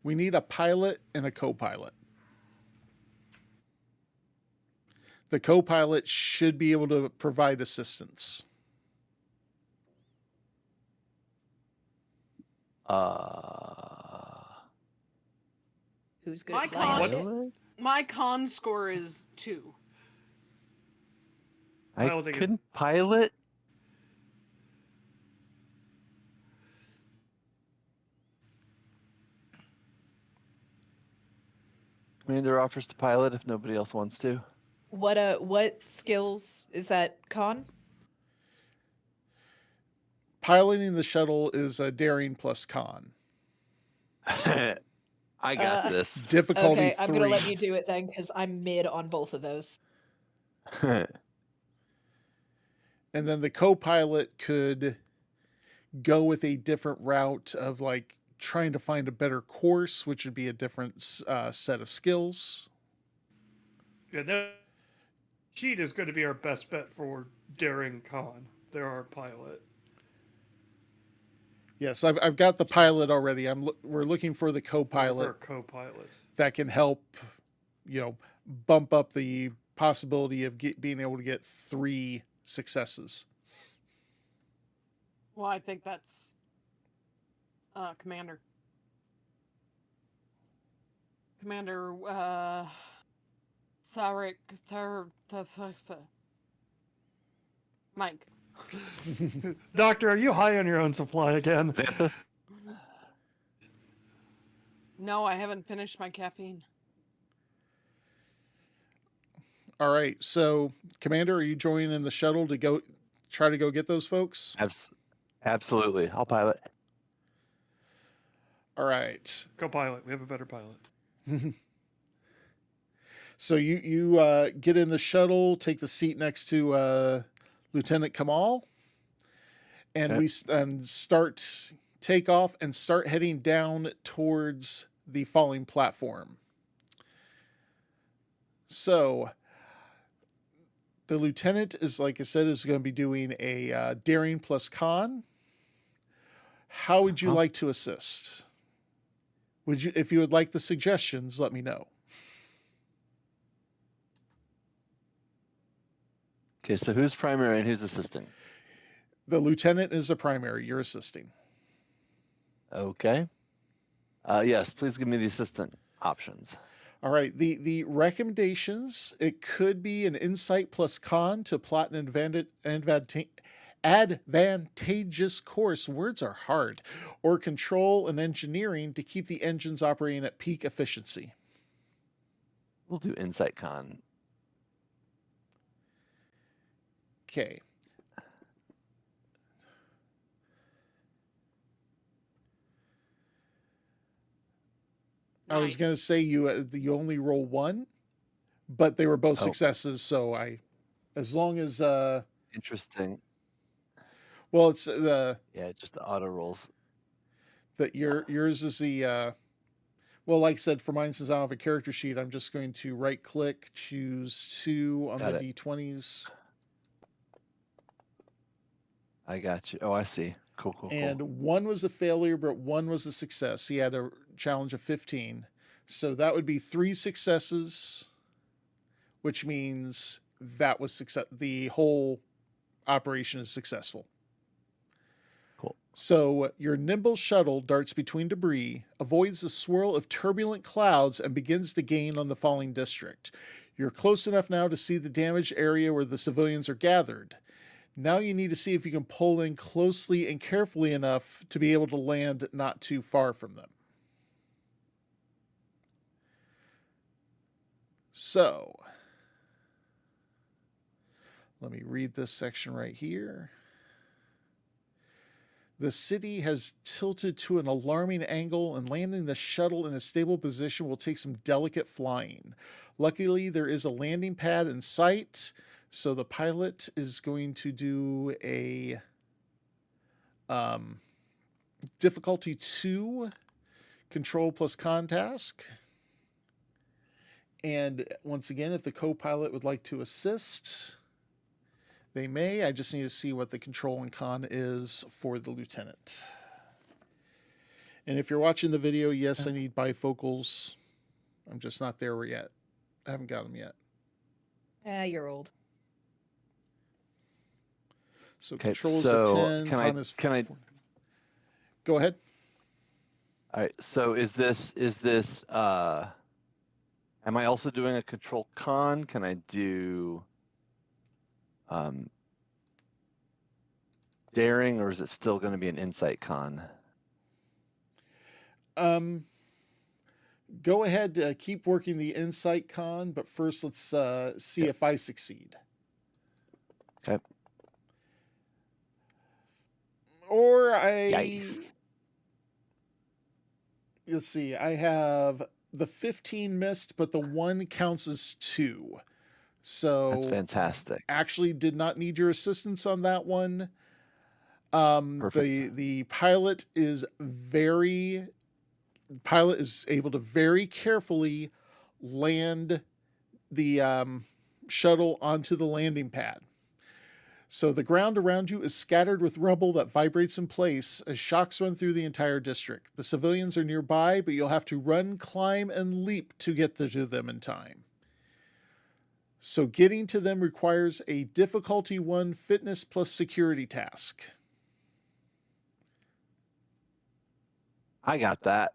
we need a pilot and a co-pilot. The co-pilot should be able to provide assistance. Who's good My at flying? con- My con score is 2. I don't think it- couldn't pilot. I mean, there are offers to pilot if nobody else wants to. What skills is that, Con? Piloting the shuttle is a daring plus con. I got this. Difficulty Okay, I'm 3. gonna let you do it then, because I'm mid on both of those. And And then the co-pilot could go with a different route of like trying to find a better course, which would be a different set of skills. Yeah, no, Sheet is going to be our best bet for Daring Khan. They're our pilot. Yes, I've got the pilot already. We're looking for the Our co-pilot co-pilot. that can help, bump up the possibility of being able to get 3 successes. Well, I think that's Commander. Commander Tharic Mike. Doctor, are you high on your own supply again? Xanthus? No, I haven't finished my caffeine. All right, so Commander, are you joining in the shuttle to go try to go get those folks? Absolutely. I'll pilot. All right. Co-pilot. We have a better pilot. So you get in the shuttle, take the seat next to Lieutenant Kamal, and Okay. start take off and start heading down towards the falling platform. So the lieutenant is, like I said, is going to be doing a daring plus con. How would you like to assist? If you would like the suggestions, let me know. Okay, so who's primary and who's assisting? The lieutenant is the primary. You're assisting. Okay. Yes, please give me the assistant options. All right. The recommendations, it could be an insight plus con to plot an advantageous course. Words are hard. Or control and engineering to keep the engines operating at peak efficiency. We'll do insight con. Okay. I was going to say you only roll 1, but they were both successes. So as long as Interesting. well, it's Yeah, just the auto rolls. that yours is the well, like I said, for mine, since I don't have a character sheet, I'm just going to right click, choose 2 on Got the it. D20s. I got you. Oh, I see. Cool. And 1 was a failure, but 1 was a success. He had a challenge of 15. So that would be 3 successes, which means that was success. The whole operation is successful. Cool. So your nimble shuttle darts between debris, avoids the swirl of turbulent clouds, and begins to gain on the falling district. You're close enough now to see the damaged area where the civilians are gathered. Now you need to see if you can pull in closely and carefully enough to be able to land not too far from them. So, let me read this section right here. The city has tilted to an alarming angle, and landing the shuttle in a stable position will take some delicate flying. Luckily, there is a landing pad in sight, so the pilot is going to do a difficulty 2 control plus con task. And once again, if the co-pilot would like to assist, they may. I just need to see what the control and con is for the lieutenant. And if you're watching the video, yes, I need bifocals. I'm just not there yet. I haven't got them yet. You're old. So Okay, control is so a 10. Con is can I? 4. Go ahead. All right. So is this? Am I also doing a control con? Can I do daring, or is it still going to be an insight con? Go ahead. Keep working the insight con, but first let's see if I succeed. Okay. Or Yikes. let's see, I have the 15 missed, but the 1 counts as 2. So That's fantastic. actually did not need your assistance on that one. Perfect. The pilot is able to very carefully land the shuttle onto the landing pad. So the ground around you is scattered with rubble that vibrates in place as shocks run through the entire district. The civilians are nearby, but you'll have to run, climb, and leap to get to them in time. So getting to them requires a difficulty 1 fitness plus security task. I got that.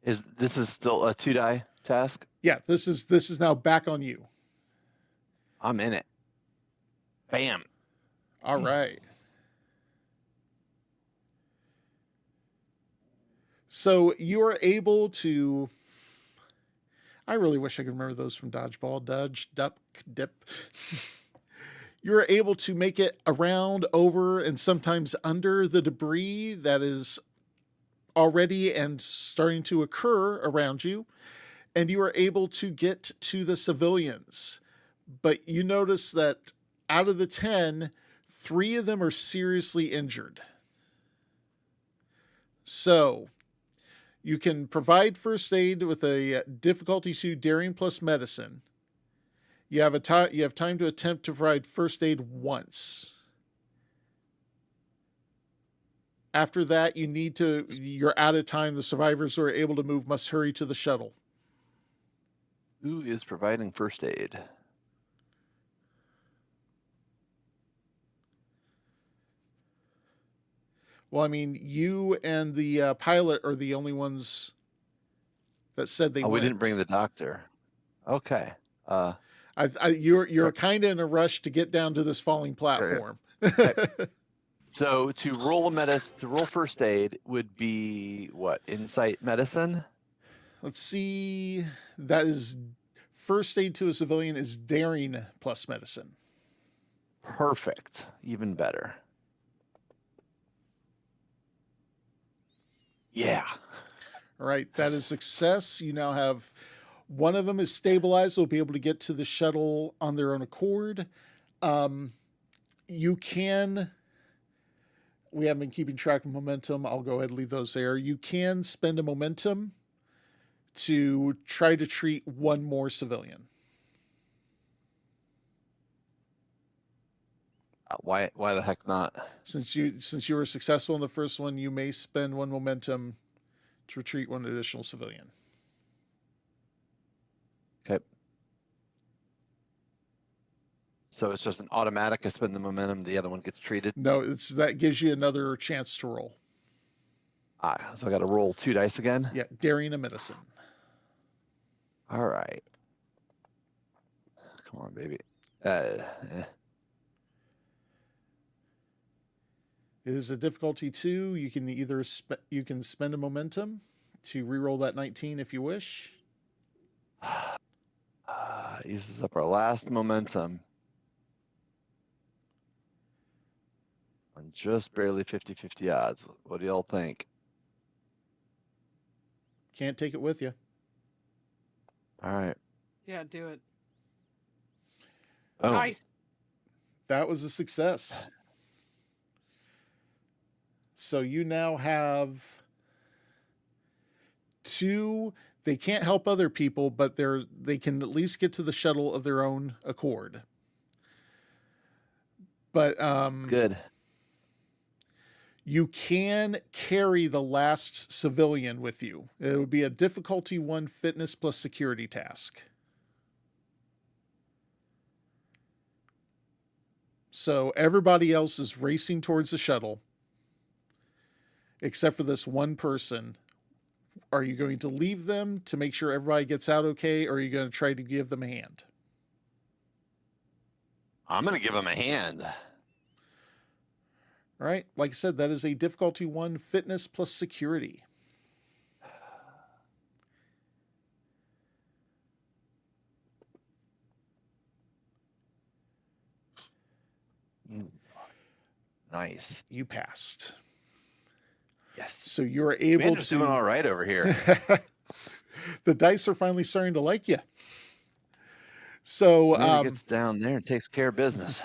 This is still a 2-die task? Yeah, this is now back on you. I'm in it. Bam. All right. So you are able to. I really wish I could remember those from Dodgeball. Dodge, duck, dip. You're able to make it around, over, and sometimes under the debris that is already and starting to occur around you. And you are able to get to the civilians. But you notice that out of the 10, 3 of them are seriously injured. So you can provide first aid with a difficulty 2 daring plus medicine. You have time to attempt to provide first aid once. After that, you're out of time. The survivors who are able to move must hurry to the shuttle. Who is providing first aid? Well, I mean, you and the pilot are the only ones that said they went. We didn't bring the doctor. Okay. You're kind of in a rush to get down to this falling platform. So to roll first aid would be what? Insight medicine? Let's see. That is first aid to a civilian is daring plus medicine. Perfect. Even better. Yeah. All right. That is success. You now have one of them is stabilized. They'll be able to get to the shuttle on their own accord. You can. We haven't been keeping track of momentum. I'll go ahead and leave those there. You can spend a momentum to try to treat one more civilian. Why the heck not? Since you were successful in the first one, you may spend one momentum to retreat one additional civilian. Okay. So it's just an automatic. I spend the momentum. The other one gets treated. No, that gives you another chance to roll. So I got to roll 2 dice again. Yeah, daring a medicine. All right. Come on, baby. It is a difficulty 2. You can either spend a momentum to reroll that 19 if you wish. Uses up our last momentum. On just barely 50-50 odds. What do y'all think? Can't take it with you. All right. Yeah, do it. Oh, Nice. That was a success. So you now have 2. They can't help other people, but they can at least get to the shuttle of their own accord. But good. You can carry the last civilian with you. It would be a difficulty 1 fitness plus security task. So everybody else is racing towards the shuttle, except for this one person. Are you going to leave them to make sure everybody gets out okay, or are you going to try to give them a hand? I'm going to give him a hand. All right. Like I said, that is a difficulty 1 fitness plus security. Nice. You passed. Yes. So you're able Amanda's to. doing all right over here. The dice are finally starting to like you. So Luna gets down there and takes care of business.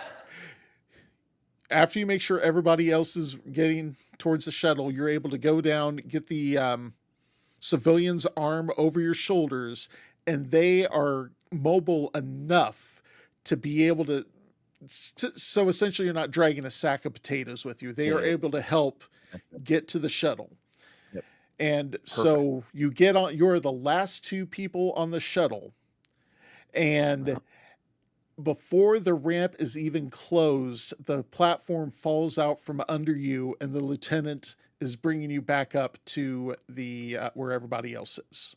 after you make sure everybody else is getting towards the shuttle, you're able to go down, get the civilian's arm over your shoulders, and they are mobile enough to be able to. So essentially, you're not dragging a sack of potatoes with you. They are Yeah. able to help get to the shuttle. Yep. And so you get on, you're the last two people on the shuttle. And before the ramp is even closed, the platform falls out from under you, and the lieutenant is bringing you back up to the where everybody else is.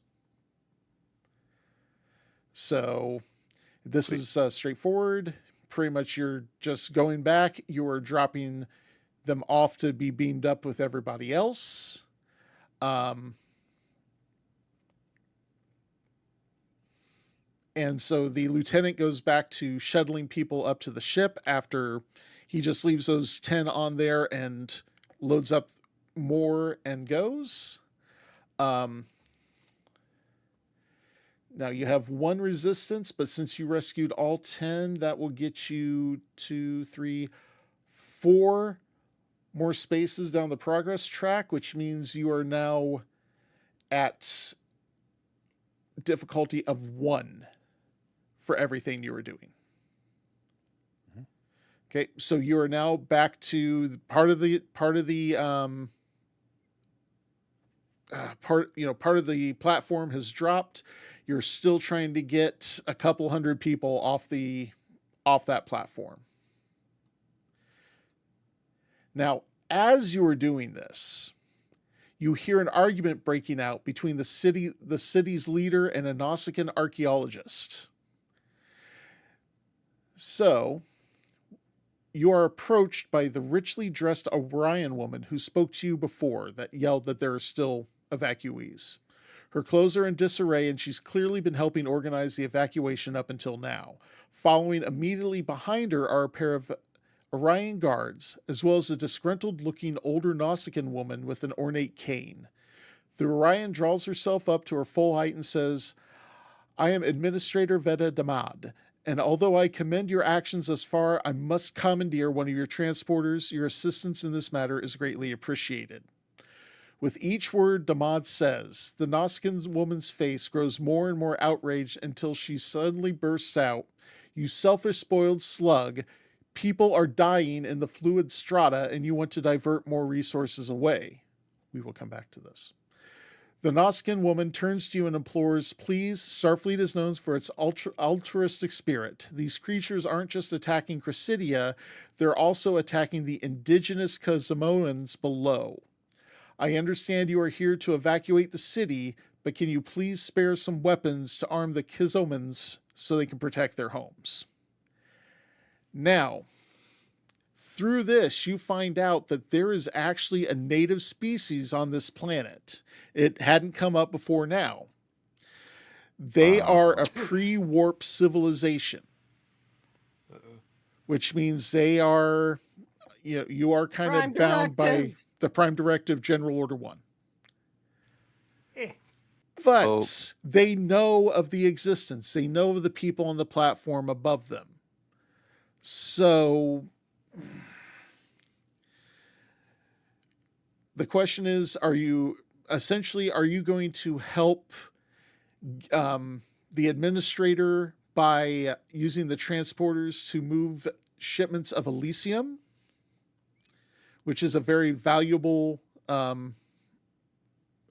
So this is straightforward. Pretty much you're just going back. You are dropping them off to be beamed up with everybody else. And so the lieutenant goes back to shuttling people up to the ship after he just leaves those 10 on there and loads up more and goes. Now you have one resistance, but since you rescued all 10, that will get you 2, 3, 4 more spaces down the progress track, which means you are now at difficulty of 1 for everything you were doing. Okay, so you are now back to part of the platform has dropped. You're still trying to get a couple hundred people off that platform. Now, as you are doing this, you hear an argument breaking out between the city's leader and a Nausicaan archaeologist. So, you are approached by the richly dressed Orion woman who spoke to you before, that yelled that there are still evacuees. Her clothes are in disarray, and she's clearly been helping organize the evacuation up until now. Following immediately behind her are a pair of Orion guards, as well as a disgruntled-looking older Nausicaan woman with an ornate cane. The Orion draws herself up to her full height and says, "I am Administrator Veda Damad, and although I commend your actions thus far, I must commandeer one of your transporters. Your assistance in this matter is greatly appreciated." With each word Damad says, the Nausicaan woman's face grows more and more outraged until she suddenly bursts out, "You selfish, spoiled slug. People are dying in the fluid strata, and you want to divert more resources away." We will come back to this. The Nausicaan woman turns to you and implores, "Please, Starfleet is known for its altruistic spirit. These creatures aren't just attacking Cressida, they're also attacking the indigenous Cosmoans below. I understand you are here to evacuate the city, but can you please spare some weapons to arm the Kizomans so they can protect their homes?" Now, through this, you find out that there is actually a native species on this planet. It hadn't come up before now. They are a pre-warp civilization, which means they are, you are kind of bound by the Prime Directive General Order 1. But they know of the existence. They know of the people on the platform above them. So the question is, are you going to help the administrator by using the transporters to move shipments of Elysium, which is a very valuable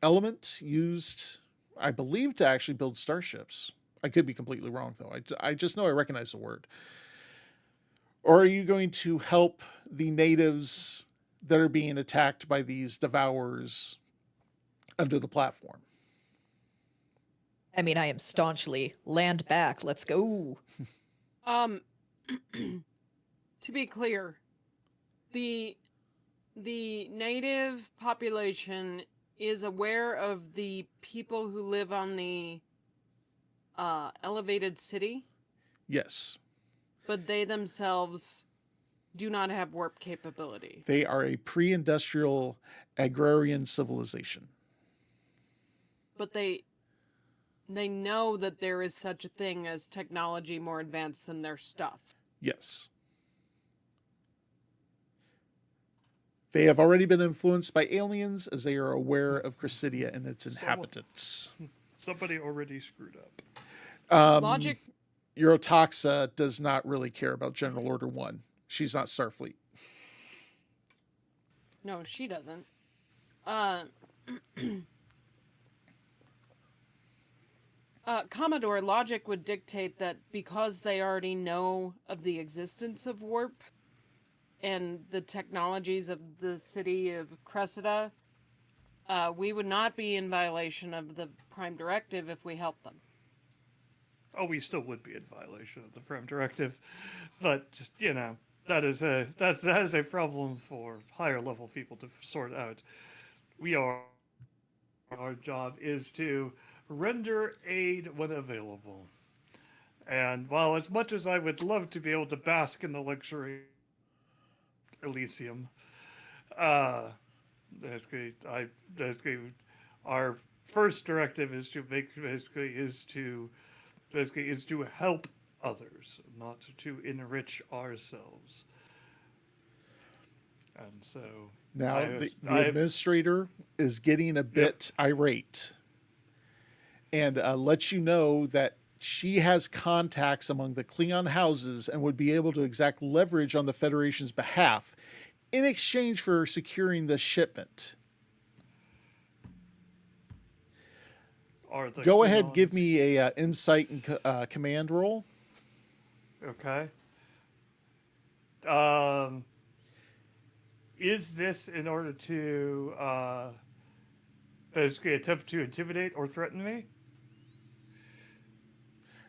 element used, I believe, to actually build starships? I could be completely wrong, though. I just know I recognize the word. Or are you going to help the natives that are being attacked by these devourers under the platform? I mean, I am staunchly land back. Let's go. To be clear, the native population is aware of the people who live on the elevated city. Yes. But they themselves do not have warp capability. They are a pre-industrial agrarian civilization. But they They know that there is such a thing as technology more advanced than their stuff. Yes. They have already been influenced by aliens as they are aware of Cressida and its inhabitants. Somebody already screwed up. Logic. Eurotoxa does not really care about General Order 1. She's not Starfleet. No, she doesn't. Commodore logic would dictate that because they already know of the existence of warp and the technologies of the city of Cressida, we would not be in violation of the Prime Directive if we helped them. Oh, we still would be in violation of the Prime Directive, but just, that is a problem for higher level people to sort out. Our job is to render aid when available. And while as much as I would love to be able to bask in the luxury Elysium, basically, our first directive is to help others, not to enrich ourselves. And so now the administrator is getting a bit irate and lets you know that she has contacts among the Klingon houses and would be able to exact leverage on the Federation's behalf in exchange for securing the shipment. Go ahead, give me a insight and command roll. Okay. Is this in order to basically attempt to intimidate or threaten me?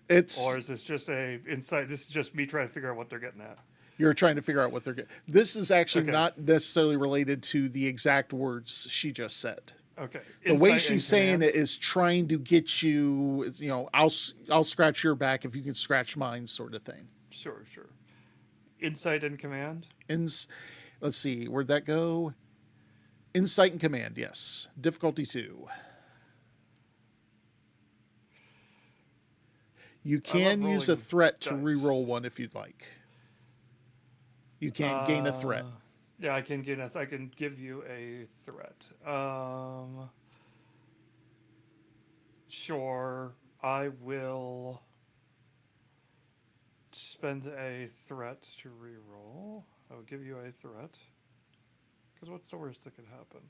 Or is this just a insight? This is just me trying to figure out what they're getting at. You're trying to figure out what they're getting. This is actually not necessarily related to the exact words she just said. Okay. The way she's saying it is trying to get you, I'll scratch your back if you can scratch mine, sort of thing. Sure. Insight and command? Let's see, where'd that go? Insight and command, yes. Difficulty 2. You can use a threat to reroll one if you'd like. You can't gain a threat. Yeah, I can give you a threat. Sure, I will spend a threat to reroll. I will give you a threat. Because what's the worst that could happen?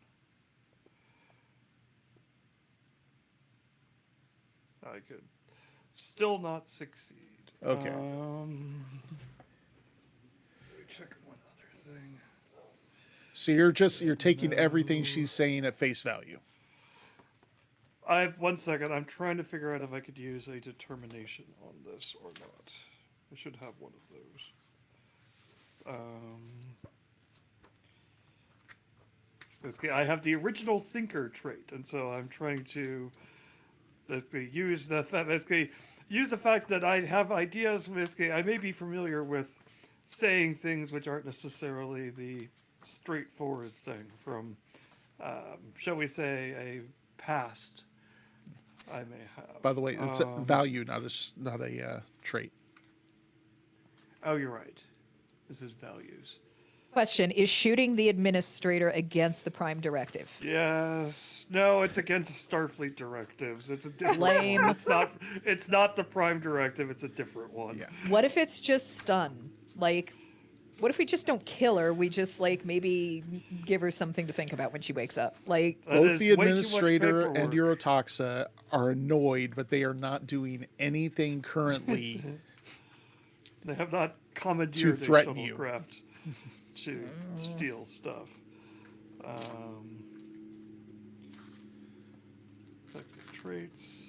I could still not succeed. Okay. Let me check one other thing. So you're taking everything she's saying at face value. One second. I'm trying to figure out if I could use a determination on this or not. I should have one of those. Basically, I have the original thinker trait, and so I'm trying to basically use the fact that I have ideas. Basically, I may be familiar with saying things which aren't necessarily the straightforward thing from, shall we say, a past I may have. By the way, it's a value, not a trait. Oh, you're right. This is values. Question, is shooting the administrator against the Prime Directive? Yes. No, it's against Starfleet directives. It's a different Lame. one. It's not the Prime Directive, it's a different one. Yeah. What if it's just stun? Like, what if we just don't kill her? We just, maybe give her something to think about when she wakes up. Both the administrator and Eurotoxa are annoyed, but they are not doing anything currently They have not commandeered to threaten you. shuttlecraft to steal stuff. Exit traits.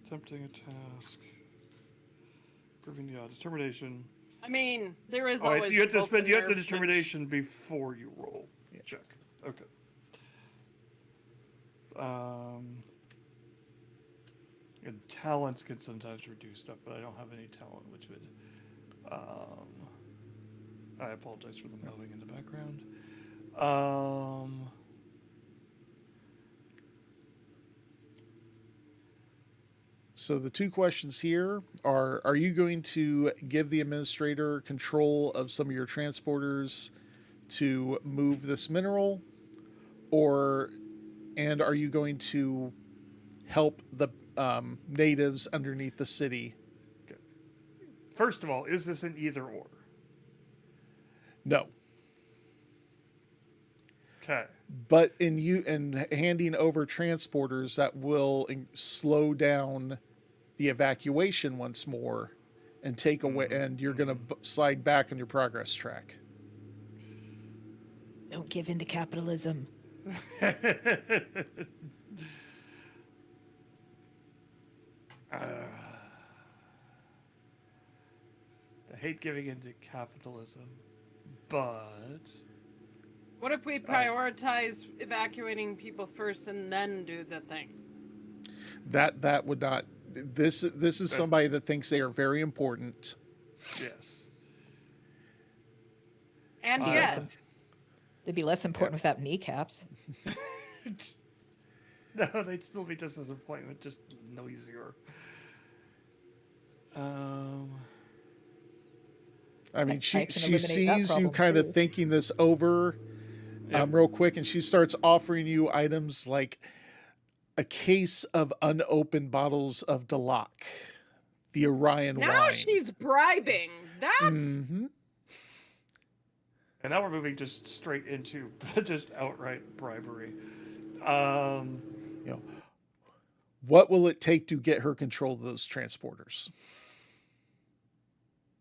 Attempting a task. Proving determination. I mean, there is All right, always. you have to both spend. You have the nerves determination before you roll. Yeah. Check. Okay. And talents can sometimes reduce stuff, but I don't have any talent, which would. I apologize for the mowing in the background. So the two questions here are you going to give the administrator control of some of your transporters to move this mineral, and are you going to help the natives underneath the city? Okay. First of all, is this an either or? No. Okay. But in handing over transporters, that will slow down the evacuation once more and take away, and you're going to slide back on your progress track. Don't give in to capitalism. I hate giving into capitalism, but What if we prioritize evacuating people first and then do the thing? That would not. This is somebody that thinks they are very important. yes. And Uh, yet, They'd be less important without kneecaps. No, they'd still be just as important, just noisier. I mean, I she can eliminate that sees you problem, kind too. of thinking this over Yep. real quick, and she starts offering you items like a case of unopened bottles of Delac, the Orion now wine. she's bribing. That's Mm-hmm. And now we're moving just straight into just outright bribery. You know, what will it take to get her control of those transporters?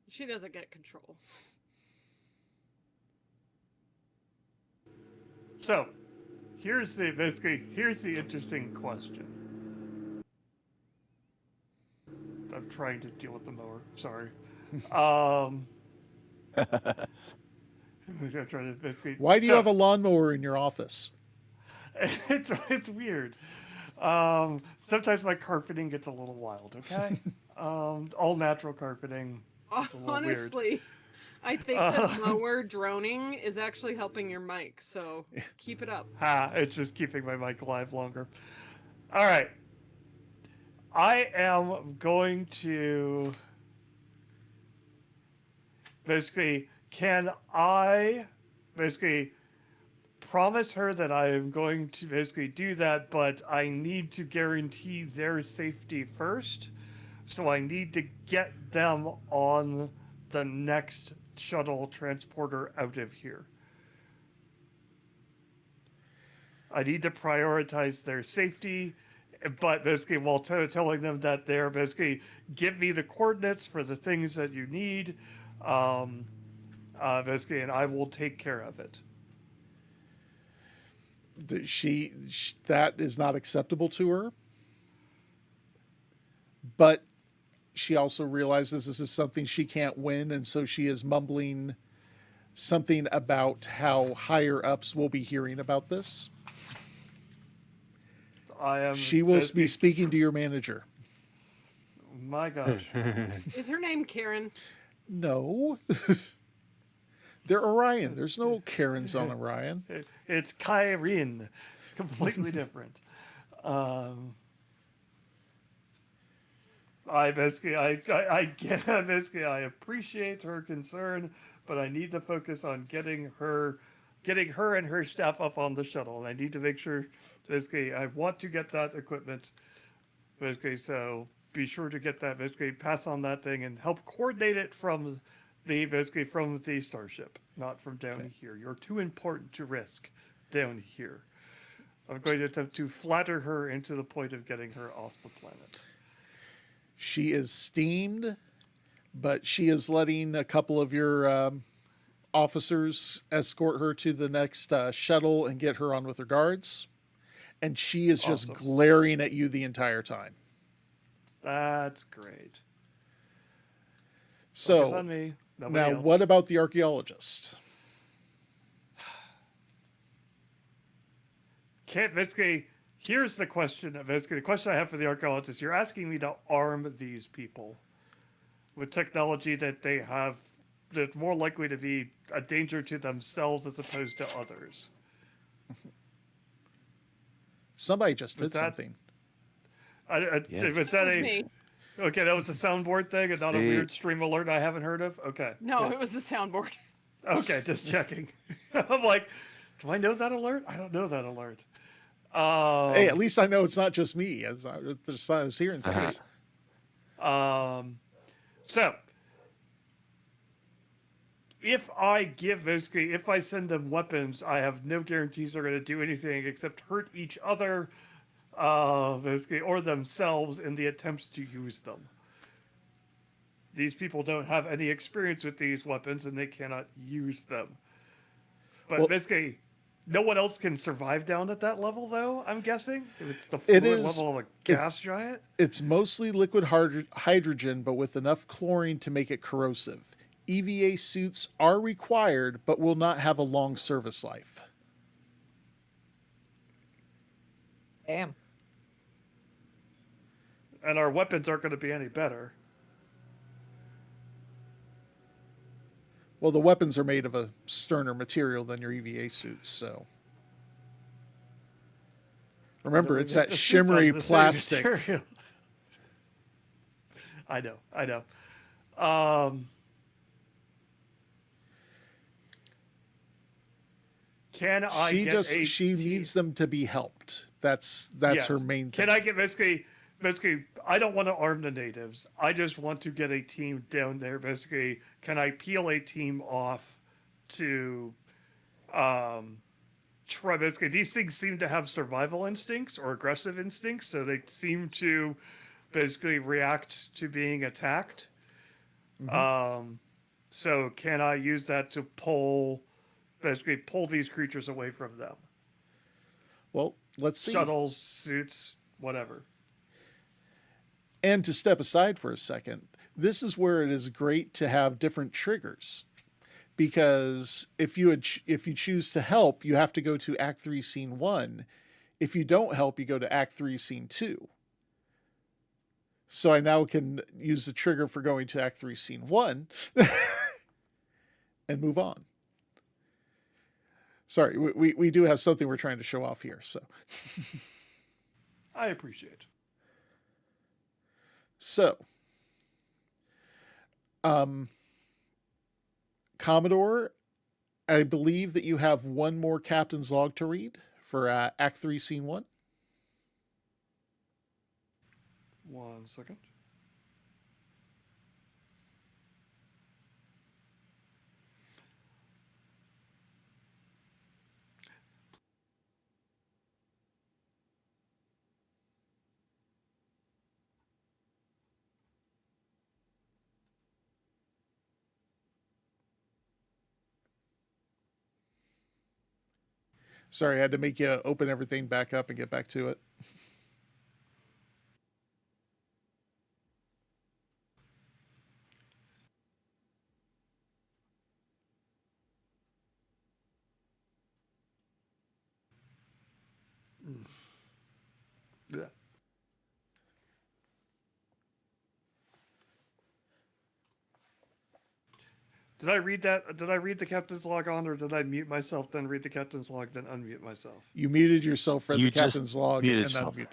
she doesn't get control. So, here's the interesting question. I'm trying to deal with the mower. Sorry. I'm gonna try to basically. Why do you have a lawnmower in your office? It's weird. Sometimes my carpeting gets a little wild. Okay. All natural carpeting. It's a little weird. Honestly, I think that mower droning is actually helping your mic, so keep it up. It's just keeping my mic alive longer. All right. I am going to basically, can I basically promise her that I am going to basically do that, but I need to guarantee their safety first. So I need to get them on the next shuttle transporter out of here. I need to prioritize their safety, but basically while telling them that they're basically give me the coordinates for the things that you need, basically, and I will take care of it. That is not acceptable to her. But she also realizes this is something she can't win, and so she is mumbling something about how higher ups will be hearing about this. She will be speaking to your manager. My gosh. Is her name Karen? No. They're Orion. There's no Karens on Orion. It's Kyrene. Completely different. I appreciate her concern, but I need to focus on getting her and her staff up on the shuttle, and I need to make sure. Basically, I want to get that equipment. Basically, so be sure to get that. Basically, pass on that thing and help coordinate it from the starship, not from down here. You're too important to risk down here. I'm going to attempt to flatter her into the point of getting her off the planet. She is steamed, but she is letting a couple of your officers escort her to the next shuttle and get her on with her guards. And she is just glaring at you the entire time. That's great. So, focus on me. Now, else. what about the archaeologist? Basically, here's the question. Basically, the question I have for the archaeologist: you're asking me to arm these people with technology that they have that's more likely to be a danger to themselves as opposed to others. Somebody just did something. Yes. Was that It was a me. okay? That was a soundboard thing, and not a Sweet. weird stream alert I haven't heard of. Okay. No, good. it was the soundboard. Okay, just checking. I'm like, do I know that alert? I don't know that alert. Hey, at least I know it's not just me. I was hearing things. So if I send them weapons, I have no guarantees they're going to do anything except hurt each other, basically, or themselves in the attempts to use them. These people don't have any experience with these weapons, and they cannot use them. But Well, basically, no one else can survive down at that level, though, I'm guessing? If it's the fluid level of a gas giant? It's mostly liquid hydrogen, but with enough chlorine to make it corrosive. EVA suits are required, but will not have a long service life. Damn. And our weapons aren't going to be any better. Well, the weapons are made of a sterner material than your EVA suits, so. Remember, it's that shimmery plastic. I know. Can I She needs them to be helped. That's yes. Her main thing. Can I get basically, I don't want to arm the natives. I just want to get a team down there. Basically, can I peel a team off to try? Basically, these things seem to have survival instincts or aggressive instincts, so they seem to basically react to being attacked. Mm-hmm. So can I use that to pull these creatures away from them? Well, let's see. Shuttles, suits, whatever. And to step aside for a second, this is where it is great to have different triggers, because if you choose to help, you have to go to Act 3, Scene 1. If you don't help, you go to Act 3, Scene 2. So I now can use the trigger for going to Act 3, Scene 1 and move on. Sorry, we do have something we're trying to show off here, so. I appreciate. So, Commodore, I believe that you have one more captain's log to read for Act 3, Scene 1. 1 second. Sorry, I had to make you open everything back up and get back to it. Yeah. Did I read that? Did I read the captain's log on, or did I mute myself, then read the captain's log, then unmute myself? You muted yourself, read the captain's log, and unmuted.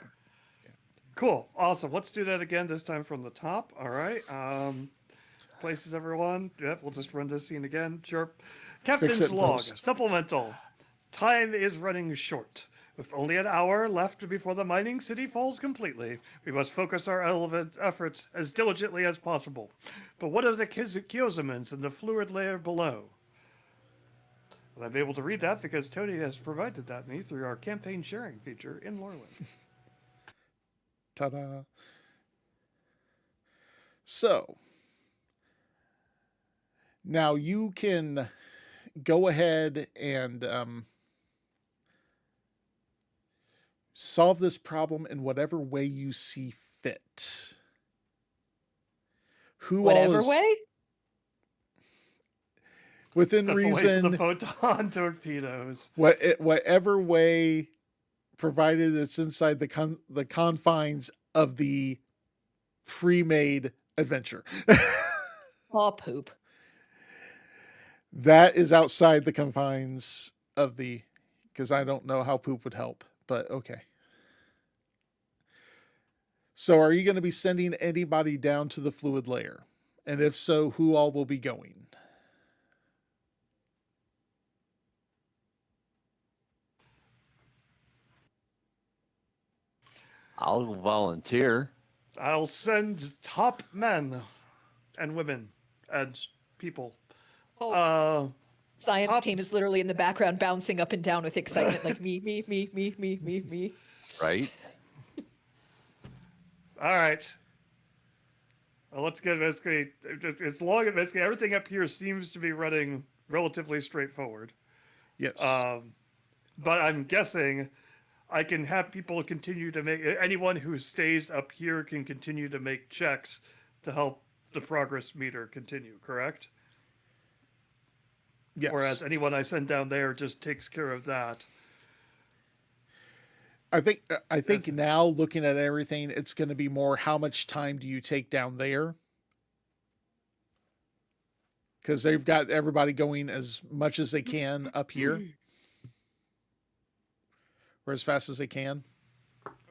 Yeah. Cool. Awesome. Let's do that again, this time from the top. All right. Places, everyone. Yep, we'll just run this scene again. Sure. Captain's log. Supplemental. Time is running short. With only an hour left before the mining city falls completely, we must focus our efforts as diligently as possible. But what of the Kyosamins and the fluid layer below? Well, I'm able to read that because Tony has provided that to me through our campaign sharing feature in Lorwyn. Ta-da. So, now you can go ahead and solve this problem in whatever way you see fit. Whatever way? Within Step reason. Away from the photon torpedoes. Whatever way, provided it's inside the confines of the pre-made adventure. Oh, poop. That is outside the confines of the, because I don't know how poop would help, but okay. So are you going to be sending anybody down to the fluid layer? And if so, who all will be going? I'll volunteer. I'll send top men and women and people. Folks. Science Top- team is literally in the background bouncing up and down with excitement, like me. Right? All right. Well, let's get basically, as long as basically everything up here seems to be running relatively straightforward. Yes. But I'm guessing I can have people continue to make, anyone who stays up here can continue to make checks to help the progress meter continue, correct? Yes. Whereas anyone I send down there just takes care of that. I think now looking at everything, it's going to be more how much time do you take down there? Because they've got everybody going as much as they can up here, or as fast as they can.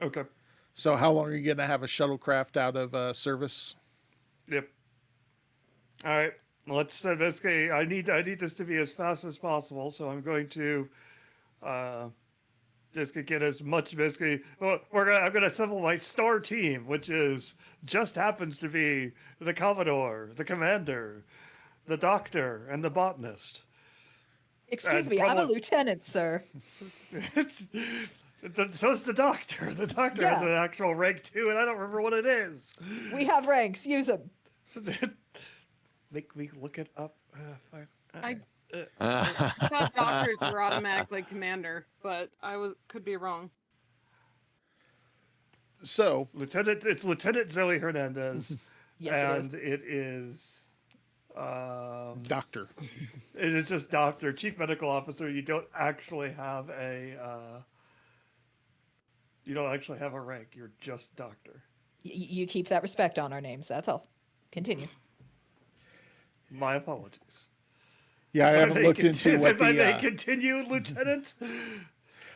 Okay. So how long are you going to have a shuttlecraft out of service? Yep. All right. Let's basically. I need this to be as fast as possible, so I'm going to just get as much basically. Well, I'm gonna assemble my star team, which just happens to be the Commodore, the Commander, the Doctor, and the Botanist. Excuse And me, I'm a probably- lieutenant, sir. So's the Doctor. The Doctor has Yeah. an actual rank too, and I don't remember what it is. We have ranks. Use them. Make me look it up. Fine. I thought doctors were automatically commander, but could be wrong. So It's Lieutenant Zoe Hernandez, Yes, and it is. doctor. It is just Doctor, Chief Medical Officer. You don't actually have a. You don't actually have a rank. You're just Doctor. You keep that respect on our names. That's all. Continue. My apologies. Yeah, I haven't looked into what If I may the continue, Lieutenant.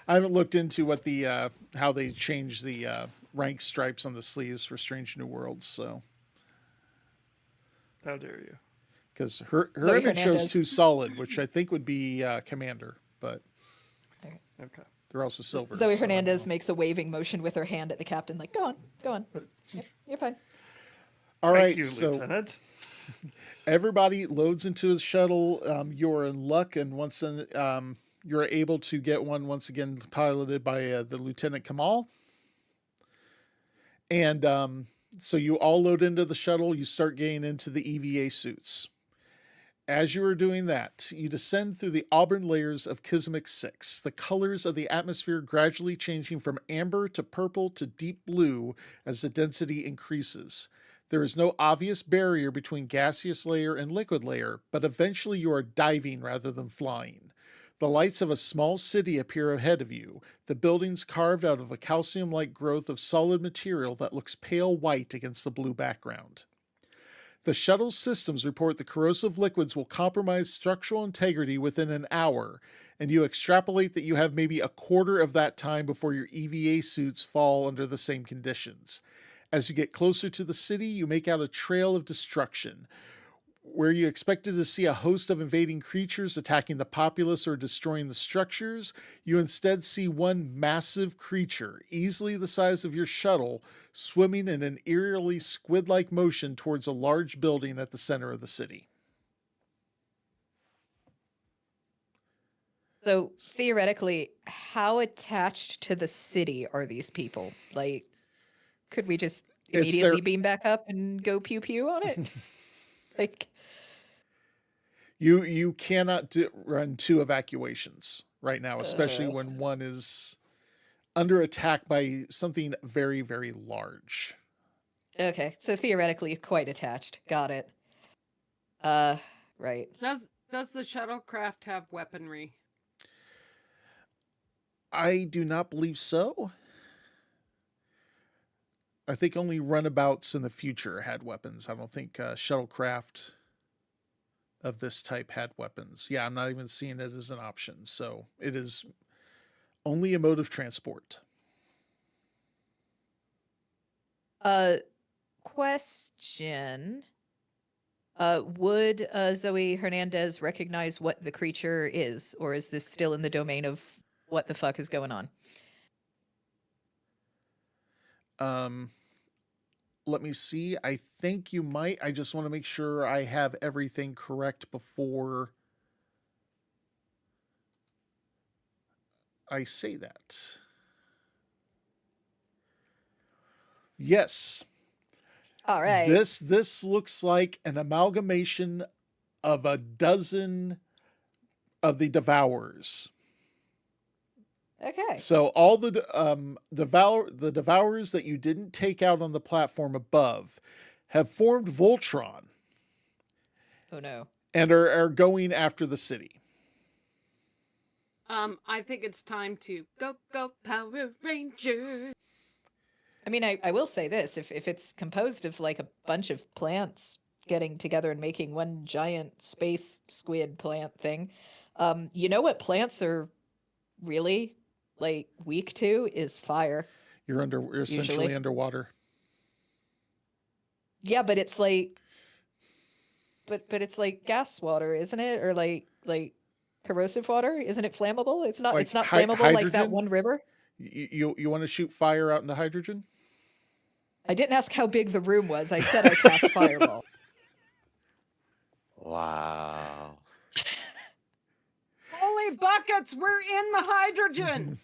I haven't looked into what the how they changed the rank stripes on the sleeves for Strange New Worlds. So How dare you? because her Zoe image shows Hernandez. too solid, which I think would be commander, but Okay. they're also silver. Zoe so I don't Hernandez know. makes a waving motion with her hand at the captain, like, go on. Yep, you're fine. All Thank right, you, so Lieutenant. everybody loads into a shuttle. You're in luck, and you're able to get one once again piloted by the Lieutenant Kamal. And so you all load into the shuttle. You start getting into the EVA suits. As you are doing that, you descend through the auburn layers of Kismic 6, the colors of the atmosphere gradually changing from amber to purple to deep blue as the density increases. There is no obvious barrier between gaseous layer and liquid layer, but eventually you are diving rather than flying. The lights of a small city appear ahead of you, the buildings carved out of a calcium-like growth of solid material that looks pale white against the blue background. The shuttle's systems report the corrosive liquids will compromise structural integrity within an hour, and you extrapolate that you have maybe a quarter of that time before your EVA suits fall under the same conditions. As you get closer to the city, you make out a trail of destruction. Where you expected to see a host of invading creatures attacking the populace or destroying the structures, you instead see one massive creature, easily the size of your shuttle, swimming in an eerily squid-like motion towards a large building at the center of the city. So theoretically, how attached to the city are these people? Like, could we just It's immediately their- beam back up and go pew pew on it? Like, You cannot run two evacuations right now, especially when one is under attack by something very, very large. okay, so theoretically quite attached. Got it. Right. Does the shuttlecraft have weaponry? I do not believe so. I think only runabouts in the future had weapons. I don't think shuttlecraft of this type had weapons. Yeah, I'm not even seeing it as an option. So it is only a mode of transport. Question. Would Zoe Hernandez recognize what the creature is, or is this still in the domain of what the fuck is going on? Let me see. I think you might. I just want to make sure I have everything correct before I say that. Yes. All right. This looks like an amalgamation of a dozen of the Devourers. Okay. So all the Devourers that you didn't take out on the platform above have formed Voltron. Oh no. And are going after the city. I think it's time to go Power Rangers. I mean, I will say this: if it's composed of like a bunch of plants getting together and making one giant space squid plant thing, you know what plants are really like weak to is fire. You're essentially Usually. underwater. Yeah, but it's like, but it's like gas water, isn't it? Or like corrosive water? Isn't it flammable? It's not. Like It's not flammable like that hydrogen? one river. You want to shoot fire out into hydrogen? I didn't ask how big the room was. I said I cast fireball. Wow. Holy buckets, we're in the hydrogen.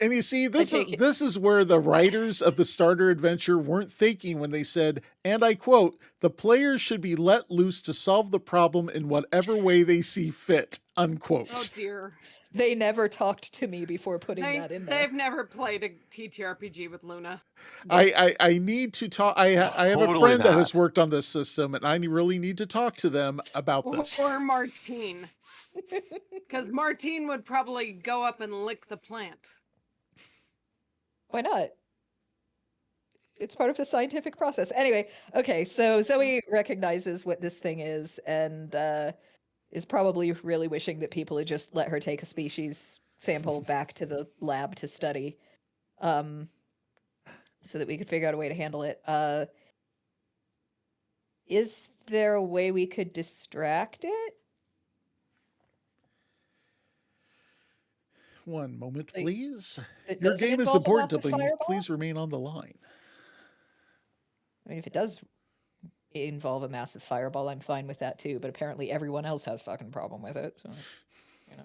And you see, take it. this is where the writers of the starter adventure weren't thinking when they said, and I quote, "The players should be let loose to solve the problem in whatever way they see fit," unquote. Oh dear. They never talked to me before putting that in there. They've never played a TTRPG with Luna. I need to talk. I have a Totally friend that not. has worked on this system, and I really need to talk to them about this. Or Martine. Because Martine would probably go up and lick the plant. Why not? It's part of the scientific process. Anyway, okay, so Zoe recognizes what this thing is and is probably really wishing that people had just let her take a species sample back to the lab to study, so that we could figure out a way to handle it. Is there a way we could distract it? One moment, Like, please. It Your doesn't game is involve a important to massive me. fireball? Please remain on the line. I mean, if it does involve a massive fireball, I'm fine with that too. But apparently everyone else has fucking problem with it. So, you know.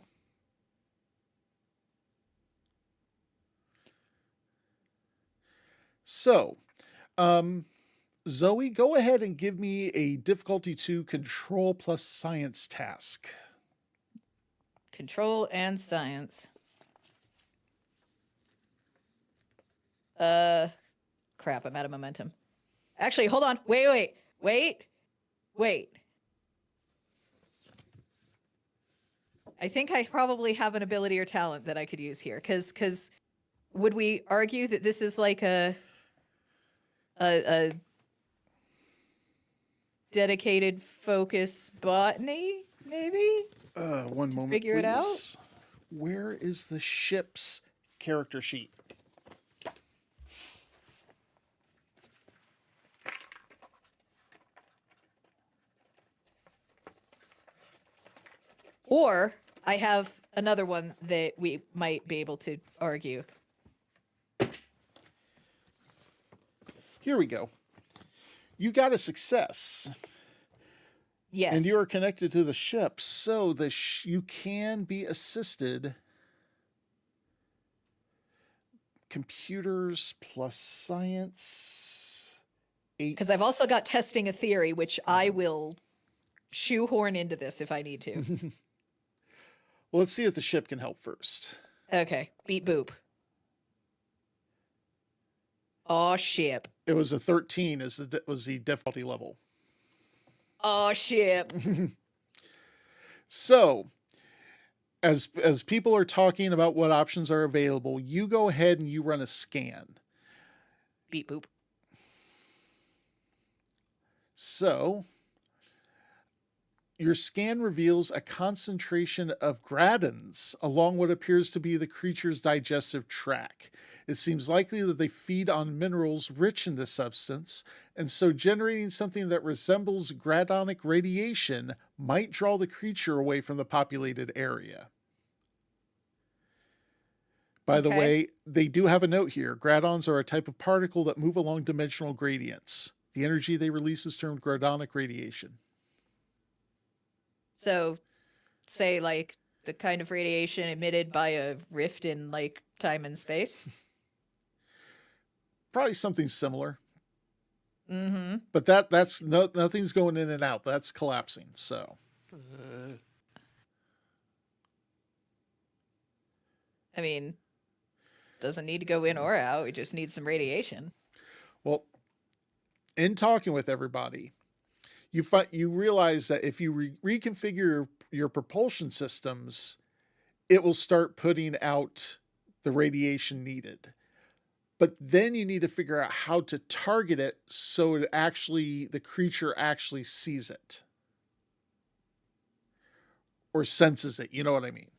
So, Zoe, go ahead and give me a difficulty 2 control plus science task. Control and science. Crap, I'm out of momentum. Actually, hold on. Wait. I think I probably have an ability or talent that I could use here. Because would we argue that this is like a dedicated focus botany, maybe? One moment, figure it out? please. Where is the ship's character sheet? Or I have another one that we might be able to argue. Here we go. You got a success. Yes. And you are connected to the ship, so you can be assisted. Computers plus science. 8. Because I've also got testing a theory, which I will shoehorn into this if I need to. Well, let's see if the ship can help first. Okay. Beep boop. Oh, ship. It was a 13 was the difficulty level. Oh, ship. So, as people are talking about what options are available, you go ahead and you run a scan. Beep boop. So, Your scan reveals a concentration of gradins along what appears to be the creature's digestive tract. It seems likely that they feed on minerals rich in this substance, and so generating something that resembles gradonic radiation might draw the creature away from the populated area. By the Okay. way, they do have a note here. Gradons are a type of particle that move along dimensional gradients. The energy they release is termed gradonic radiation. So, say like the kind of radiation emitted by a rift in like time and space. Probably something similar. Mm-hmm. But that's nothing's going in and out. That's collapsing. So I mean, doesn't need to go in or out. We just need some radiation. well, in talking with everybody, you realize that if you reconfigure your propulsion systems, it will start putting out the radiation needed. But then you need to figure out how to target it so the creature actually sees it or senses it. You know what I mean?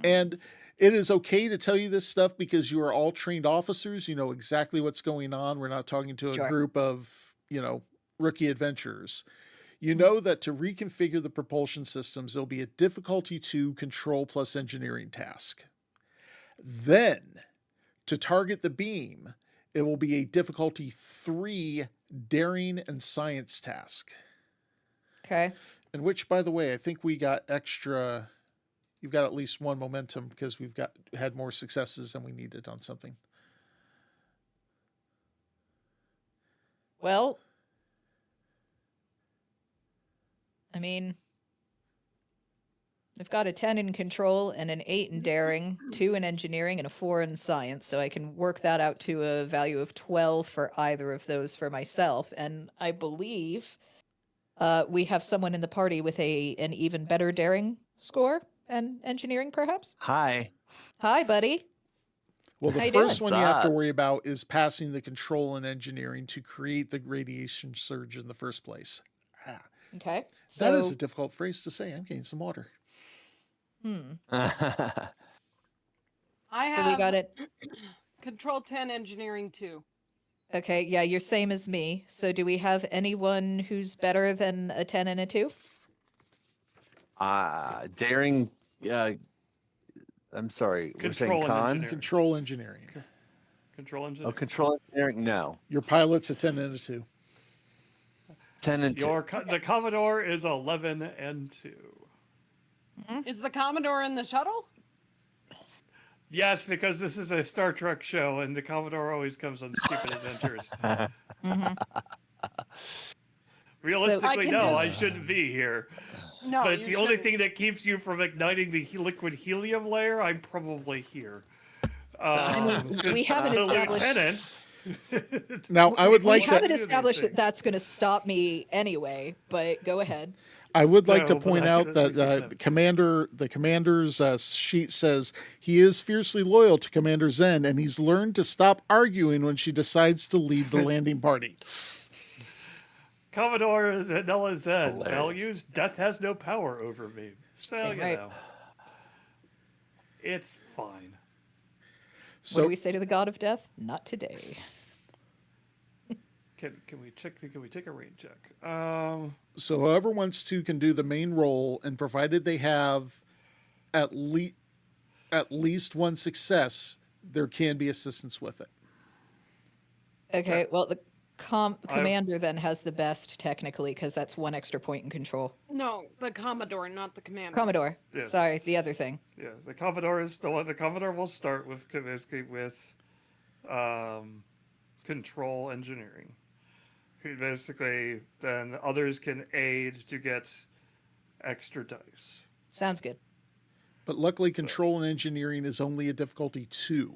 And it is okay to tell you this stuff because you are all trained officers. You know exactly what's going on. We're not talking to a Sure. group of, rookie adventurers. You know that to reconfigure the propulsion systems, there'll be a difficulty 2 control plus engineering task. Then, to target the beam, it will be a difficulty 3 daring and science task. Okay. In which, by the way, I think we got extra. You've got at least 1 momentum because we've had more successes than we needed on something. Well, I mean, I've got a 10 in control and an 8 in daring, 2 in engineering, and a 4 in science, so I can work that out to a value of 12 for either of those for myself. And I believe we have someone in the party with an even better daring score and engineering, perhaps. Hi. Hi, buddy. Well, the How you first doing? one you have to What's up? worry about is passing the control and engineering to create the radiation surge in the first place. Okay. That is So, a difficult phrase to say. I'm getting some water. I so we have got it. Control 10 engineering 2. Okay, yeah, you're same as me. So do we have anyone who's better than a 10 and a 2? Daring. I'm sorry. We're saying Control and con. engineering. Control engineering. Control Oh, engineering. control engineering. No. Your pilot's a 10 and a 2. 10 and 2. The Commodore is 11 and 2. Is the Commodore in the shuttle? Yes, because this is a Star Trek show, and the Commodore always comes on stupid adventures. Realistically, I can no, I just- shouldn't be here. No, But it's you the only shouldn't. thing that keeps you from igniting the liquid helium layer. I'm probably here. we haven't the established- lieutenant. Now, I would We like to. haven't do these established that things. that's going to stop me anyway, but go ahead. I would like to No, but point I out think that that makes the commander's sheet says he is fiercely loyal to Commander Zen, and he's learned to stop arguing when she decides to lead the landing party. Commodore is Nella Zen. Hilarious. Values, death has no power over me. So, Yeah, you right. know. It's fine. What So do we say to the god of death? Not today. Can we check? Can we take a rain check? So whoever wants to can do the main role, and provided they have at least 1 success, there can be assistance with it. Okay, well, the commander then has the best technically because that's 1 extra point in control. No, the Commodore, not the Commander. Commodore. Yeah. Sorry, the other thing. Yeah, the Commodore is the one. The Commodore will start with basically with control engineering. Basically, then others can aid to get extra dice. Sounds good. But luckily, control and engineering is only a difficulty 2.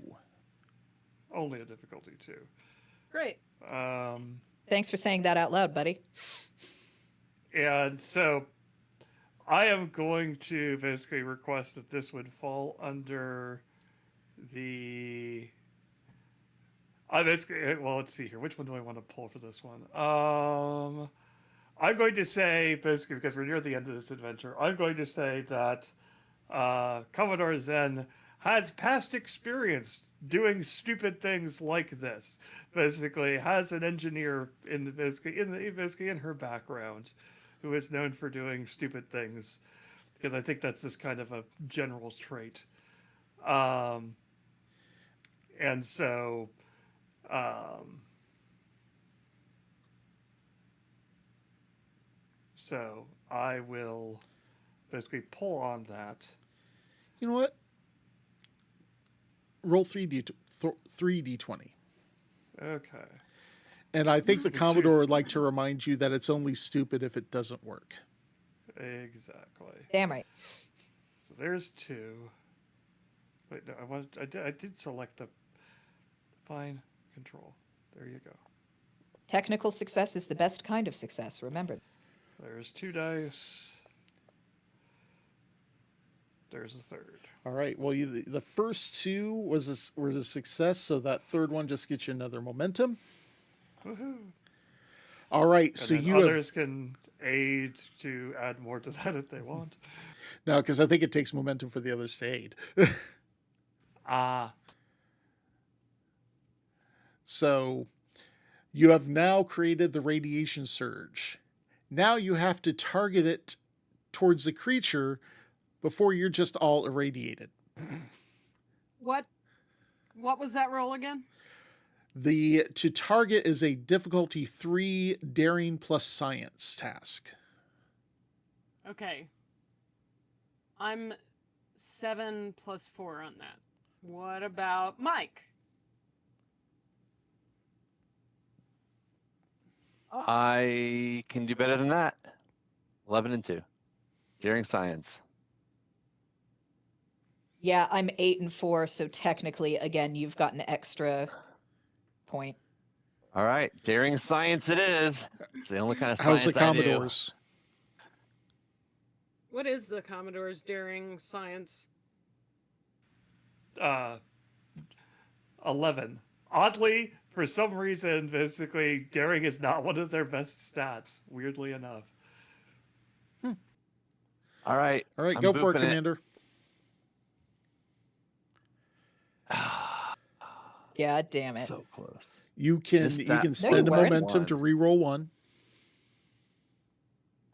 Only a difficulty 2. Great. Thanks for saying that out loud, buddy. And so I am going to basically request that this would fall under the. Basically, well, let's see here. Which one do I want to pull for this one? I'm going to say, basically, because we're near the end of this adventure, I'm going to say that Commodore Zen has past experience doing stupid things like this. Basically, has an engineer basically in her background, who is known for doing stupid things, because I think that's just kind of a general trait. And so, um, so I will basically pull on that. You know what? Roll 3d20. Okay. And I think the Two. Commodore would like to remind you that it's only stupid if it doesn't work. Exactly. Damn right. So there's 2. Wait, no, I did select the fine control. There you go. Technical success is the best kind of success, remember. There's 2 dice. There's a third. All right. Well, the first 2 was a success, so that third one just gets you another momentum. Woohoo! All right. And So then you others have can aid to add more to that if they want. no, because I think it takes momentum for the others to aid. Ah. So you have now created the radiation surge. Now you have to target it towards the creature before you're just all irradiated. What was that roll again? The to target is a difficulty 3 daring plus science task. Okay. I'm 7 plus 4 on that. What about Mike? I can do better than that. 11 and 2. Daring science. Yeah, I'm 8 and 4, so technically, again, you've got an extra point. All right, daring science it is. It's the only kind of How's science the I do. Commodores? What is the Commodore's daring science? 11. Oddly, for some reason, basically, daring is not one of their best stats, weirdly enough. All right. All right, I'm go for it, booping Commander. Yeah, damn it. So close. You can Missed that spend a weren't. momentum to re-roll 1.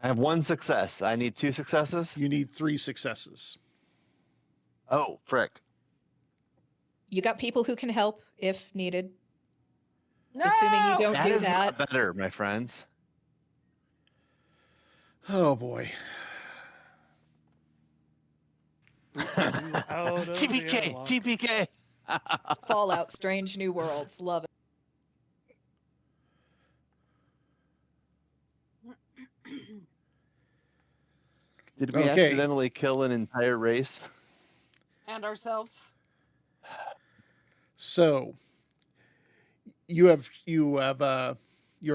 I have 1 success. I need 2 successes. You need 3 successes. Oh, frick. You got people who can help if needed. No! Assuming you don't That do is that. not better, my friends. Oh boy. Out of the TPK, airlock. TPK. Fallout, Strange New Worlds. Love it. Did we Okay. accidentally kill an entire race? And ourselves. So you're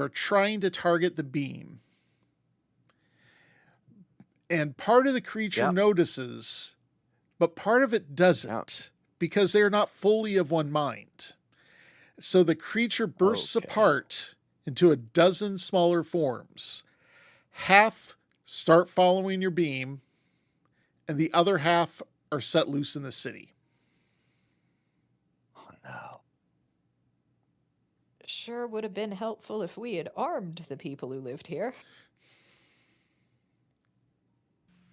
trying to target the beam. And part of the creature Yep. notices, but part of it doesn't, because they are not fully of one mind. So the creature bursts Okay. apart into a dozen smaller forms. Half start following your beam, and the other half are set loose in the city. Oh no. Sure would have been helpful if we had armed the people who lived here.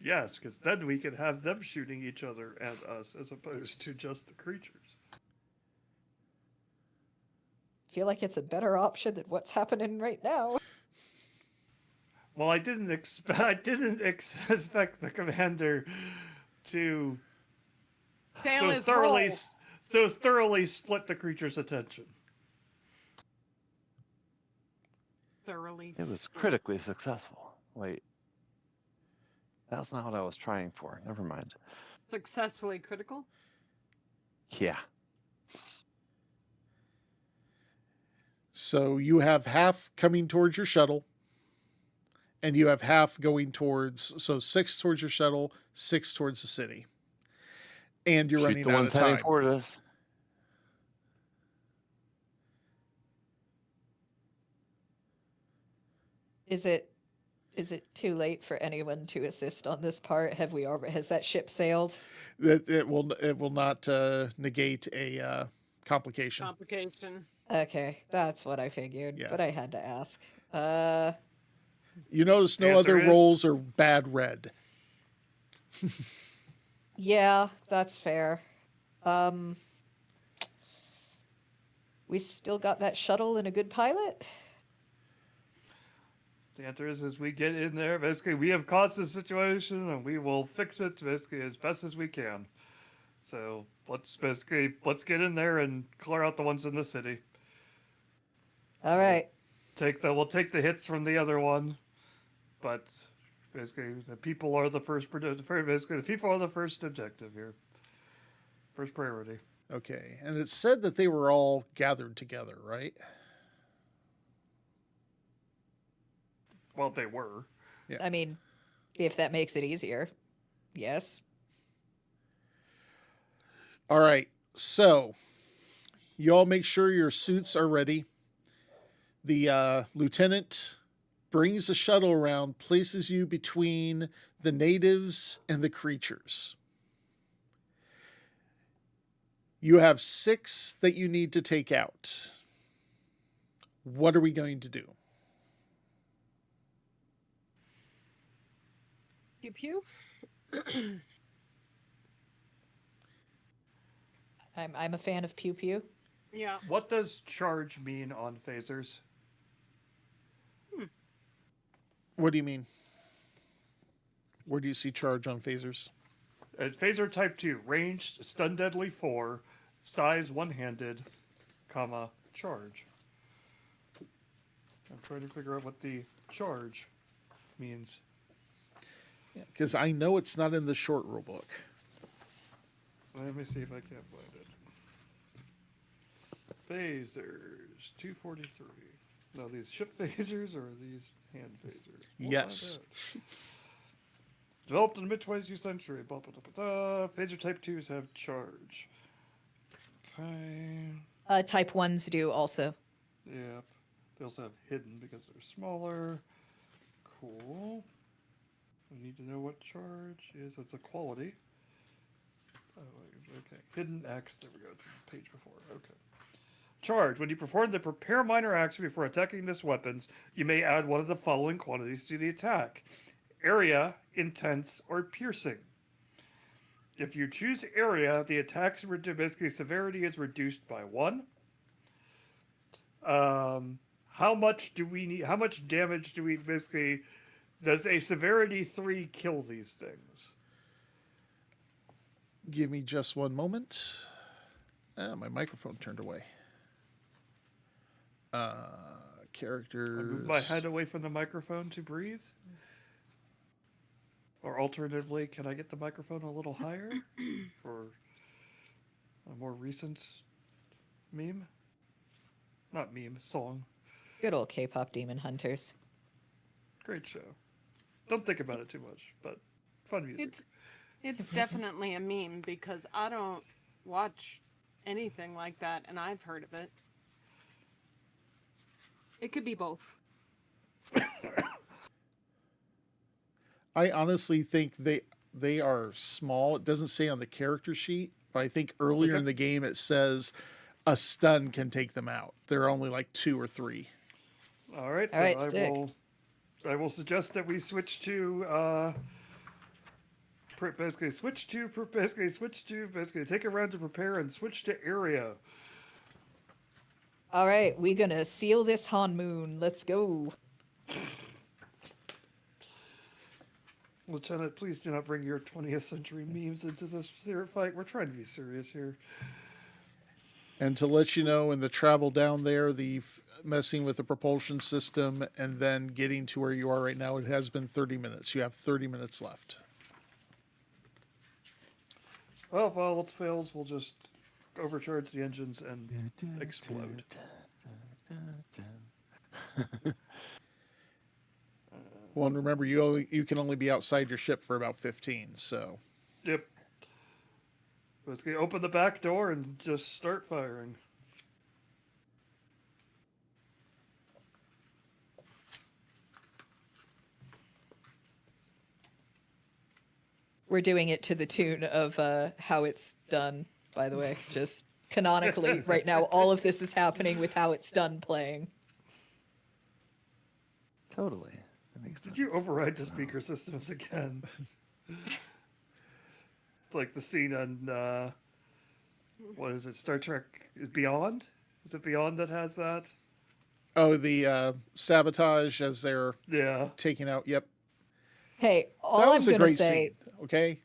Yes, because then we could have them shooting each other at us as opposed to just the creatures. Feel like it's a better option than what's happening right now. Well, I didn't expect the commander to Fail his roll. thoroughly split the creature's attention. Thoroughly. It was critically successful. Wait. That was not what I was trying for. Never mind. Successfully critical. Yeah. So you have half coming towards your shuttle, and you have half going towards, so 6 towards your shuttle, 6 towards the city. And you're Shoot running the out ones of heading time. toward us. Is it Is it too late for anyone to assist on this part? Have we already? Has that ship sailed? That it will not negate a complication. Complication. Okay, that's what I figured, Yeah. but I had to ask. You notice no Answer other is- rolls are bad red. Yeah, that's fair. We still got that shuttle and a good pilot? The answer is we get in there. Basically, we have caused this situation, and we will fix it basically as best as we can. So let's get in there and clear out the ones in the city. All right. We'll take the hits from the other one, but basically the people are the basically the people are the first objective here. First priority. Okay, and it said that they were all gathered together, right? Well, they were. Yeah. I mean, if that makes it easier. Yes. All right, so you all make sure your suits are ready. The lieutenant brings the shuttle around, places you between the natives and the creatures. You have 6 that you need to take out. What are we going to do? Pew pew. I'm a fan of pew pew. Yeah. What does charge mean on phasers? What do you mean? Where do you see charge on phasers? Phaser type 2, ranged, stun deadly 4, size one-handed, comma, charge. I'm trying to figure out what the charge means. Because I know it's not in the short rule book. Let me see if I can find it. Phasers, 243. No, these ship phasers or these hand phasers? We'll Yes. find out. Developed in the mid-20th century. Blah, blah, blah, blah, blah. Phaser type 2s have charge. Okay. Type 1s do also. Yep. They also have hidden because they're smaller. Cool. We need to know what charge is. It's a quality. Oh, okay. Hidden X. There we go. It's on the page before. Okay. Charge. When you perform the prepare minor action before attacking this weapons, you may add one of the following quantities to the attack: area, intense, or piercing. If you choose area, the attack's basically severity is reduced by 1. How much do we need? How much damage do we basically? Does a severity 3 kill these things? Give me just one moment. My microphone turned away. Characters. I move my head away from the microphone to breathe. Or alternatively, can I get the microphone a little higher for a more recent meme? Not meme, song. Good old K-pop Demon Hunters. Great show. Don't think about it too much, but fun music. It's definitely a meme because I don't watch anything like that, and I've heard of it. It could be both. I honestly think they are small. It doesn't say on the character sheet, but I think earlier Okay. in the game it says a stun can take them out. They're only like 2 or 3. All right. All right, then stick. I will suggest that we switch to basically take a round to prepare and switch to area. All right, we gonna seal this Han Moon. Let's go. Lieutenant, please do not bring your 20th century memes into this fight. We're trying to be serious here. And to let you know, in the travel down there, the messing with the propulsion system and then getting to where you are right now, it has been 30 minutes. You have 30 minutes left. Well, if all else fails, we'll just overcharge the engines and explode. Well, and remember, you can only be outside your ship for about 15, so... Yep. Let's get open the back door and just start firing. we're doing it to the tune of how it's done, by the way. Just canonically, right now, all of this is happening with how it's done playing. Totally. That makes sense. Did you override the So- speaker systems again? Like the scene on what is it? Star Trek Beyond? Is it Beyond that has that? Oh, the sabotage as they're Yeah. taking out. Yep. Hey, all That I'm was a gonna great say, scene. Okay.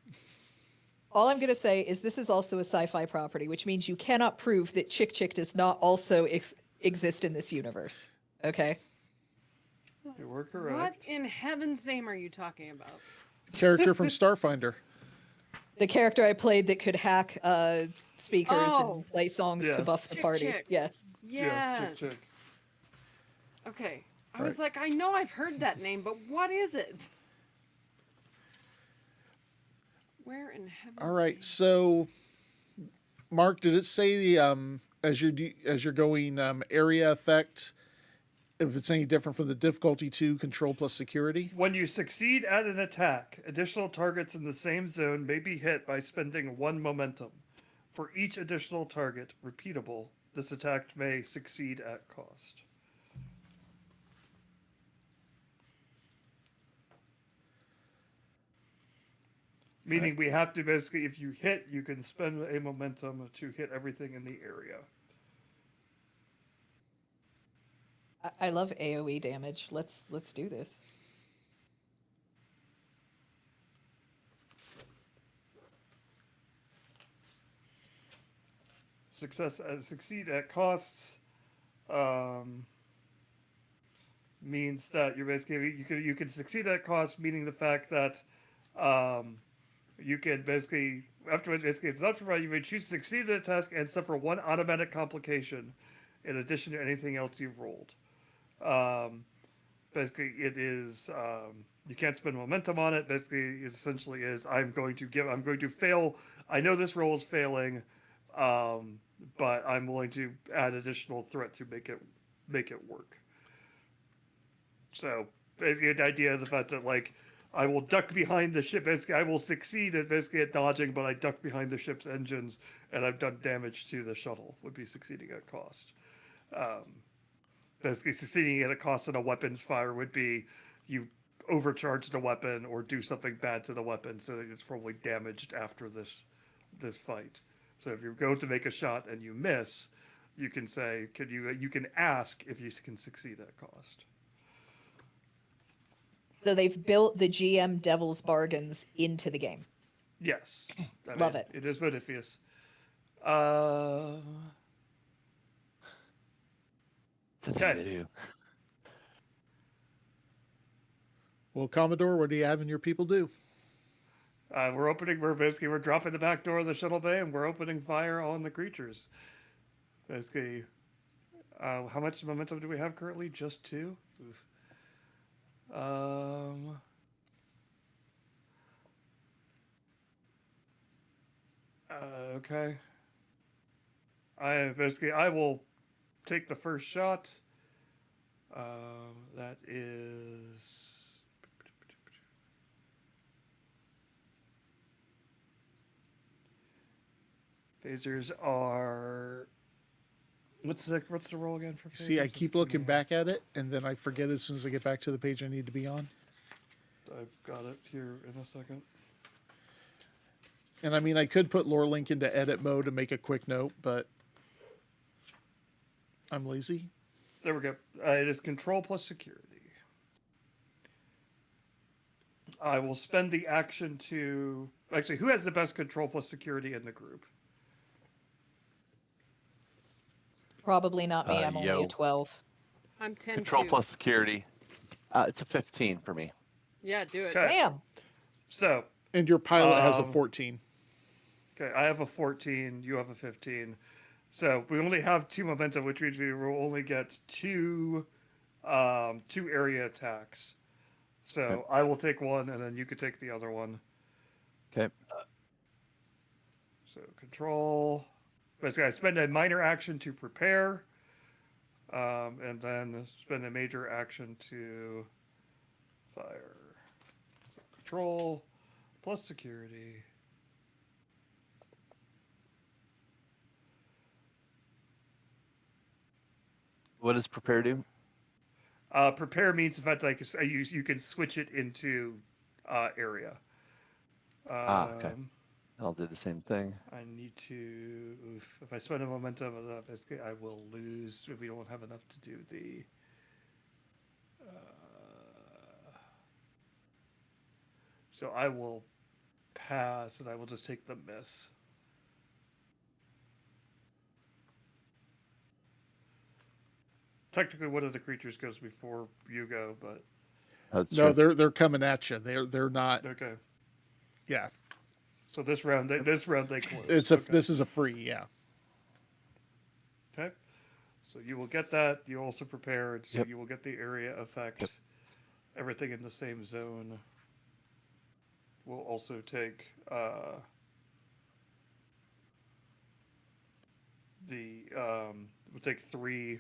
all I'm gonna say is this is also a sci-fi property, which means you cannot prove that Chick Chick does not also exist in this universe. Okay. You were What correct. in heaven's name are you talking about? Character from Starfinder. The character I played that could hack speakers Oh. and play songs to Yes. buff the Chick party. Chick. Yes. Yes. Chick Chick. Okay. I Right. was like, I know I've heard that name, but what is it? Where in heaven's All right. name? So, Mark, did it say the as you're going area effect? If it's any different from the difficulty 2 control plus security? When you succeed at an attack, additional targets in the same zone may be hit by spending 1 momentum. For each additional target, repeatable, this attack may succeed at cost. Meaning we have to basically, if you hit, you can spend a momentum to hit everything in the area. I love AoE damage. Let's do this. Succeed at costs means that you're basically you can succeed at cost, meaning the fact that you can basically afterwards basically it's not for you may choose to succeed at a task and suffer 1 automatic complication in addition to anything else you've rolled. Basically, it is you can't spend momentum on it. Basically, it essentially is I'm going to fail. I know this roll is failing, but I'm willing to add additional threat to make it work. So basically, the idea is the fact that like I will duck behind the ship. Basically, I will succeed at dodging, but I duck behind the ship's engines, and I've done damage to the shuttle. Would be succeeding at cost. Basically, succeeding at a cost in a weapons fire would be you overcharge the weapon or do something bad to the weapon, so that it's probably damaged after this fight. So if you go to make a shot and you miss, you can say, you can ask if you can succeed at cost. So they've built the GM devil's bargains into the game. Yes, Love it. It is Modifius. It's a thing Okay. to do. Well, Commodore, what do you have in your people do? We're dropping the back door of the shuttle bay and we're opening fire on the creatures. Basically, how much momentum do we have currently? Just 2? Oof. Okay. I will take the first shot. That is phasers are. What's the roll again for phasers? See, I It's keep gonna looking be- back at it, and then I forget as soon as I get back to the page I need to be on. I've got it here in a second. And I mean, I could put lore link into edit mode and make a quick note, but I'm lazy. There we go. It is control plus security. I will spend the action to actually. Who has the best control plus security in the group? Probably not me. I'm only Yo. a 12. I'm 10 Control too. plus security. It's a 15 for me. Yeah, do it. Okay. Bam! So, And your pilot has a Um, 14. okay, I have a 14. You have a 15. So we only have 2 momentum, which means we will only get 2 area attacks. So Okay. I will take one, and then you could take the other one. Okay. So control. Basically, I spend a minor action to prepare, and then spend a major action to fire. So control, plus security. What does prepare do? Prepare means in fact like you can switch it into area. Okay. I'll do the same thing. I need to. If I spend a momentum, basically I will lose if we don't have enough to do the. So I will pass, and I will just take the miss. Technically, one of the creatures goes before you go, but That's No, true. they're coming at you. They're not. okay. Yeah, So this round they close. this is a free. Yeah. Okay. So you will get that. You also prepared, so Yep. you will get the area effect. Yep. Everything in the same zone will also take will take 3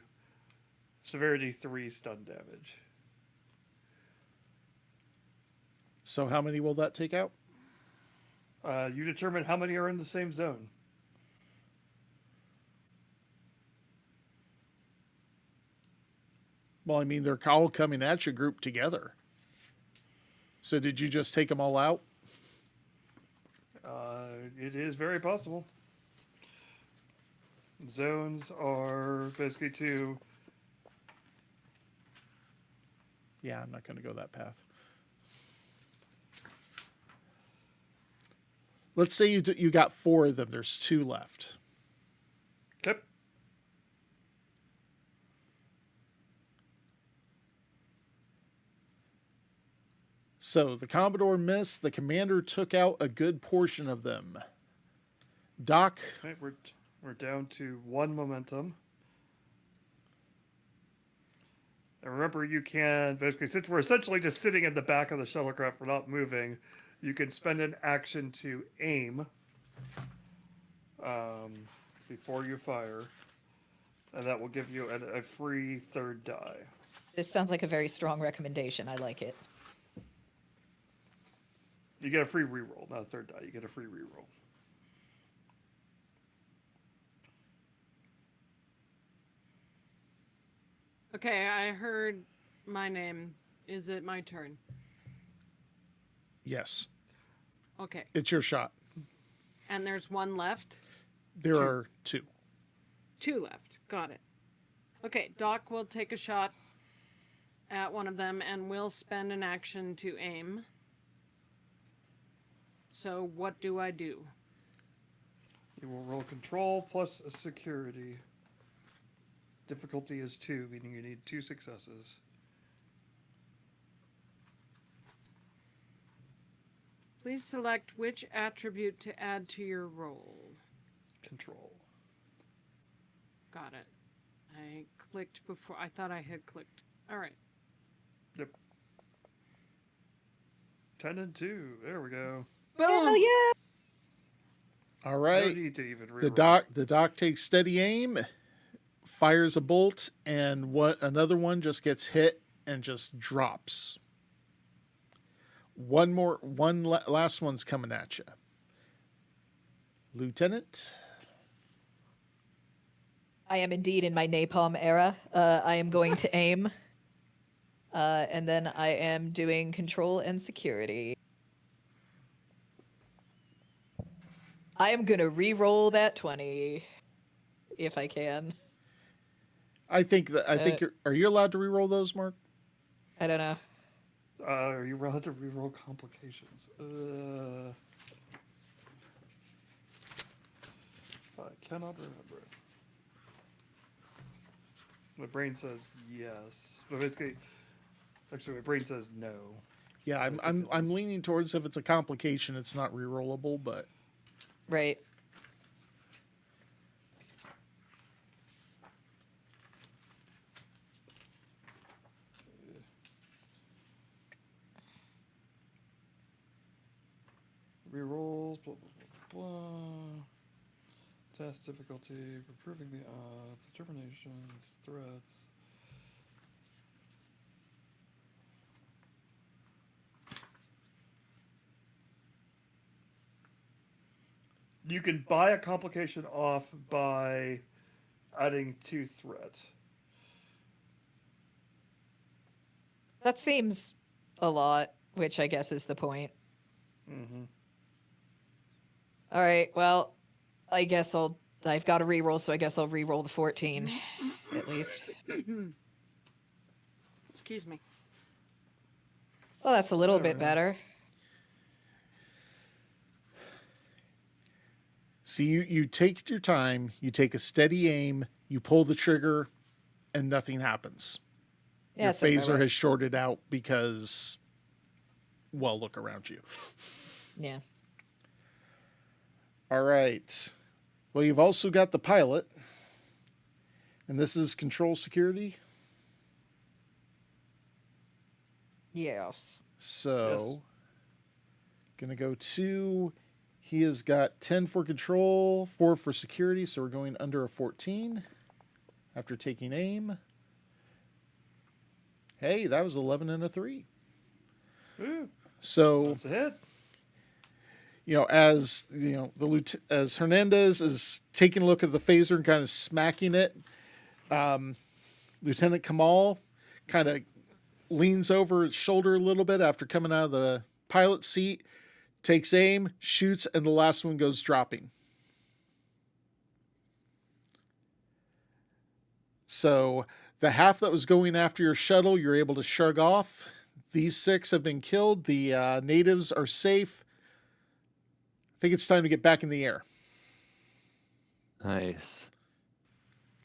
severity 3 stun damage. So how many will that take out? You determine how many are in the same zone. Well, I mean, they're all coming at you grouped together. So did you just take them all out? It is very possible. Zones are basically 2. Yeah, I'm not going to go that path. Let's say you got 4 of them. There's 2 left. Yep. So the Commodore missed. The commander took out a good portion of them. Doc. Okay, we're down to 1 momentum. And remember, you can basically, since we're essentially just sitting in the back of the shuttlecraft, we're not moving. You can spend an action to aim before you fire, and that will give you a free 3rd die. This sounds like a very strong recommendation. I like it. You get a free reroll, not a 3rd die. You get a free reroll. Okay, I heard my name. Is it my turn? Yes. Okay. It's your shot. And there's 1 left? There are 2. 2 left. Got it. Okay, Doc will take a shot at one of them and will spend an action to aim. So what do I do? You will roll control plus a security. Difficulty is 2, meaning you need 2 successes. Please select which attribute to add to your roll. Control. Got it. I clicked before. I thought I had clicked. All right. Yep. 10 and 2. There we go. Boom! Hell yeah! All No right. need to even The reroll. doc takes steady aim, fires a bolt, and another one just gets hit and just drops. Last one's coming at you. Lieutenant. I am indeed in my napalm era. I am going to aim. And then I am doing control and security. I am going to re-roll that 20 if I can. I think are you allowed to reroll those, Mark? I don't know. Are you allowed to reroll complications? I cannot remember it. My brain says yes, but basically, actually, my brain says no. Yeah, I'm leaning towards if it's a complication, it's not rerollable, but Right. Rerolls, blah, blah, blah, blah. Test difficulty, improving the odds, determinations, threats. You can buy a complication off by adding 2 threat. That seems a lot, which I guess is the point. Mm-hmm. All right, well, I guess I've got to reroll, so I guess I'll reroll the 14, at least. Excuse me. Well, that's a little There bit we go. better. See, you take your time, you take a steady aim, you pull the trigger, and nothing happens. Yeah, Your it's like my phaser luck. has shorted out because, well, look around you. Yeah. All right. Well, you've also got the pilot, and this is control security. Yes. So, gonna go 2. He has got 10 for control, 4 for security, so we're going under a 14 after taking aim. Hey, that was 11 and a 3. Ooh, So, that's a hit. as as Hernandez is taking a look at the phaser and kind of smacking it, Lieutenant Kamal kind of leans over his shoulder a little bit after coming out of the pilot seat, takes aim, shoots, and the last one goes dropping. So the half that was going after your shuttle, you're able to shrug off. These 6 have been killed. The natives are safe. I think it's time to get back in the air. Nice.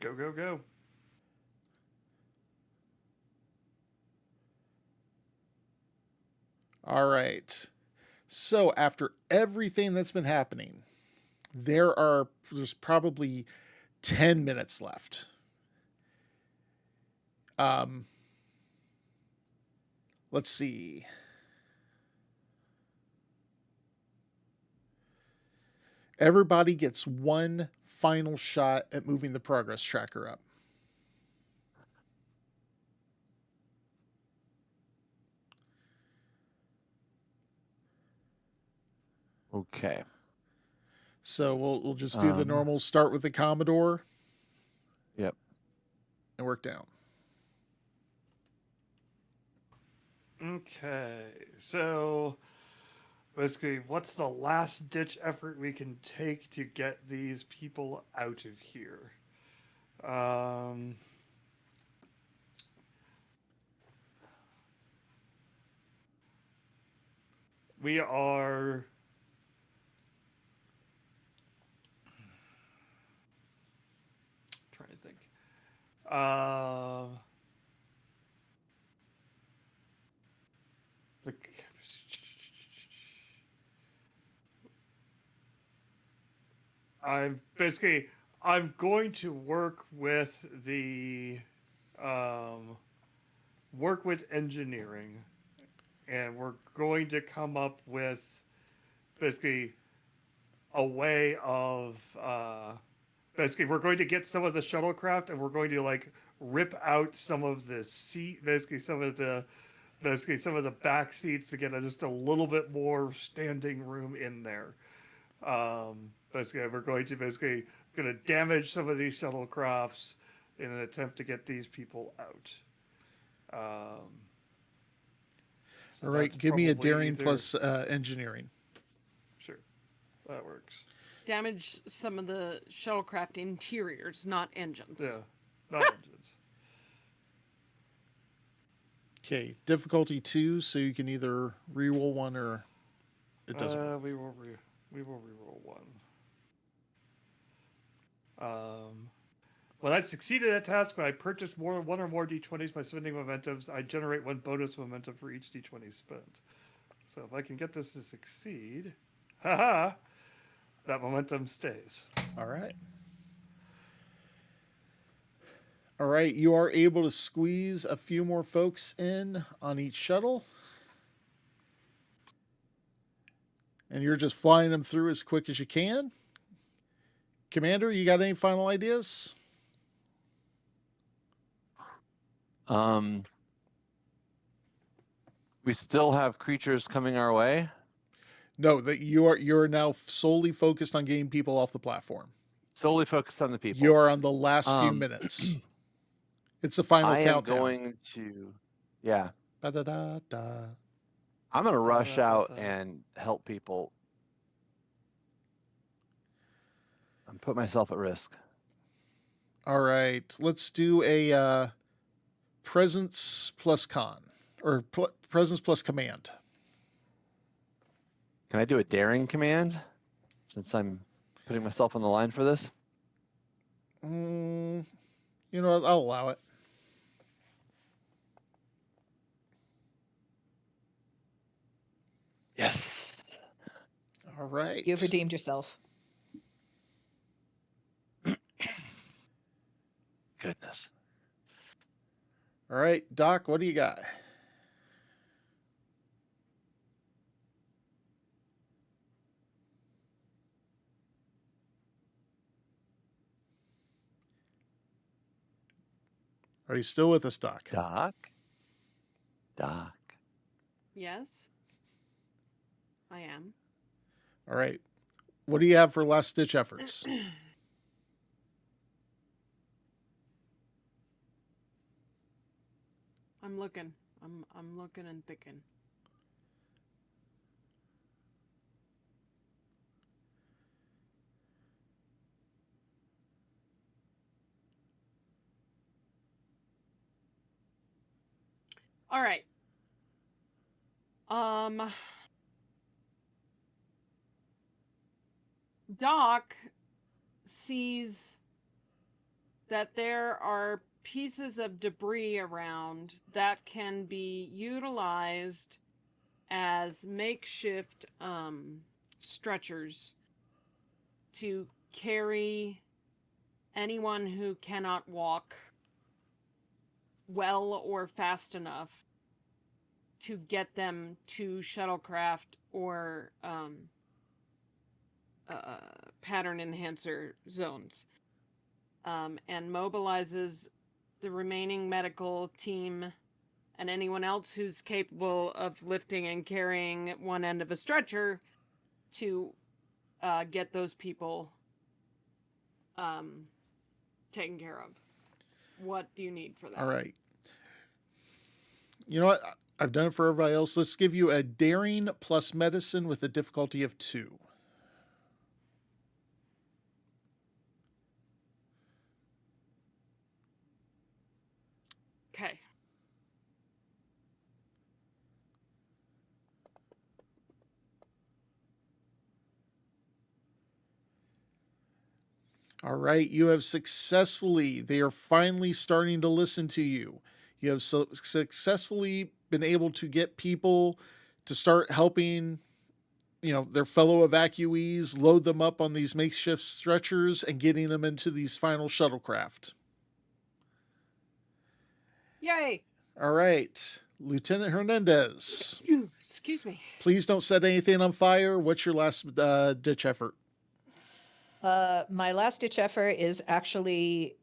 Go, go, go. All right. So after everything that's been happening, there's probably 10 minutes left. Let's see. Everybody gets one final shot at moving the progress tracker up. Okay. So we'll just do the normal start with the Commodore. Yep. And work down. Okay, so basically, what's the last ditch effort we can take to get these people out of here? We are trying to think. The I'm going to work with the work with engineering, and we're going to come up with basically a way of basically we're going to get some of the shuttlecraft and we're going to like rip out some of the seat, basically some of the back seats to get just a little bit more standing room in there. Basically, we're going to damage some of these shuttlecrafts in an attempt to get these people out. So All right, that's give me a probably daring either- plus engineering. Sure, that works. Damage some of the shuttlecraft interiors, not engines. Yeah, not engines. Okay, difficulty 2, so you can either reroll one or it doesn't. We will reroll one. When I succeeded at a task, when I purchased one or more d20s by spending momentums, I generate 1 bonus momentum for each d20 spent. So if I can get this to succeed, haha, that momentum stays. All right. All right, you are able to squeeze a few more folks in on each shuttle. And you're just flying them through as quick as you can. Commander, you got any final ideas? We still have creatures coming our way. No, that you're now solely focused on getting people off the platform. Solely focused on the people. You are on the last few Um, minutes. It's the final I am countdown. going to, yeah, Da-da-da-da. I'm going to rush out Da-da-da-da-da. and help people. And put myself at risk. All right, let's do a presence plus con, or presence plus command. Can I do a daring command since I'm putting myself on the line for this? You know what? I'll allow it. Yes. All right. You've redeemed yourself. Goodness. All right, Doc, what do you got? Are you still with us, Doc? Doc. Doc. Yes, I am. All right. What do you have for last ditch efforts? I'm looking. I'm looking and thinking. All right. Doc sees that there are pieces of debris around that can be utilized as makeshift stretchers to carry anyone who cannot walk well or fast enough to get them to shuttlecraft or pattern enhancer zones, and mobilizes the remaining medical team and anyone else who's capable of lifting and carrying one end of a stretcher to get those people taken care of. What do you need for that? All right. You know what? I've done it for everybody else. Let's give you a daring plus medicine with a difficulty of 2. Okay. All right. You have successfully, they are finally starting to listen to you. You have successfully been able to get people to start helping, their fellow evacuees, load them up on these makeshift stretchers and getting them into these final shuttlecraft. Yay! All right. Lieutenant Hernandez, Excuse me. please don't set anything on fire. What's your last ditch effort? My last ditch effort is actually.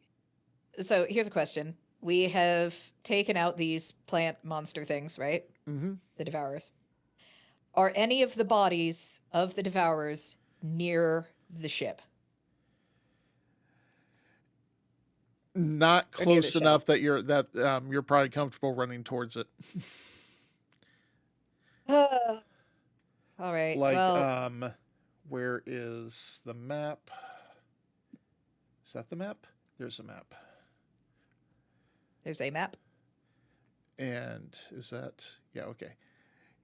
So here's a question. We have taken out these plant monster things, right? Mm-hmm. The Devourers. Are any of the bodies of the Devourers near the ship? Not Or near the close ship? enough that you're probably comfortable running towards it. All right. Like, well, where is the map? Is that the map? There's a map. there's a map. And is that, yeah, okay.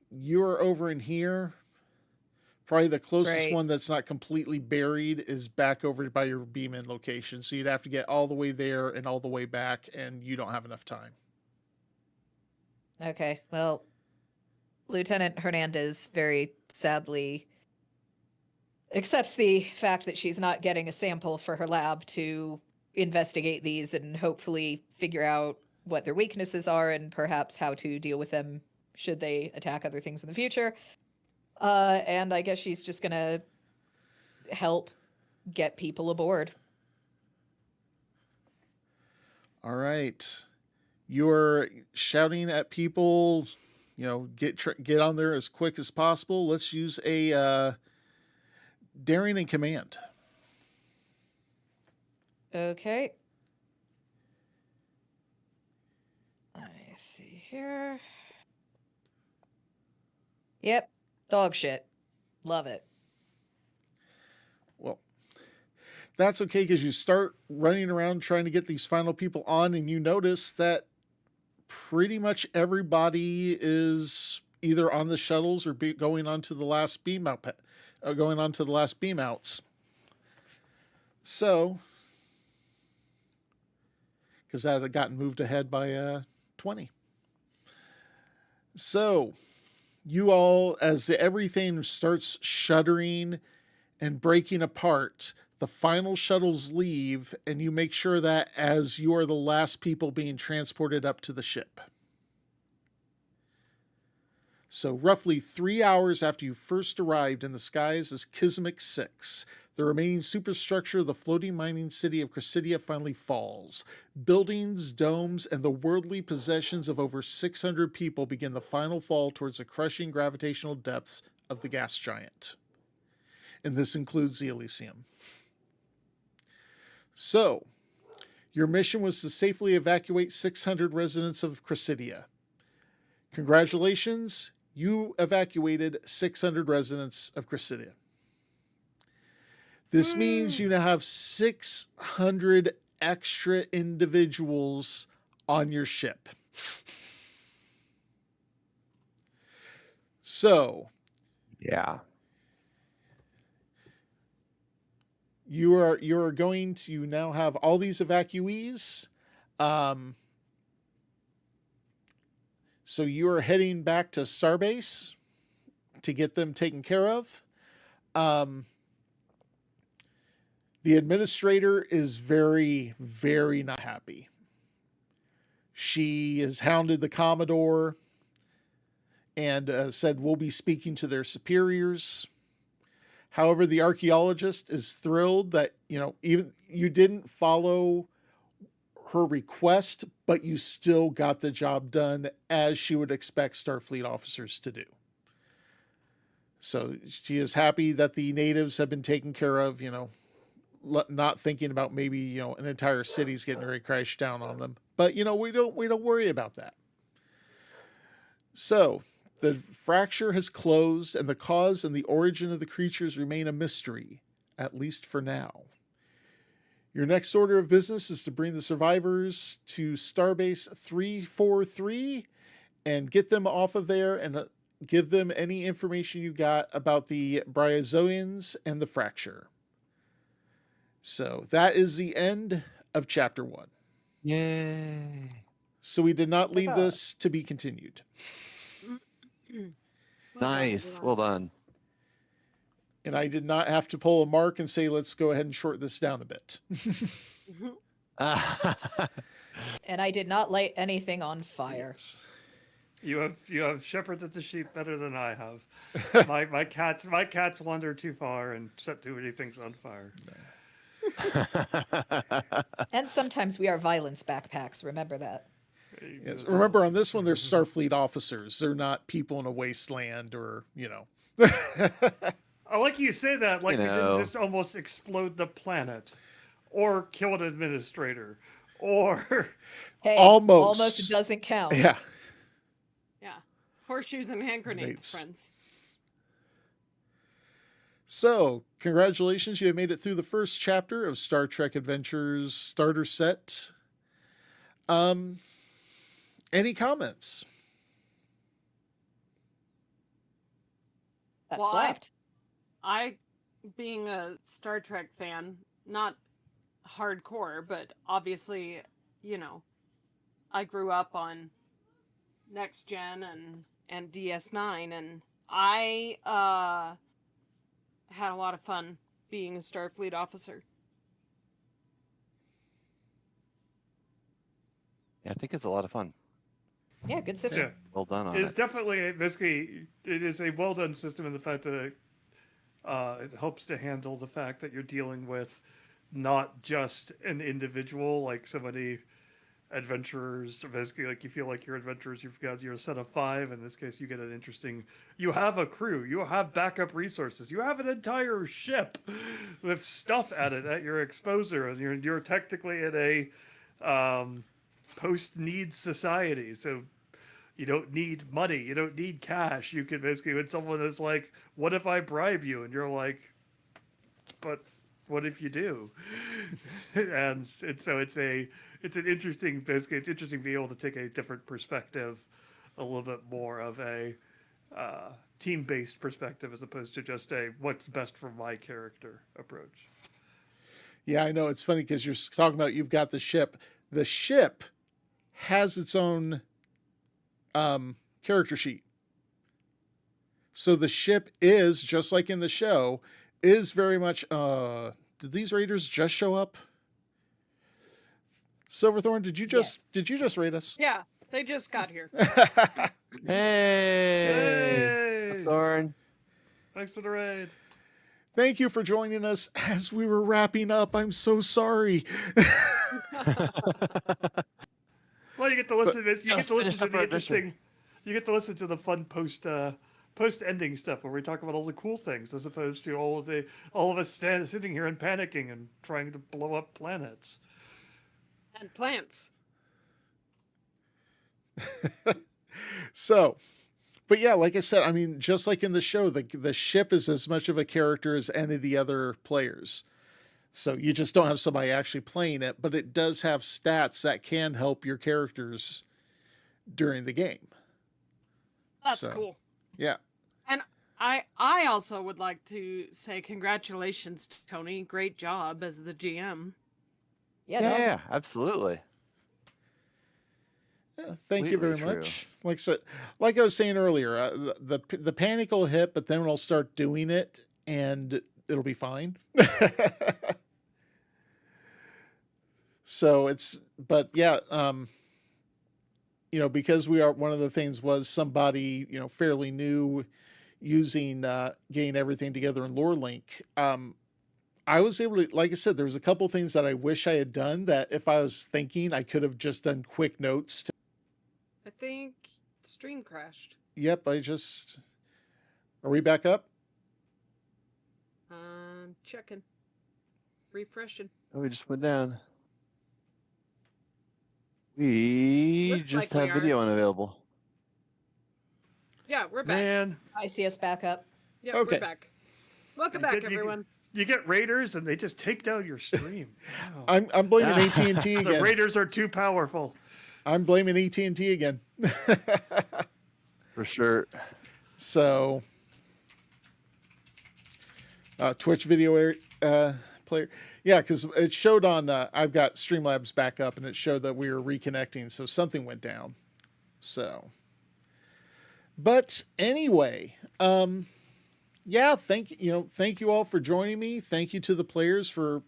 You're over in here. Probably the closest Right. one that's not completely buried is back over by your beam-in location. So you'd have to get all the way there and all the way back, and you don't have enough time. Okay. Well, Lieutenant Hernandez very sadly accepts the fact that she's not getting a sample for her lab to investigate these and hopefully figure out what their weaknesses are and perhaps how to deal with them should they attack other things in the future. And I guess she's just gonna help get people aboard. All right. You're shouting at people, get on there as quick as possible. Let's use a daring and command. Okay. Let me see here. Yep. Dog shit. Love it. Well, that's okay because you start running around trying to get these final people on, and you notice that pretty much everybody is either on the shuttles or going on to the last beam out, going on to the last beam outs. So, because that had gotten moved ahead by 20. So, you all, as everything starts shuddering and breaking apart, the final shuttles leave, and you make sure that as you are the last people being transported up to the ship. So, roughly 3 hours after you first arrived in the skies of Kismic 6, the remaining superstructure of the floating mining city of Cressida finally falls. Buildings, domes, and the worldly possessions of over 600 people begin the final fall towards the crushing gravitational depths of the gas giant. And this includes the Elysium. So, your mission was to safely evacuate 600 residents of Cressida. Congratulations, you evacuated 600 residents of Cressida. This means you now have 600 extra individuals on your ship. So, Yeah. you are going to now have all these evacuees. So you are heading back to Starbase to get them taken care of. The administrator is very, very not happy. She has hounded the Commodore and said we'll be speaking to their superiors. However, the archaeologist is thrilled that, even you didn't follow her request, but you still got the job done as she would expect Starfleet officers to do. So she is happy that the natives have been taken care of, not thinking about maybe, an entire city's getting ready to crash down on them. But, we don't worry about that. So the fracture has closed, and the cause and the origin of the creatures remain a mystery, at least for now. Your next order of business is to bring the survivors to Starbase 343 and get them off of there and give them any information you got about the Bryozoans and the fracture. So that is the end of Chapter 1. Yay. So we did not leave Huzzah. this to be continued. Nice. Well done. And I did not have to pull a Mark and say, let's go ahead and short this down a bit. And I did not light anything on fire. Yes. You have shepherded the sheep better than I have. my cats wander too far and set too many things on fire. And sometimes we are violence backpacks. Remember that. Yes. Remember, on this one, they're Starfleet officers. They're not people in a wasteland or, I like you say that, like You they know. didn't just almost explode the planet, or kill an administrator, or Hey, Almost. almost doesn't count. Yeah. Yeah. Horseshoes and hand grenades, Grenades. friends. So, congratulations. You have made it through the first chapter of Star Trek Adventures Starter Set. Any comments? That Well, slapped. I, being a Star Trek fan, not hardcore, but obviously, I grew up on Next Gen and DS9, and I had a lot of fun being a Starfleet officer. Yeah, I think it's a lot of fun. Yeah, good system. yeah, Well done on it's it. definitely basically it is a well done system in the fact that it helps to handle the fact that you're dealing with not just an individual, like somebody adventurers. Basically, like you feel like you're adventurers. You've got your set of 5. In this case, you get an interesting. You have a crew. You have backup resources. You have an entire ship with stuff at it at your exposure, and you're technically in a post-need society. So you don't need money. You don't need cash. You can basically, when someone is like, "What if I bribe you?" and you're like, "But what if you do?" and so it's an interesting, basically it's interesting to be able to take a different perspective, a little bit more of a team-based perspective as opposed to just a what's best for my character approach. Yeah, I know. It's funny because you're talking about you've got the ship. The ship has its own character sheet. So the ship is, just like in the show, is very much, did these raiders just show up? Silverthorn, did you just raid us? Yeah, they just got here. Hey, Thorn. Thanks for the raid. Thank you for joining us as we were wrapping up. I'm so sorry. Well, you get to listen. You get to listen to the separate interesting. You get to listen to the fun post-ending stuff where we talk about all the cool things, as opposed to all of us sitting here and panicking and trying to blow up planets And plants. So, but yeah, like I said, I mean, just like in the show, the ship is as much of a character as any of the other players. So you just don't have somebody actually playing it, but it does have stats that can help your characters during the game. That's So, cool. Yeah. And I also would like to say congratulations to Tony. Great job as the GM. Yeah, absolutely. Yeah, thank you Completely very true. much. Like I was saying earlier, the panic will hit, but then we'll start doing it, and it'll be fine. So but yeah, because we are, one of the things was somebody fairly new using getting everything together in LoreLink. I was able to, like I said, there's a couple things that I wish I had done that if I was thinking, I could have just done quick notes. I think the stream crashed. Yep, are we back up? Checking. Refreshing. Oh, we just went down. We Looks just like we have video are. unavailable. Yeah, we're back. Man, I see us back up. Yeah, Okay. we're back. Welcome You back, get- you get- everyone. you get raiders and they just take down your stream. Wow. I'm blaming Ah. AT&T The again. raiders are too powerful. I'm blaming AT&T again. For sure. So, Twitch video player. Yeah, because it showed on, I've got Streamlabs back up, and it showed that we were reconnecting, so something went down. So, but anyway, yeah, thank you all for joining me. Thank you to the players for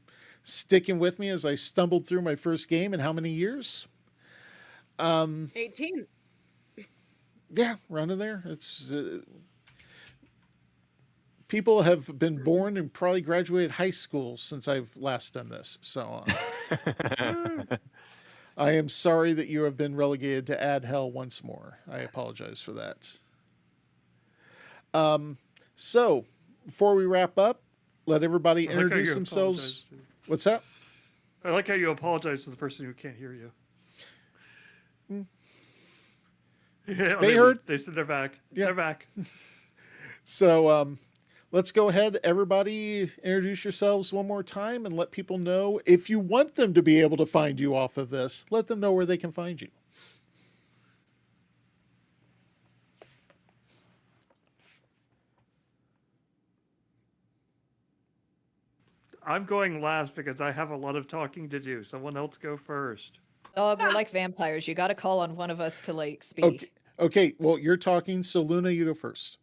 sticking with me as I stumbled through my first game in how many years? 18. Yeah, running there. It's people have been born and probably graduated high school since I've last done this. So I am sorry that you have been relegated to ad hell once more. I apologize for that. So before we wrap up, let everybody I like how introduce you themselves. apologize. What's that? I like how you apologize to the person who can't hear you. Yeah, They heard. They said they're back. Yeah. They're back. So let's go ahead. Everybody introduce yourselves one more time and let people know, if you want them to be able to find you off of this, let them know where they can find you. I'm going last because I have a lot of talking to do. Someone else go first. Dog, we're like vampires. You got to call on one of us to like speak. Okay. Well, you're talking, so Luna, you go first.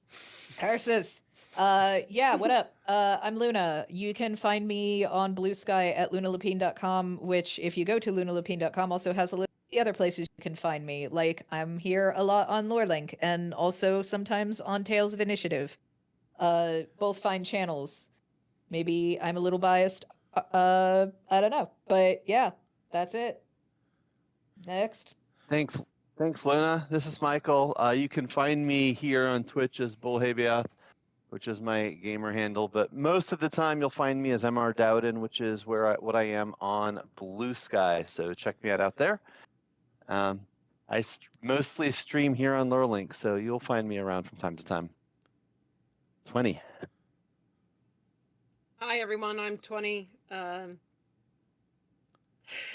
Curses. Yeah, what up? I'm Luna. You can find me on Blue Sky at lunalapine.com, which if you go to lunalapine.com also has a list of the other places you can find me. Like I'm here a lot on LoreLink and also sometimes on Tales of Initiative. Both fine channels. Maybe I'm a little biased. I don't know. But yeah, that's it. Next. Thanks, Luna. This is Michael. You can find me here on Twitch as Bullhabiath, which is my gamer handle. But most of the time, you'll find me as MR Dowden, which is what I am on Blue Sky. So check me out there. I mostly stream here on Lurelink, so you'll find me around from time to time. 20. Hi, everyone. I'm 20.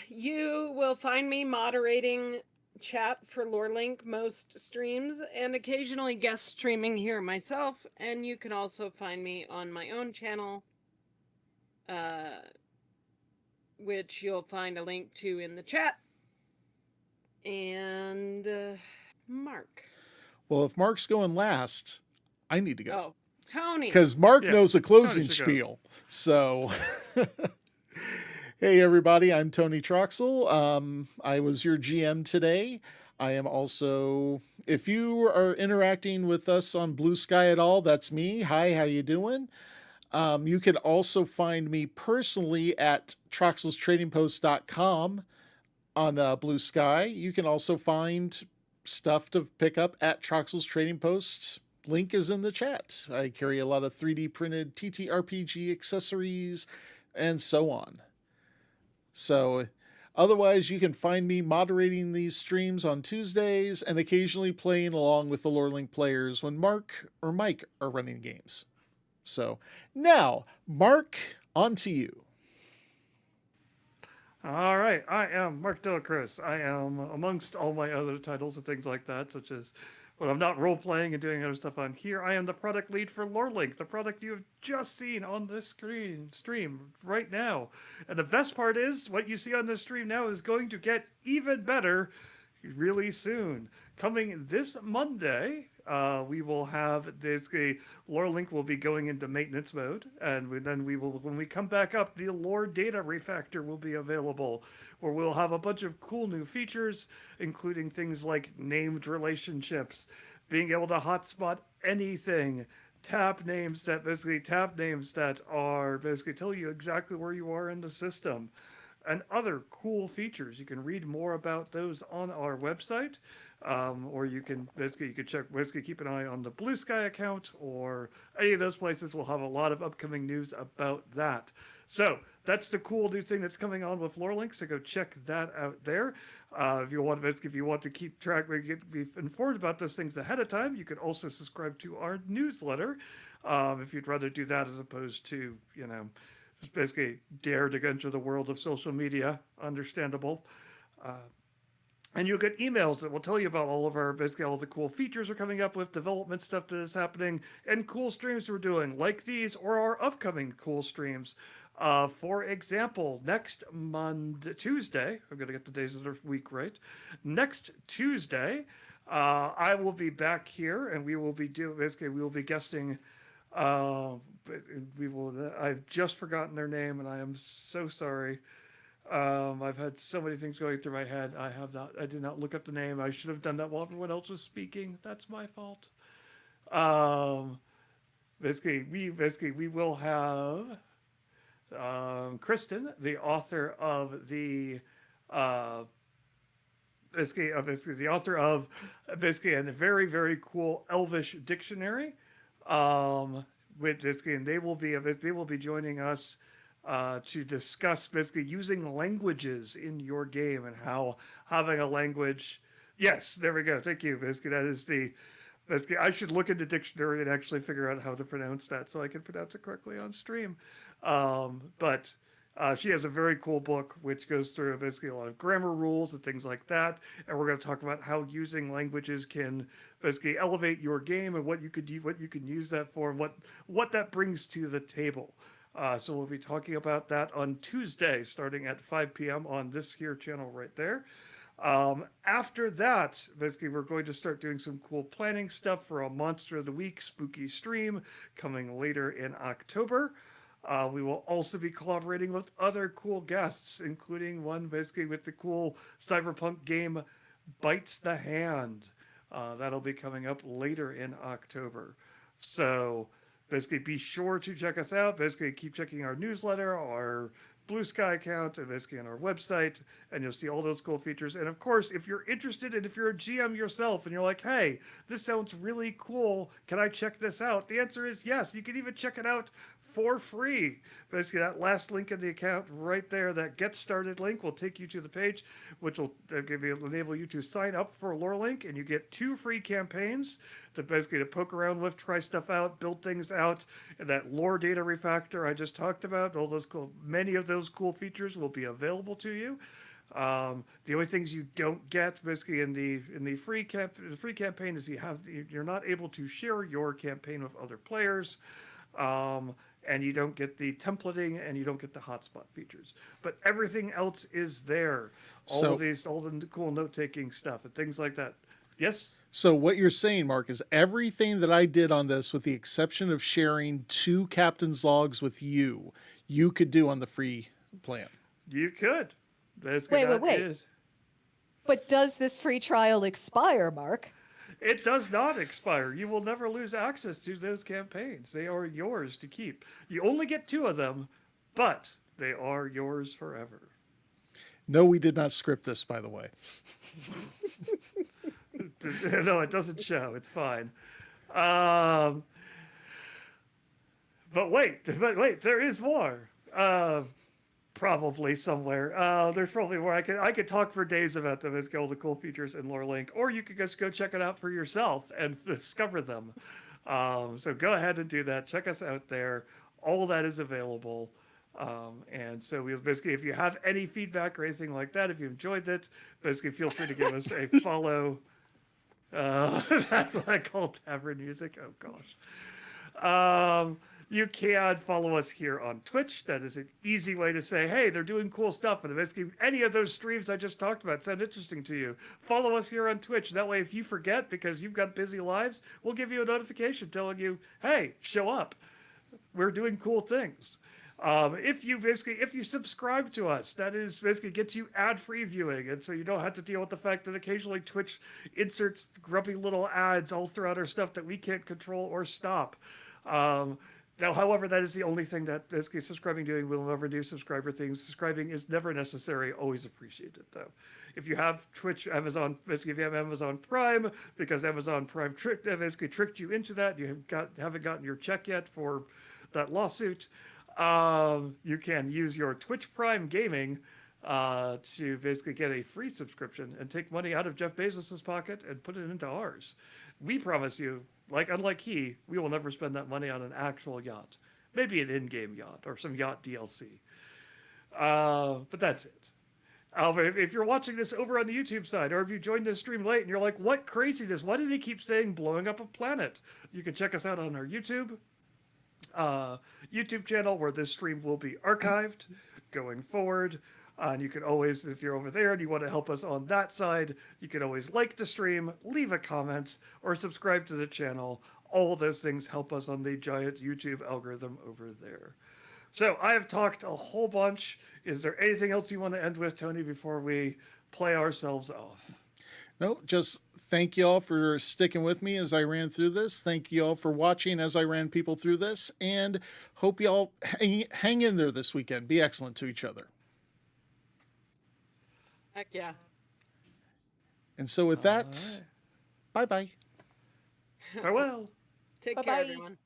You will find me moderating chat for Lorelink most streams and occasionally guest streaming here myself. And you can also find me on my own channel, which you'll find a link to in the chat. And Mark. Well, if Mark's going last, I need to go. Oh, Tony. Because Mark Yeah, knows a closing Tony should go. spiel. So, hey, everybody, I'm Tony Troxel. I was your GM today. I am also, if you are interacting with us on Blue Sky at all, that's me. Hi, how you doing? You can also find me personally at troxelstradingpost.com on Blue Sky. You can also find stuff to pick up at Troxel's Trading Post. Link is in the chat. I carry a lot of 3D printed TTRPG accessories and so on. So otherwise, you can find me moderating these streams on Tuesdays and occasionally playing along with the Lorelink players when Mark or Mike are running games. So now, Mark, on to you. All right, I am Mark Delacroix. I am, amongst all my other titles and things like that, such as when I'm not role-playing and doing other stuff on here, I am the product lead for Lorelink, the product you have just seen on this stream right now. And the best part is, what you see on this stream now is going to get even better really soon. Coming this Monday, we will have basically Lorelink will be going into maintenance mode, and then we will, when we come back up, the lore data refactor will be available, where we'll have a bunch of cool new features, including things like named relationships, being able to hotspot anything, tab names that are basically tell you exactly where you are in the system, and other cool features. You can read more about those on our website, or you can keep an eye on the Blue Sky account, or any of those places will have a lot of upcoming news about that. So that's the cool new thing that's coming on with Lorelink. So go check that out there. If you want to keep track, be informed about those things ahead of time, you can also subscribe to our newsletter. If you'd rather do that as opposed to, just basically dare to enter the world of social media, understandable. And you'll get emails that will tell you about all the cool features we're coming up with, development stuff that is happening, and cool streams we're doing, like these or our upcoming cool streams. For example, next Tuesday, I'm going to get the days of the week right. Next Tuesday, I will be back here, and we will be guesting. I've just forgotten their name, and I am so sorry. I've had so many things going through my head. I did not look up the name. I should have done that while everyone else was speaking. That's my fault. We will have Kristen, the author of the a very, very cool Elvish dictionary. And they will be joining us to discuss basically using languages in your game and how having a language. Yes, there we go. Thank you. I should look into dictionary and actually figure out how to pronounce that so I can pronounce it correctly on stream. But she has a very cool book which goes through basically a lot of grammar rules and things like that. And we're going to talk about how using languages can basically elevate your game and what you can use that for and what that brings to the table. So we'll be talking about that on Tuesday, starting at 5 p.m. on this here channel right there. After that, basically, we're going to start doing some cool planning stuff for a Monster of the Week spooky stream coming later in October. We will also be collaborating with other cool guests, including one basically with the cool cyberpunk game Bites the Hand. That'll be coming up later in October. So basically, be sure to check us out. Basically, keep checking our newsletter, our Blue Sky account and basically on our website, and you'll see all those cool features. And of course, if you're interested and if you're a GM yourself and you're like, hey, this sounds really cool, can I check this out? The answer is yes. You can even check it out for free. Basically, that last link in the account right there, that Get Started link, will take you to the page, which will enable you to sign up for Lorelink, and you get 2 free campaigns to basically to poke around with, try stuff out, build things out. And that lore data refactor I just talked about, all those cool, many of those cool features will be available to you. The only things you don't get basically in the free campaign is you're not able to share your campaign with other players. And you don't get the templating and you don't get the hotspot features. But everything else is there. All the cool note-taking stuff and things like that. Yes? So what you're saying, Mark, is everything that I did on this, with the exception of sharing 2 captain's logs with you could do on the free plan. You could. Wait. But does this free trial expire, Mark? It does not expire. You will never lose access to those campaigns. They are yours to keep. You only get 2 of them, but they are yours forever. No, we did not script this, by the way. No, it doesn't show. It's fine. But wait, there is more. Probably somewhere. There's probably more. I could talk for days about them as all the cool features in Lorelink, or you could just go check it out for yourself and discover them. So go ahead and do that. Check us out there. All that is available. And so we'll basically, if you have any feedback or anything like that, if you enjoyed it, basically feel free to give us a follow. That's what I call tavern music. Oh gosh. You can follow us here on Twitch. That is an easy way to say, hey, they're doing cool stuff. And basically, any of those streams I just talked about sound interesting to you, follow us here on Twitch. That way, if you forget because you've got busy lives, we'll give you a notification telling you, hey, show up. We're doing cool things. If you subscribe to us, that is basically gets you ad-free viewing, and so you don't have to deal with the fact that occasionally Twitch inserts grumpy little ads all throughout our stuff that we can't control or stop. Now, however, that is the only thing that basically subscribing doing. We'll never do subscriber things. Subscribing is never necessary, always appreciated, though. If you have Twitch, Amazon, basically if you have Amazon Prime, because Amazon Prime basically tricked you into that, you haven't gotten your check yet for that lawsuit, you can use your Twitch Prime Gaming to basically get a free subscription and take money out of Jeff Bezos's pocket and put it into ours. We promise you, unlike we will never spend that money on an actual yacht. Maybe an in-game yacht or some yacht DLC. But that's it. If you're watching this over on the YouTube side, or if you joined this stream late and you're like, what craziness? Why did he keep saying blowing up a planet? You can check us out on our YouTube channel, where this stream will be archived going forward. And you can always, if you're over there and you want to help us on that side, you can always like the stream, leave a comment, or subscribe to the channel. All those things help us on the giant YouTube algorithm over there. So I have talked a whole bunch. Is there anything else you want to end with, Tony, before we play ourselves off? No, just thank you all for sticking with me as I ran through this. Thank you all for watching as I ran people through this, and hope you all hang in there this weekend. Be excellent to each other. Heck yeah. And so with that, bye-bye. Farewell. Take Bye-bye. care, everyone.